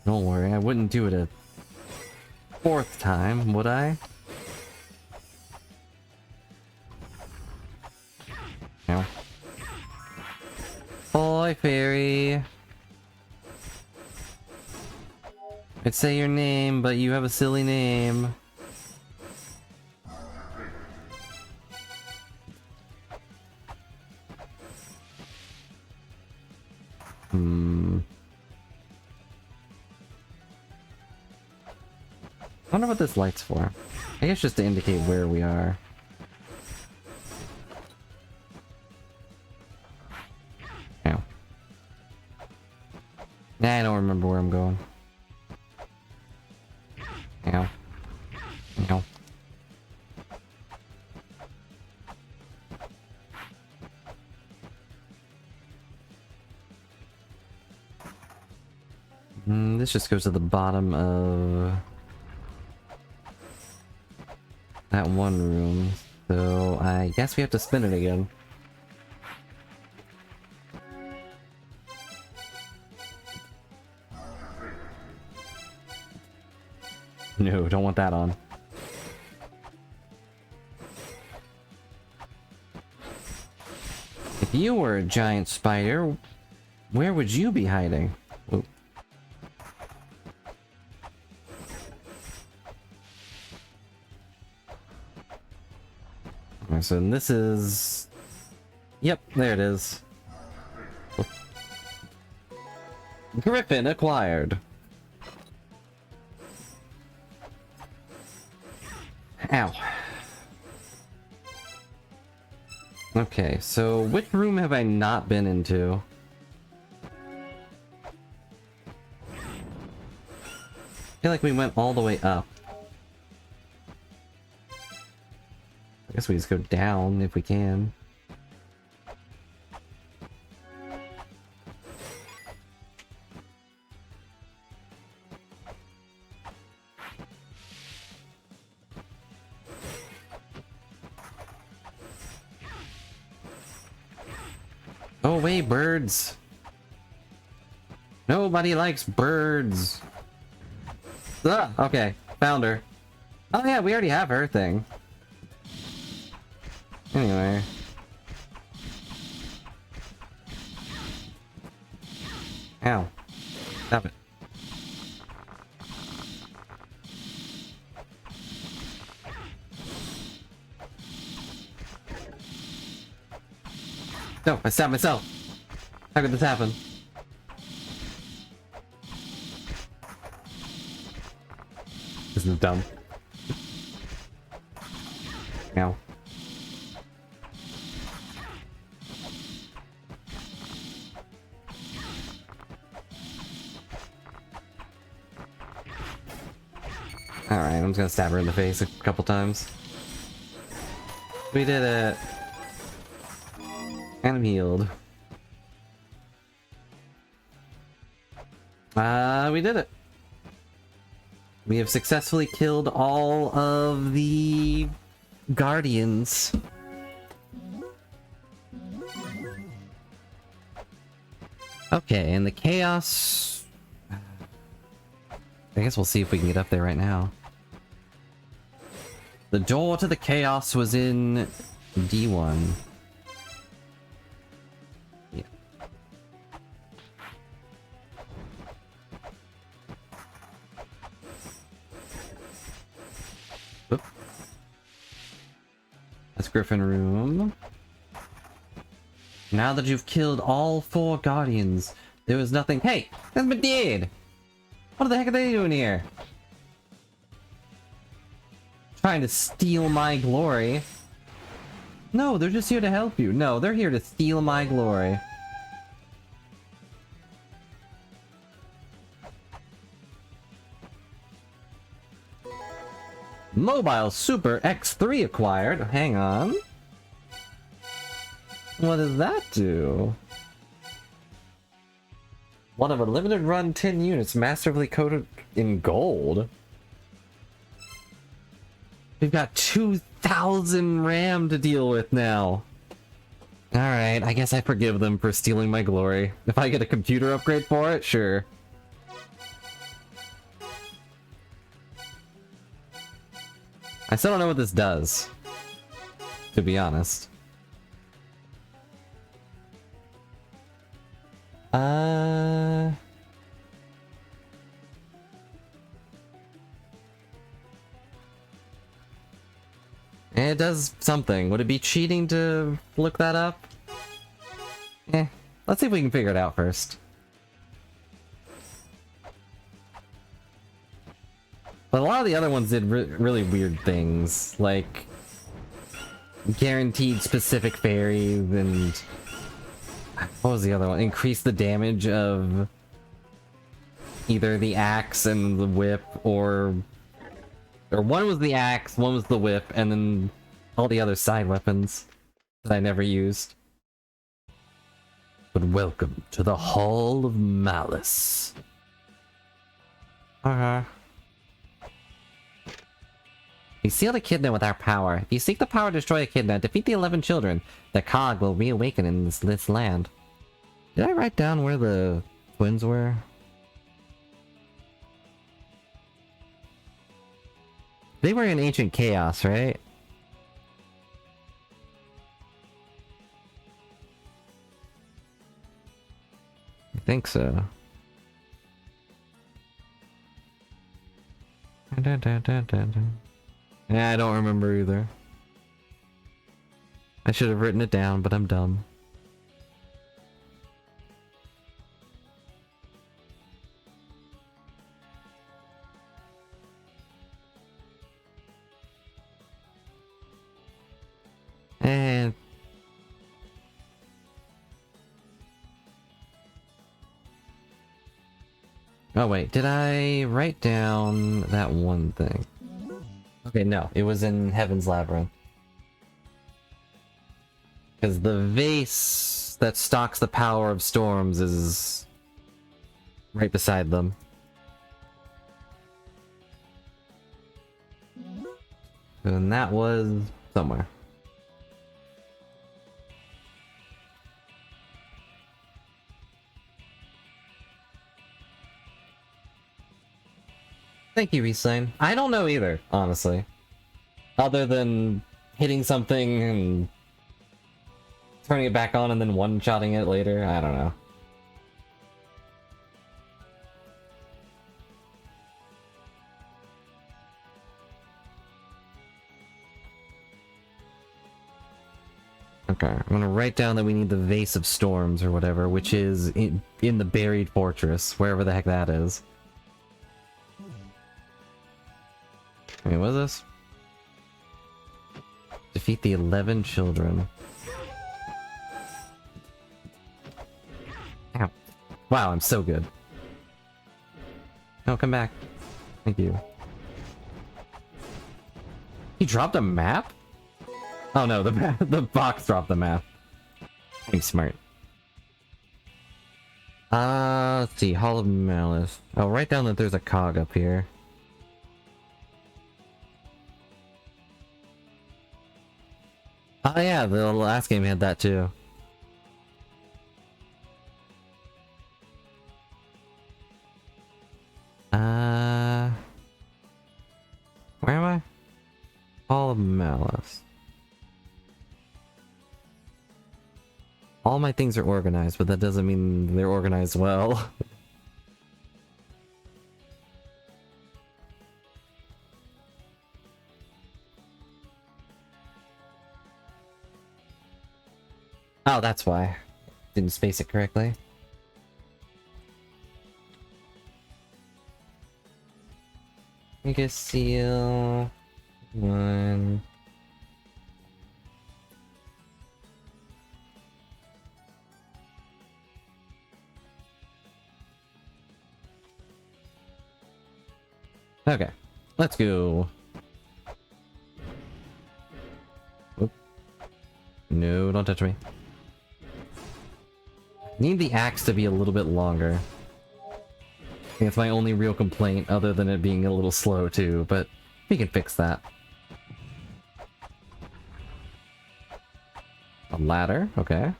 Don't worry, I wouldn't do it a fourth time, would I? No. Boy, fairy. I'd say your name, but you have a silly name. I wonder what this light's for. I guess just to indicate where we are. Yeah. Nah, I don't remember where I'm going. Ow. Ow. This just goes to the bottom of that one room, so I guess we have to spin it again. No, don't want that on. If you were a giant spider, where would you be hiding? Ooh. Okay, so this is... Yep, there it is. Griffin acquired. Ow. Okay, so which room have I not been into? I feel like we went all the way up. I guess we just go down if we can. Go away, birds! Nobody likes birds! Ah, okay, found her. Oh yeah, we already have her thing. Anyway. Ow. Stop it. No, I stabbed myself. How could this happen? This is dumb. Ow. Alright, I'm just gonna stab her in the face a couple times. We did it. And I'm healed. We did it. We have successfully killed all of the guardians. Okay, and the chaos... I guess we'll see if we can get up there right now. The door to the chaos was in D1. Yeah. Oop. That's Griffin Room. Now that you've killed all 4 guardians, there was nothing- Hey! That's my dad! What the heck are they doing here? Trying to steal my glory. No, they're just here to help you. No, they're here to steal my glory. Mobile Super X3 acquired. Hang on. What does that do? One of a limited run 10 units masterfully coated in gold. We've got 2,000 RAM to deal with now. Alright, I guess I forgive them for stealing my glory. If I get a computer upgrade for it, sure. I still don't know what this does, to be honest. It does something. Would it be cheating to look that up? Let's see if we can figure it out first. But a lot of the other ones did really weird things, like guaranteed specific fairies and what was the other one? Increase the damage of either the axe and the whip, or one was the axe, one was the whip, and then all the other side weapons that I never used. But welcome to the Hall of Malice. We sealed Echidna with our power. If you seek the power to destroy Echidna, defeat the 11 children. The cog will reawaken in this land. Did I write down where the twins were? They were in Ancient Chaos, right? I think so. Yeah, I don't remember either. I should have written it down, but I'm dumb. And oh wait, did I write down that one thing? Okay, no, it was in Heaven's Labyrinth. Because the vase that stocks the power of storms is right beside them. And that was somewhere. Thank you, Resign. I don't know either, honestly. Other than hitting something and turning it back on and then one-shotting it later, I don't know. Okay, I'm gonna write down that we need the Vase of Storms or whatever, which is in the Buried Fortress, wherever the heck that is. Wait, what is this? Defeat the 11 children. Ow. Wow, I'm so good. No, come back. Thank you. He dropped a map? Oh no, the box dropped the map. I'm smart. Let's see, Hall of Malice. I'll write down that there's a cog up here. Oh yeah, the last game had that too. Where am I? Hall of Malice. All my things are organized, but that doesn't mean they're organized well. Oh, that's why. Didn't space it correctly. Mega Seal... One... Okay, let's go. Whoop. No, don't touch me. Need the axe to be a little bit longer. I think it's my only real complaint, other than it being a little slow too, but we can fix that. A ladder, okay.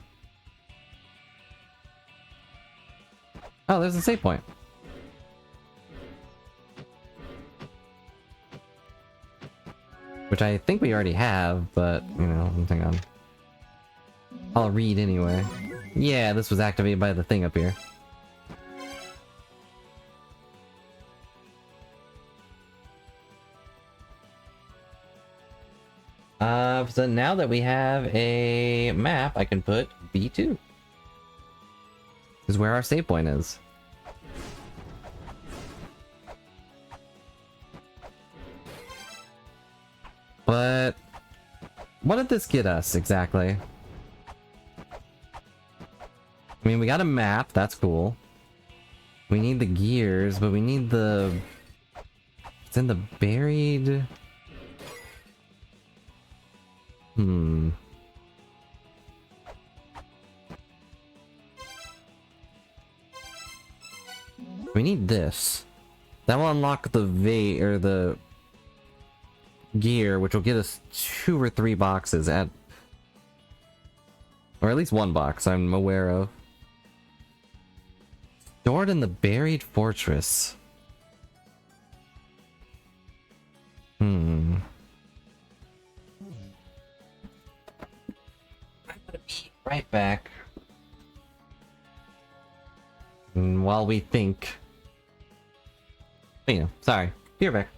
Oh, there's a save point. which I think we already have, but, you know, hang on. I'll read anyway. Yeah, this was activated by the thing up here. So now that we have a map, I can put B2. This is where our save point is. But what did this get us exactly? I mean, we got a map, that's cool. We need the gears, but we need the... It's in the buried... We need this. That will unlock the or the gear, which will get us 2 or 3 boxes at... Or at least 1 box, I'm aware of. Stored in the buried fortress. I'm gonna be right back. And while we think... You know, sorry. Be right back.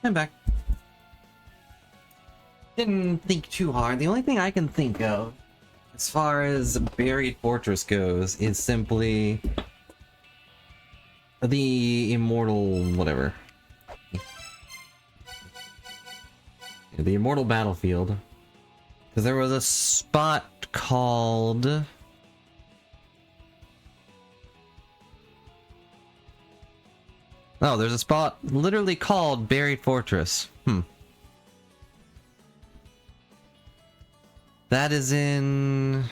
I'm back. Didn't think too hard. The only thing I can think of, as far as Buried Fortress goes, is simply the Immortal whatever. The Immortal Battlefield. Because there was a spot called... Oh, there's a spot literally called Buried Fortress. That is in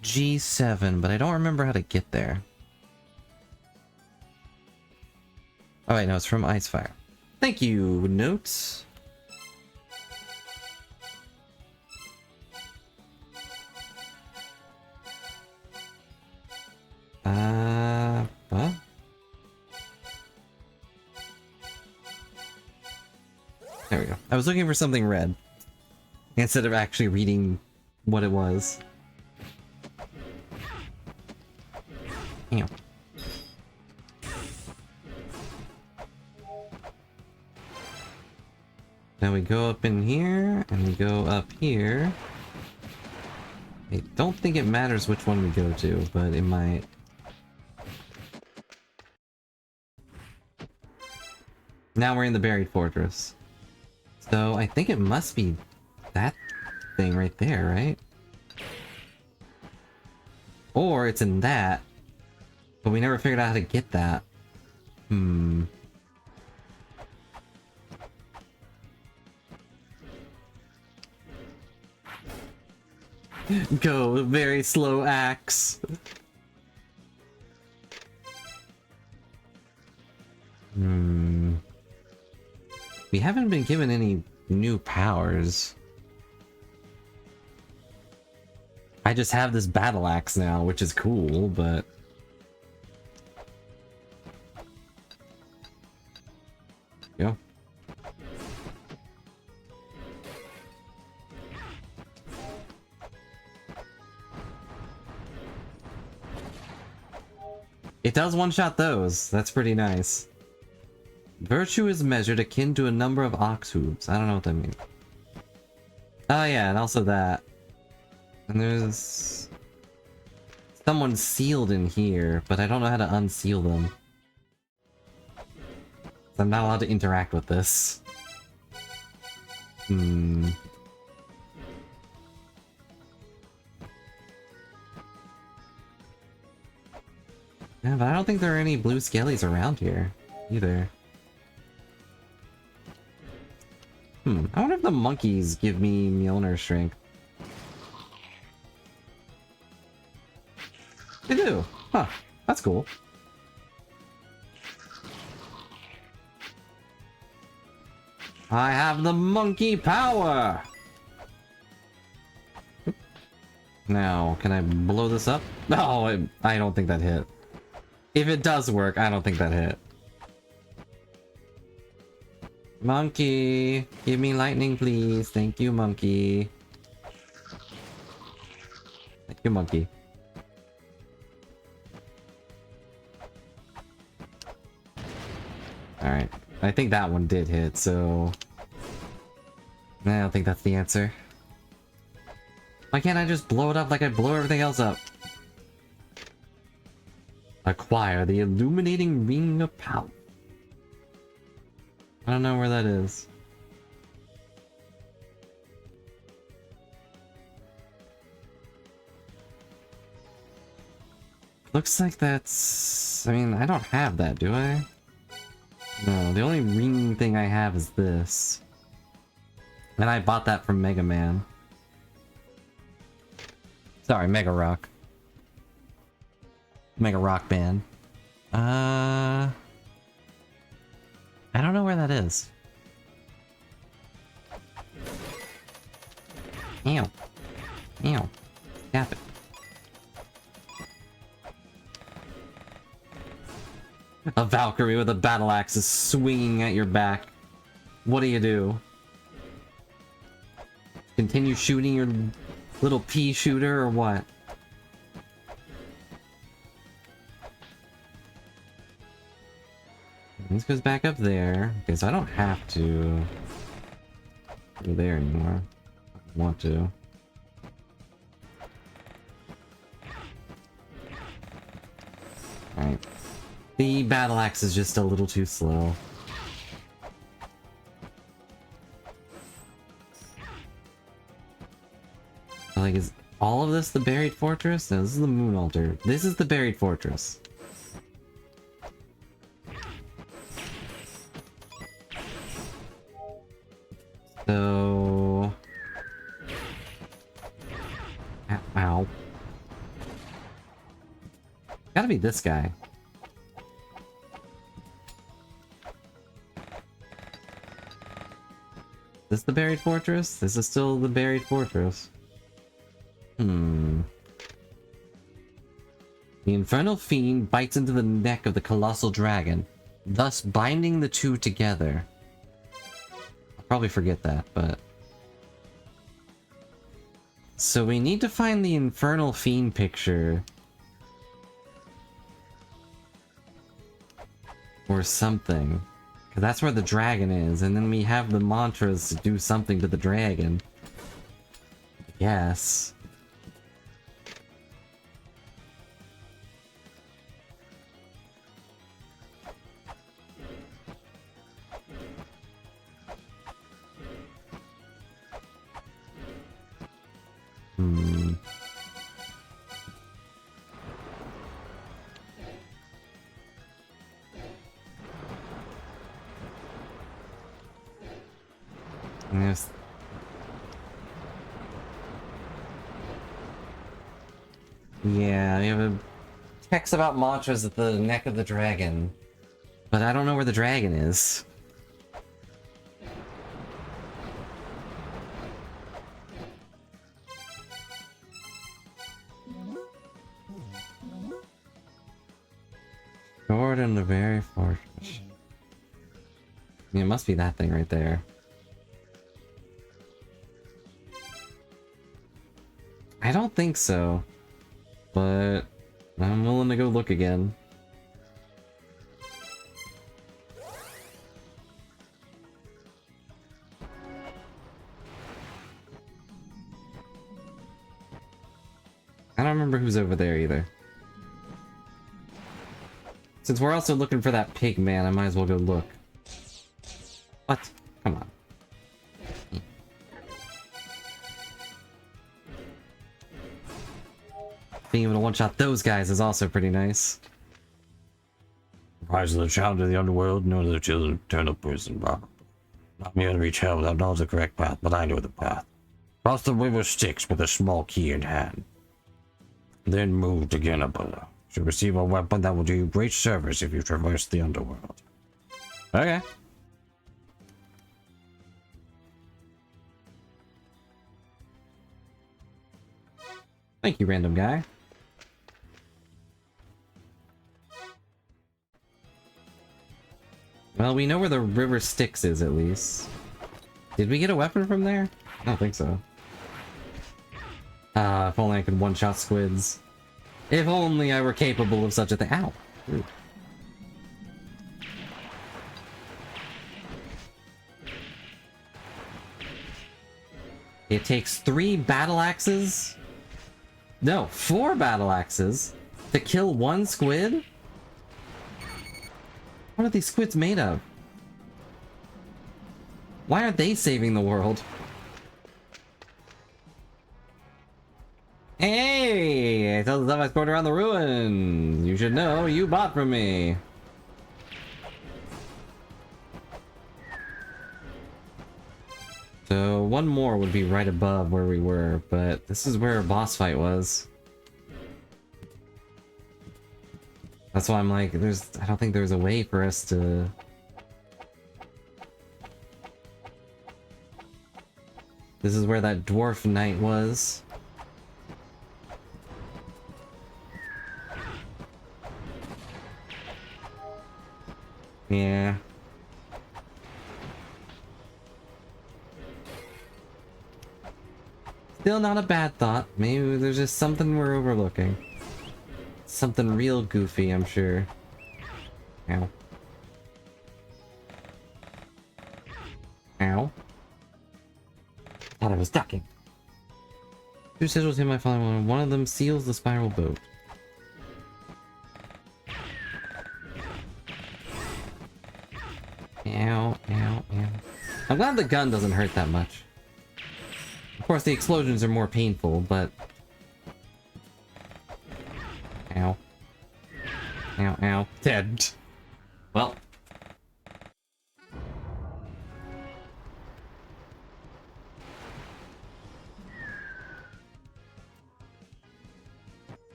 G7, but I don't remember how to get there. Oh wait, no, it's from Icefire. Thank you, notes. What? There we go. I was looking for something red instead of actually reading what it was. Damn. Now we go up in here, and we go up here. I don't think it matters which one we go to, but it might. Now we're in the Buried Fortress. So I think it must be that thing right there, right? Or it's in that, but we never figured out how to get that. Go, very slow axe. We haven't been given any new powers. I just have this battle axe now, which is cool, but Go. It does one-shot those. That's pretty nice. Virtue is measured akin to a number of ox hooves. I don't know what that means. Oh yeah, and also that. And there's... someone sealed in here, but I don't know how to unseal them. I'm not allowed to interact with this. Hmm... Yeah, but I don't think there are any blue skellies around here, either. I wonder if the monkeys give me Mjolnir strength. They do! Huh, that's cool. I have the monkey power! Now, can I blow this up? No, I don't think that hit. If it does work, I don't think that hit. Monkey! Give me lightning, please. Thank you, monkey. Thank you, monkey. Alright. I think that one did hit, so... I don't think that's the answer. Why can't I just blow it up like I blow everything else up? Acquire the illuminating ring of power. I don't know where that is. Looks like that's... I mean, I don't have that, do I? No, the only ring thing I have is this. And I bought that from Mega Man. Sorry, Mega Rock. Mega Rock Band. I don't know where that is. Ew. Ew. Stop it. A Valkyrie with a battle axe is swinging at your back. What do you do? Continue shooting your little pea shooter or what? This goes back up there. Okay, so I don't have to go there anymore. I want to. Alright. The battle axe is just a little too slow. Like, is all of this the buried fortress? No, this is the moon altar. This is the buried fortress. So... Ow. Gotta be this guy. Is this the buried fortress? This is still the buried fortress. The infernal fiend bites into the neck of the colossal dragon, thus binding the two together. I'll probably forget that, but... So we need to find the infernal fiend picture. Or something. Because that's where the dragon is, and then we have the mantras to do something to the dragon. Yes. Yes. Yeah, we have a text about mantras at the neck of the dragon. But I don't know where the dragon is. Stored in the very fortress. Yeah, it must be that thing right there. I don't think so, but I'm willing to go look again. I don't remember who's over there either. Since we're also looking for that pig man, I might as well go look. What? Come on. Being able to one-shot those guys is also pretty nice. Rise of the child of the underworld, known as the children of eternal prison. Not me to reach hell without knowledge of the correct path, but I know the path. Cross the river Styx with a small key in hand. Then move to Genabala. Should receive a weapon that will do you great service if you traverse the underworld. Okay. Thank you, random guy. Well, we know where the river Styx is, at least. Did we get a weapon from there? I don't think so. If only I could one-shot squids. If only I were capable of such a thing. Ow! Ooh. It takes 3 battle axes? No, 4 battle axes to kill 1 squid? What are these squids made of? Why aren't they saving the world? Hey! I tell the stuff I scored around the ruins! You should know, you bought from me! So, one more would be right above where we were, but this is where a boss fight was. That's why I'm like, I don't think there's a way for us to... This is where that dwarf knight was. Yeah. Still not a bad thought. Maybe there's just something we're overlooking. Something real goofy, I'm sure. Ow. Ow. Thought I was ducking. 2 sigils in my following one. One of them seals the spiral boat. Ow, ow, ow. I'm glad the gun doesn't hurt that much. Of course, the explosions are more painful, but... Ow. Ow, ow. Dead. Well.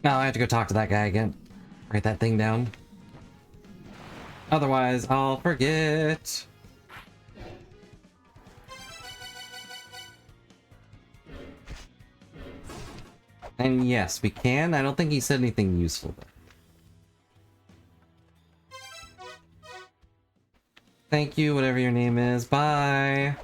Now I have to go talk to that guy again. Write that thing down. Otherwise, I'll forget. And yes, we can. I don't think he said anything useful though. Thank you, whatever your name is. Bye.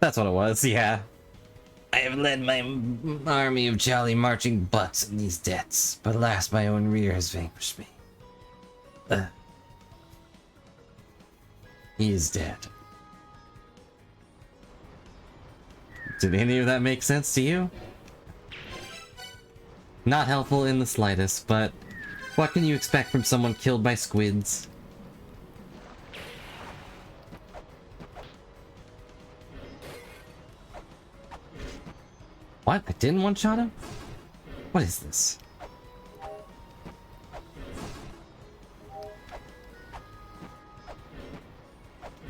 That's what it was, yeah. I have led my army of jolly marching butts in these debts, but alas, my own rear has vanquished me. He is dead. Did any of that make sense to you? Not helpful in the slightest, but what can you expect from someone killed by squids? What? I didn't one-shot him? What is this?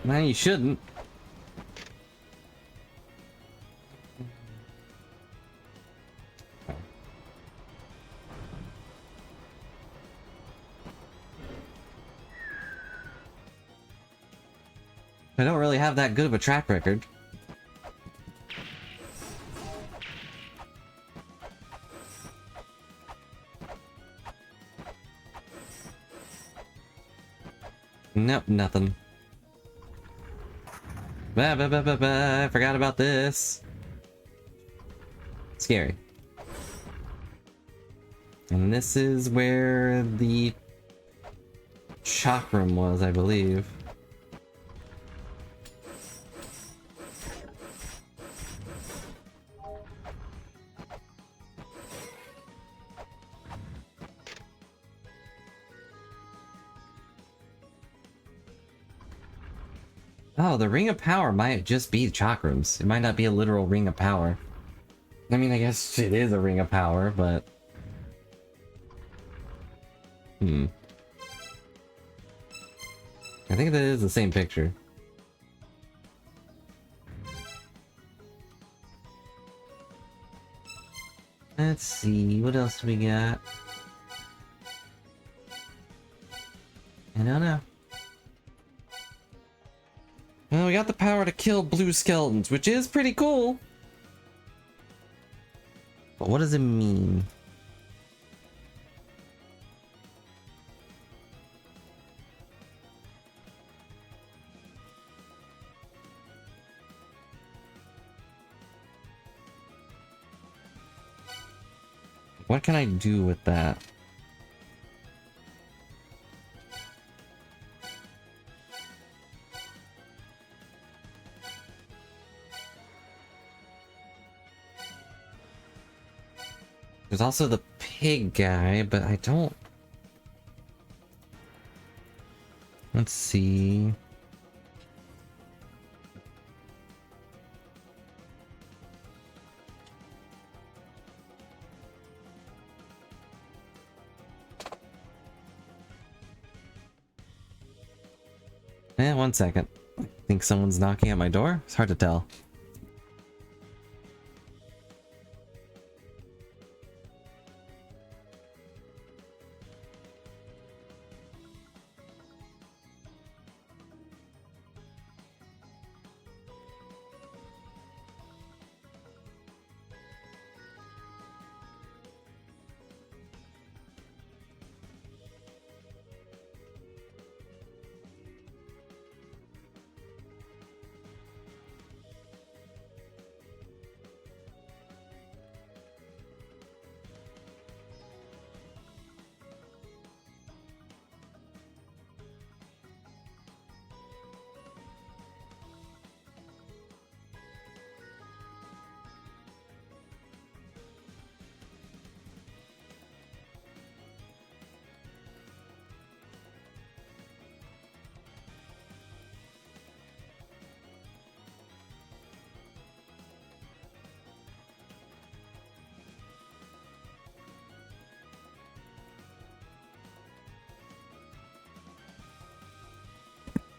No, you shouldn't. I don't really have that good of a track record. Nope, nothing. I forgot about this. Scary. And this is where the chakram was, I believe. Oh, the Ring of Power might just be chakrams. It might not be a literal Ring of Power. I mean, I guess it is a Ring of Power, but... I think that is the same picture. Let's see, what else do we got? I don't know. Well, we got the power to kill blue skeletons, which is pretty cool. But what does it mean? What can I do with that? There's also the pig guy, but I don't... Let's see... one second. I think someone's knocking at my door? It's hard to tell.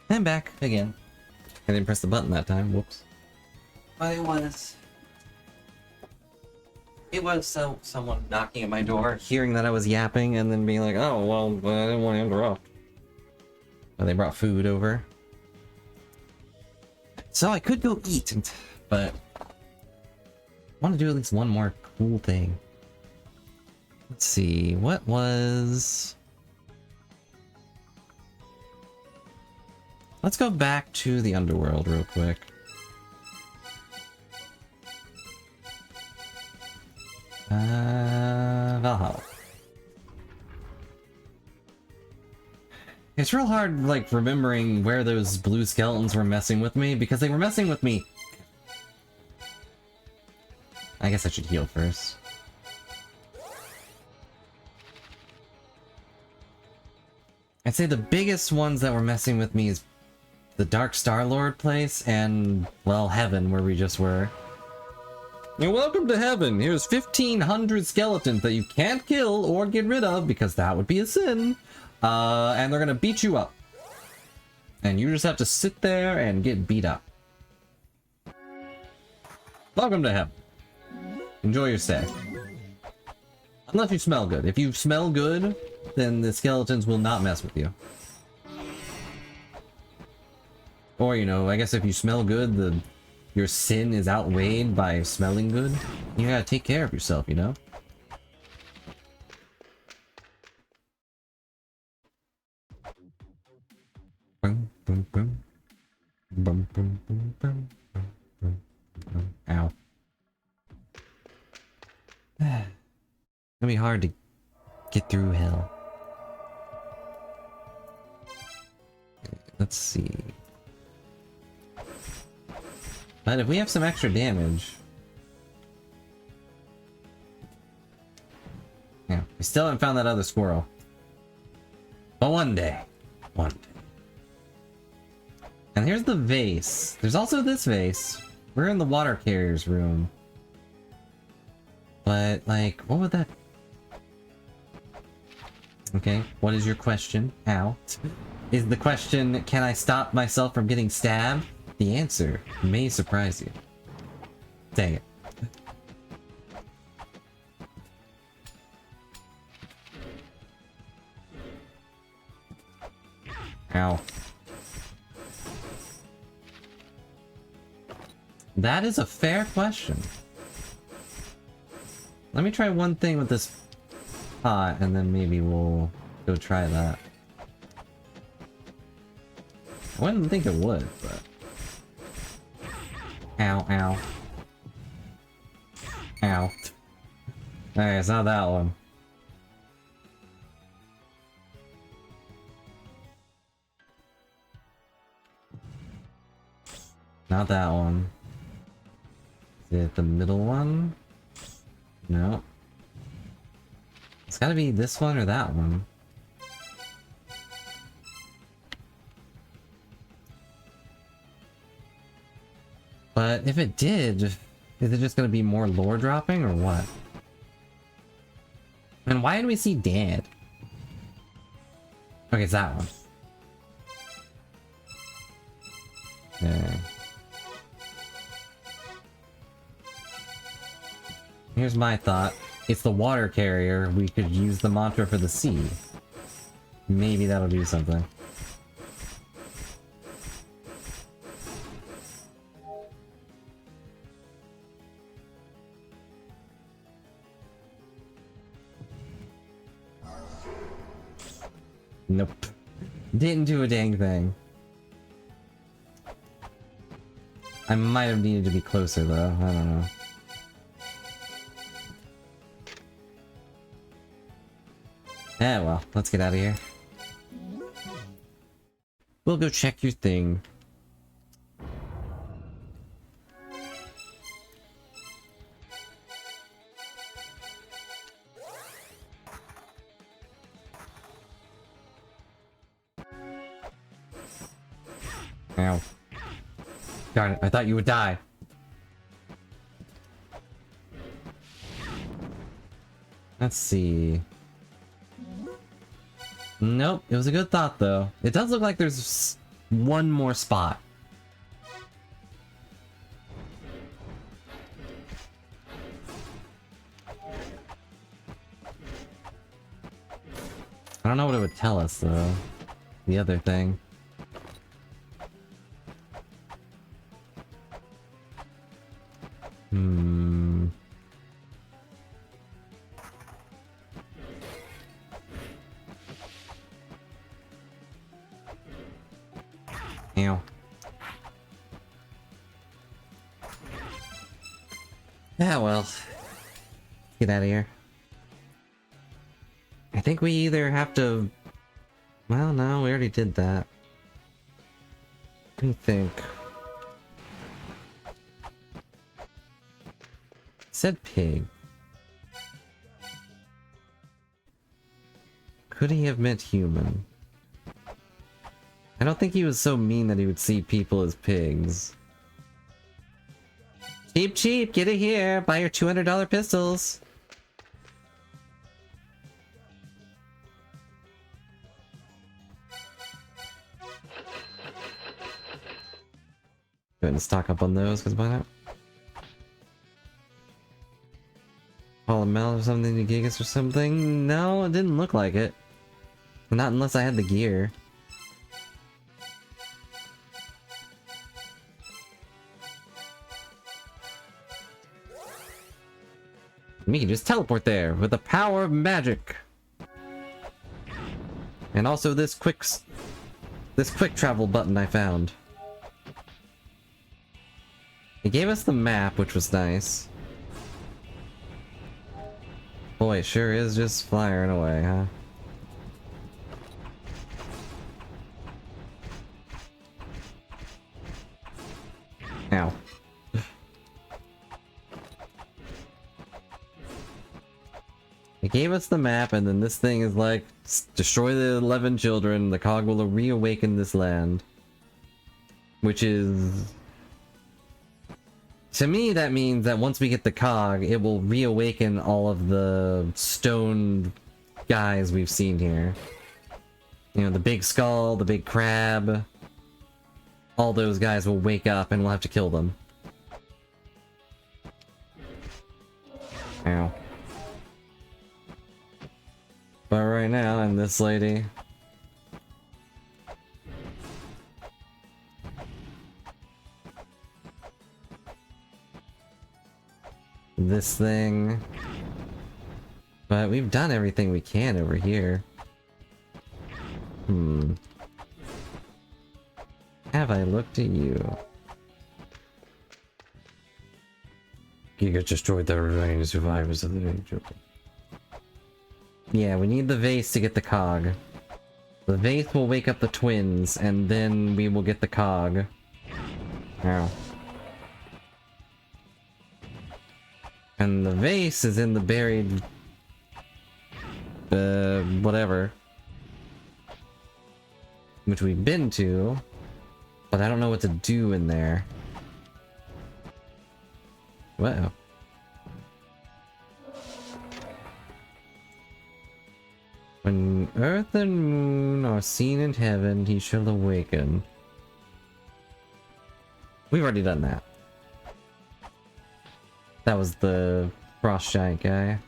I'm back again. I didn't press the button that time. Whoops. But it was someone knocking at my door, hearing that I was yapping, and then being like, "Oh well, I didn't want to interrupt." Well, they brought food over, so I could go eat, but I want to do at least one more cool thing. Let's see, what was... Let's go back to the underworld real quick. Valhalla. It's real hard, like, remembering where those blue skeletons were messing with me, because they were messing with me. I guess I should heal first. I'd say the biggest ones that were messing with me is the Dark Star-Lord place and, well, Heaven, where we just were. You're welcome to Heaven. Here's 1,500 skeletons that you can't kill or get rid of, because that would be a sin. And they're gonna beat you up. And you just have to sit there and get beat up. Welcome to Heaven. Enjoy your stay. Unless you smell good. If you smell good, then the skeletons will not mess with you. Or, you know, I guess if you smell good, your sin is outweighed by smelling good. You gotta take care of yourself, you know? Boom, boom, boom. Boom, boom, boom, boom, boom, boom, boom. Ow. It's gonna be hard to get through hell. Let's see. But if we have some extra damage... Yeah, we still haven't found that other squirrel. But one day. One day. And here's the vase. There's also this vase. We're in the water carrier's room. But, like, what would that... Okay, what is your question? How? Is the question, can I stop myself from getting stabbed? The answer may surprise you. Dang it. Ow. That is a fair question. Let me try one thing with this pot, and then maybe we'll go try that. I wouldn't think it would, but... Ow, ow. Ow. Alright, it's not that one. Not that one. Is it the middle one? No. It's gotta be this one or that one. But if it did, is it just gonna be more lore dropping or what? And why did we see Dad? Okay, it's that one. Okay. Here's my thought. It's the water carrier. We could use the mantra for the sea. Maybe that'll do something. Nope. Didn't do a dang thing. I might have needed to be closer though. I don't know. Eh, well, let's get out of here. We'll go check your thing. Ow. Darn it, I thought you would die. Let's see. Nope, it was a good thought though. It does look like there's one more spot. I don't know what it would tell us though. The other thing. Ew. Yeah, well. Get out of here. I think we either have to... Well, no, we already did that. What do you think? It said pig. Could he have meant human? I don't think he was so mean that he would see people as pigs. Cheap, cheap, get it here. Buy your $200 pistols. Go ahead and stock up on those, because why not? Polymel or something to gig us or something? No, it didn't look like it. Not unless I had the gear. We can just teleport there with the power of magic. And also this quick travel button I found. It gave us the map, which was nice. Boy, it sure is just flying away, huh? Ow. It gave us the map, and then this thing is like, destroy the 11 children, the cog will reawaken this land. Which is... To me, that means that once we get the cog, it will reawaken all of the stone guys we've seen here. You know, the big skull, the big crab. All those guys will wake up and we'll have to kill them. Ow. But right now, I'm this lady. This thing. But we've done everything we can over here. Have I looked at you? You get destroyed the remaining survivors of the danger. Yeah, we need the vase to get the cog. The vase will wake up the twins, and then we will get the cog. Ow. And the vase is in the buried... whatever. Which we've been to. But I don't know what to do in there. Wow. When earth and moon are seen in heaven, he shall awaken. We've already done that. That was the frost giant guy.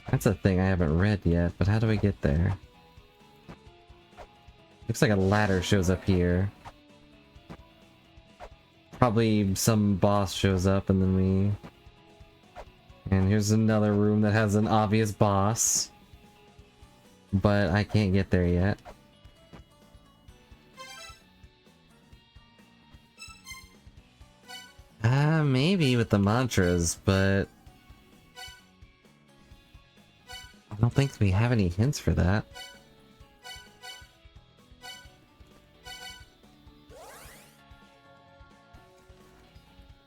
That's a thing I haven't read yet, but how do we get there? Looks like a ladder shows up here. Probably some boss shows up and then we... And here's another room that has an obvious boss. But I can't get there yet. Maybe with the mantras, but... I don't think we have any hints for that.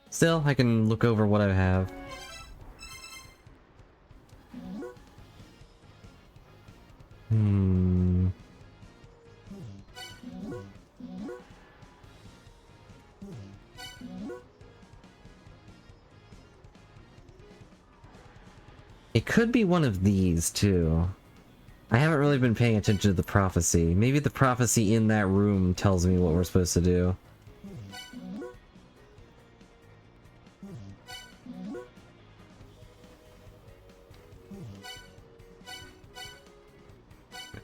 Still, I can look over what I have. It could be one of these, too. I haven't really been paying attention to the prophecy. Maybe the prophecy in that room tells me what we're supposed to do.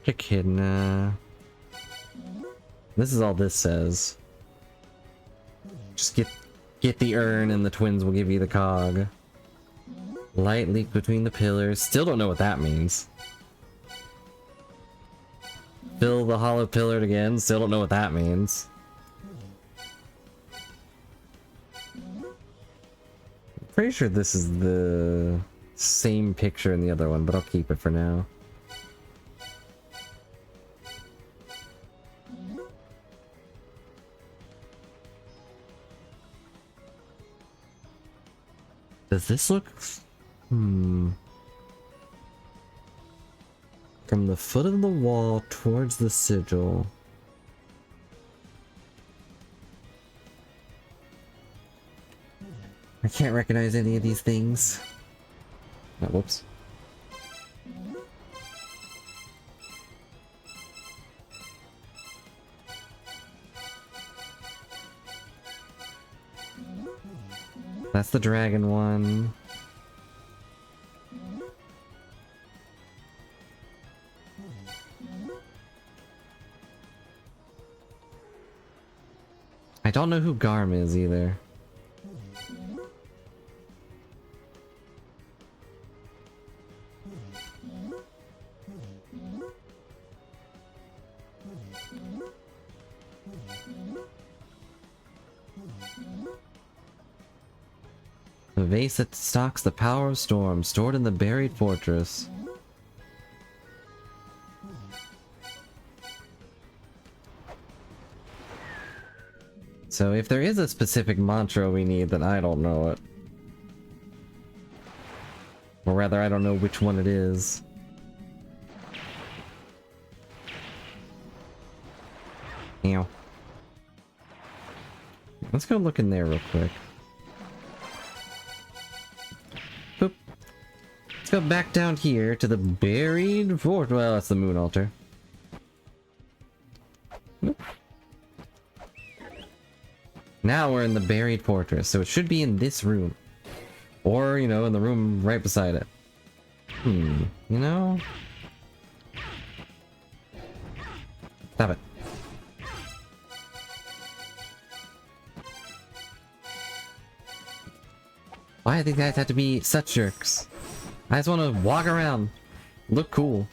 Echidna. This is all this says. Just get the urn and the twins will give you the cog. Light leak between the pillars. Still don't know what that means. Fill the hollow pillar again. Still don't know what that means. I'm pretty sure this is the same picture in the other one, but I'll keep it for now. Does this look... From the foot of the wall towards the sigil. I can't recognize any of these things. Oh, whoops. That's the dragon one. I don't know who Garm is either. The vase that stocks the power of storm, stored in the buried fortress. So if there is a specific mantra we need, then I don't know it. Or rather, I don't know which one it is. Ew. Let's go look in there real quick. Boop. Let's go back down here to the buried fort. Well, that's the moon altar. Boop. Now we're in the buried fortress, so it should be in this room. Or, you know, in the room right beside it. You know? Stop it. Why do these guys have to be such jerks? I just want to walk around. Look cool.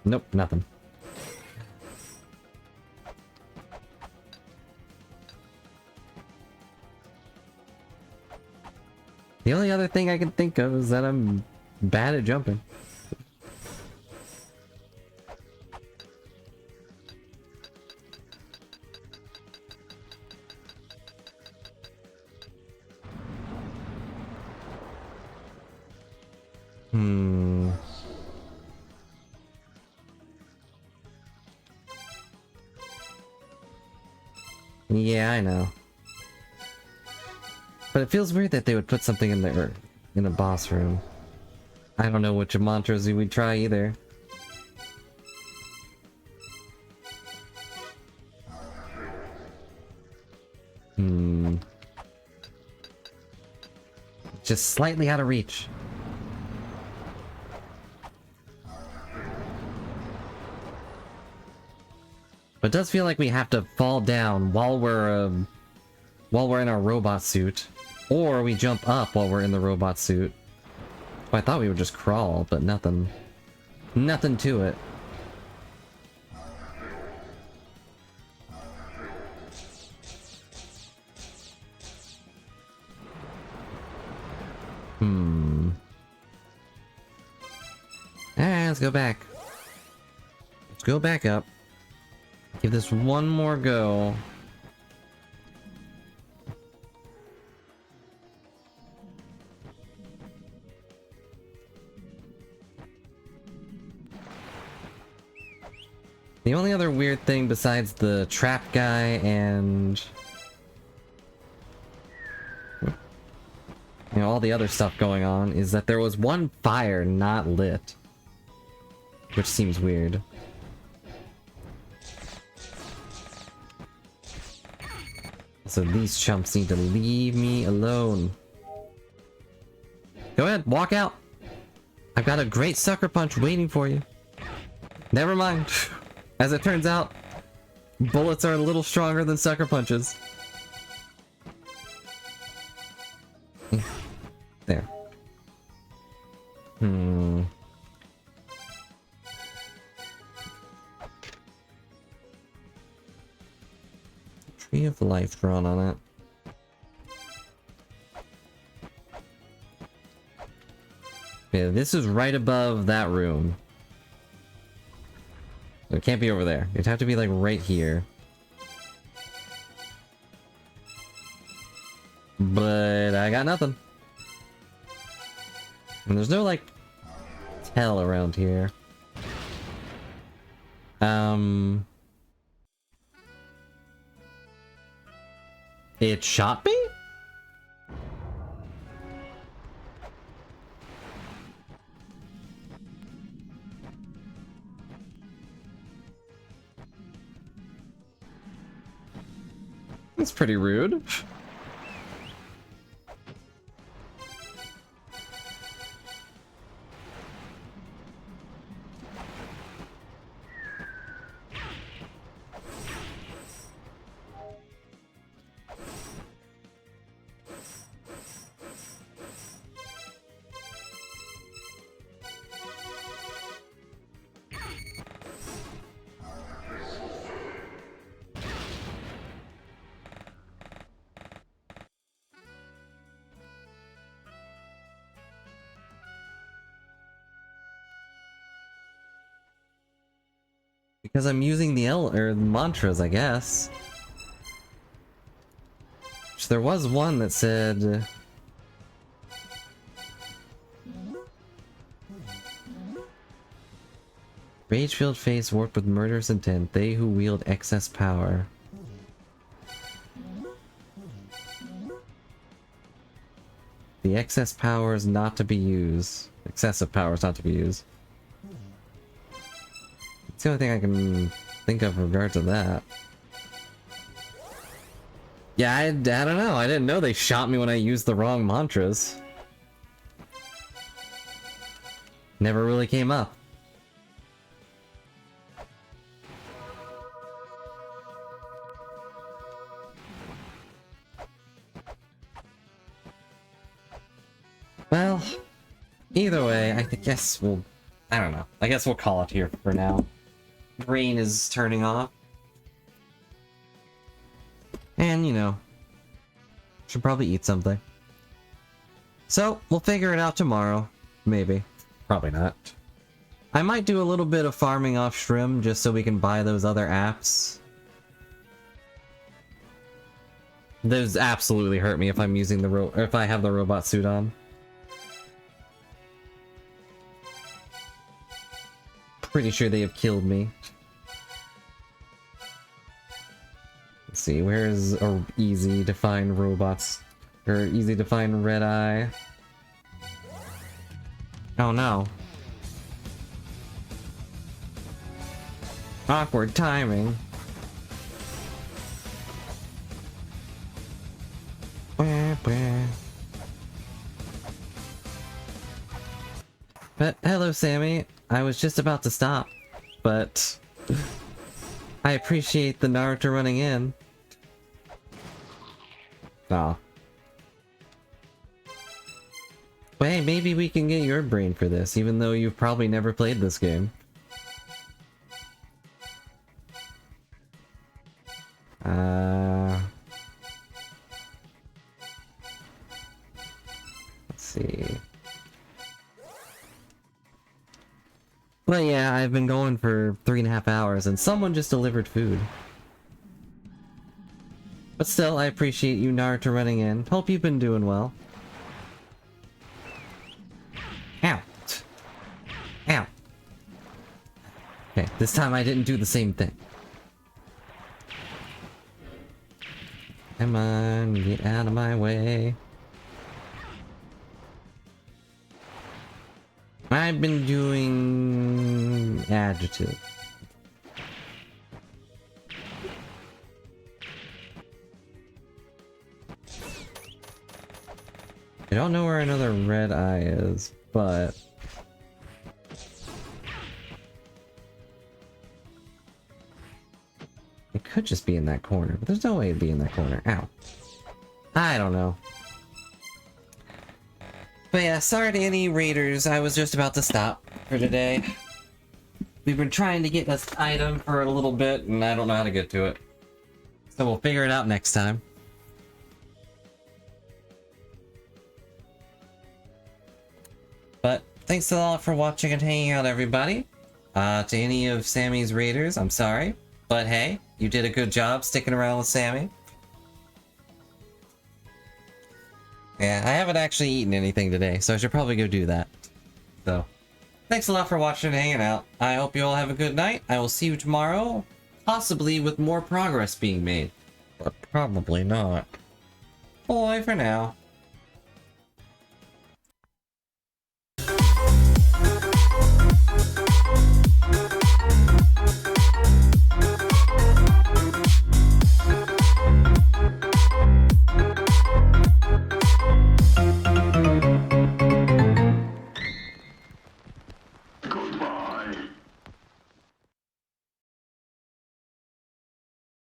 Nope, nothing. The only other thing I can think of is that I'm bad at jumping. Yeah, I know. But it feels weird that they would put something in there in a boss room. I don't know which mantras we would try either. Just slightly out of reach. But it does feel like we have to fall down while we're in our robot suit, or we jump up while we're in the robot suit. I thought we would just crawl, but nothing to it. Alright, let's go back. Let's go back up. Give this one more go. The only other weird thing besides the trap guy and you know all the other stuff going on is that there was one fire not lit, which seems weird. So these chumps need to leave me alone. Go ahead, walk out. I've got a great sucker punch waiting for you. Never mind. As it turns out, bullets are a little stronger than sucker punches. There. Tree of life drawn on it. Yeah, this is right above that room. It can't be over there. It'd have to be like right here. But I got nothing. And there's no like tell around here. It shot me? That's pretty rude. Because I'm using the mantras, I guess. Which there was one that said... Rage-filled face warped with murderous intent, they who wield excess power. The excess power is not to be used. Excessive power is not to be used. That's the only thing I can think of in regard to that. Yeah, I don't know. I didn't know they shot me when I used the wrong mantras. Never really came up. Well, either way, I guess we'll... I don't know. I guess we'll call it here for now. Rain is turning off. And, you know, should probably eat something. So, we'll figure it out tomorrow. Maybe. Probably not. I might do a little bit of farming off Shrim just so we can buy those other apps. Those absolutely hurt me if I'm using the if I have the robot suit on. Pretty sure they have killed me. Let's see, where's a easy to find robots? Or easy to find red eye? Oh no. Awkward timing. But hello, Sammy. I was just about to stop, but I appreciate the Naruto running in. Aw. But hey, maybe we can get your brain for this, even though you've probably never played this game. Let's see. Well, yeah, I've been going for 3.5 hours, and someone just delivered food. But still, I appreciate you, Naruto, running in. Hope you've been doing well. Ow! Ow! Okay, this time I didn't do the same thing. Come on, get out of my way. I've been doing adjective. I don't know where another red eye is, but it could just be in that corner, but there's no way it'd be in that corner. Ow. I don't know. But yeah, sorry to any raiders, I was just about to stop for today. We've been trying to get this item for a little bit, and I don't know how to get to it. So we'll figure it out next time. But thanks a lot for watching and hanging out, everybody. To any of Sammy's raiders, I'm sorry. But hey, you did a good job sticking around with Sammy. Yeah, I haven't actually eaten anything today, so I should probably go do that. So, thanks a lot for watching and hanging out. I hope you all have a good night. I will see you tomorrow, possibly with more progress being made. But probably not. Bye for now.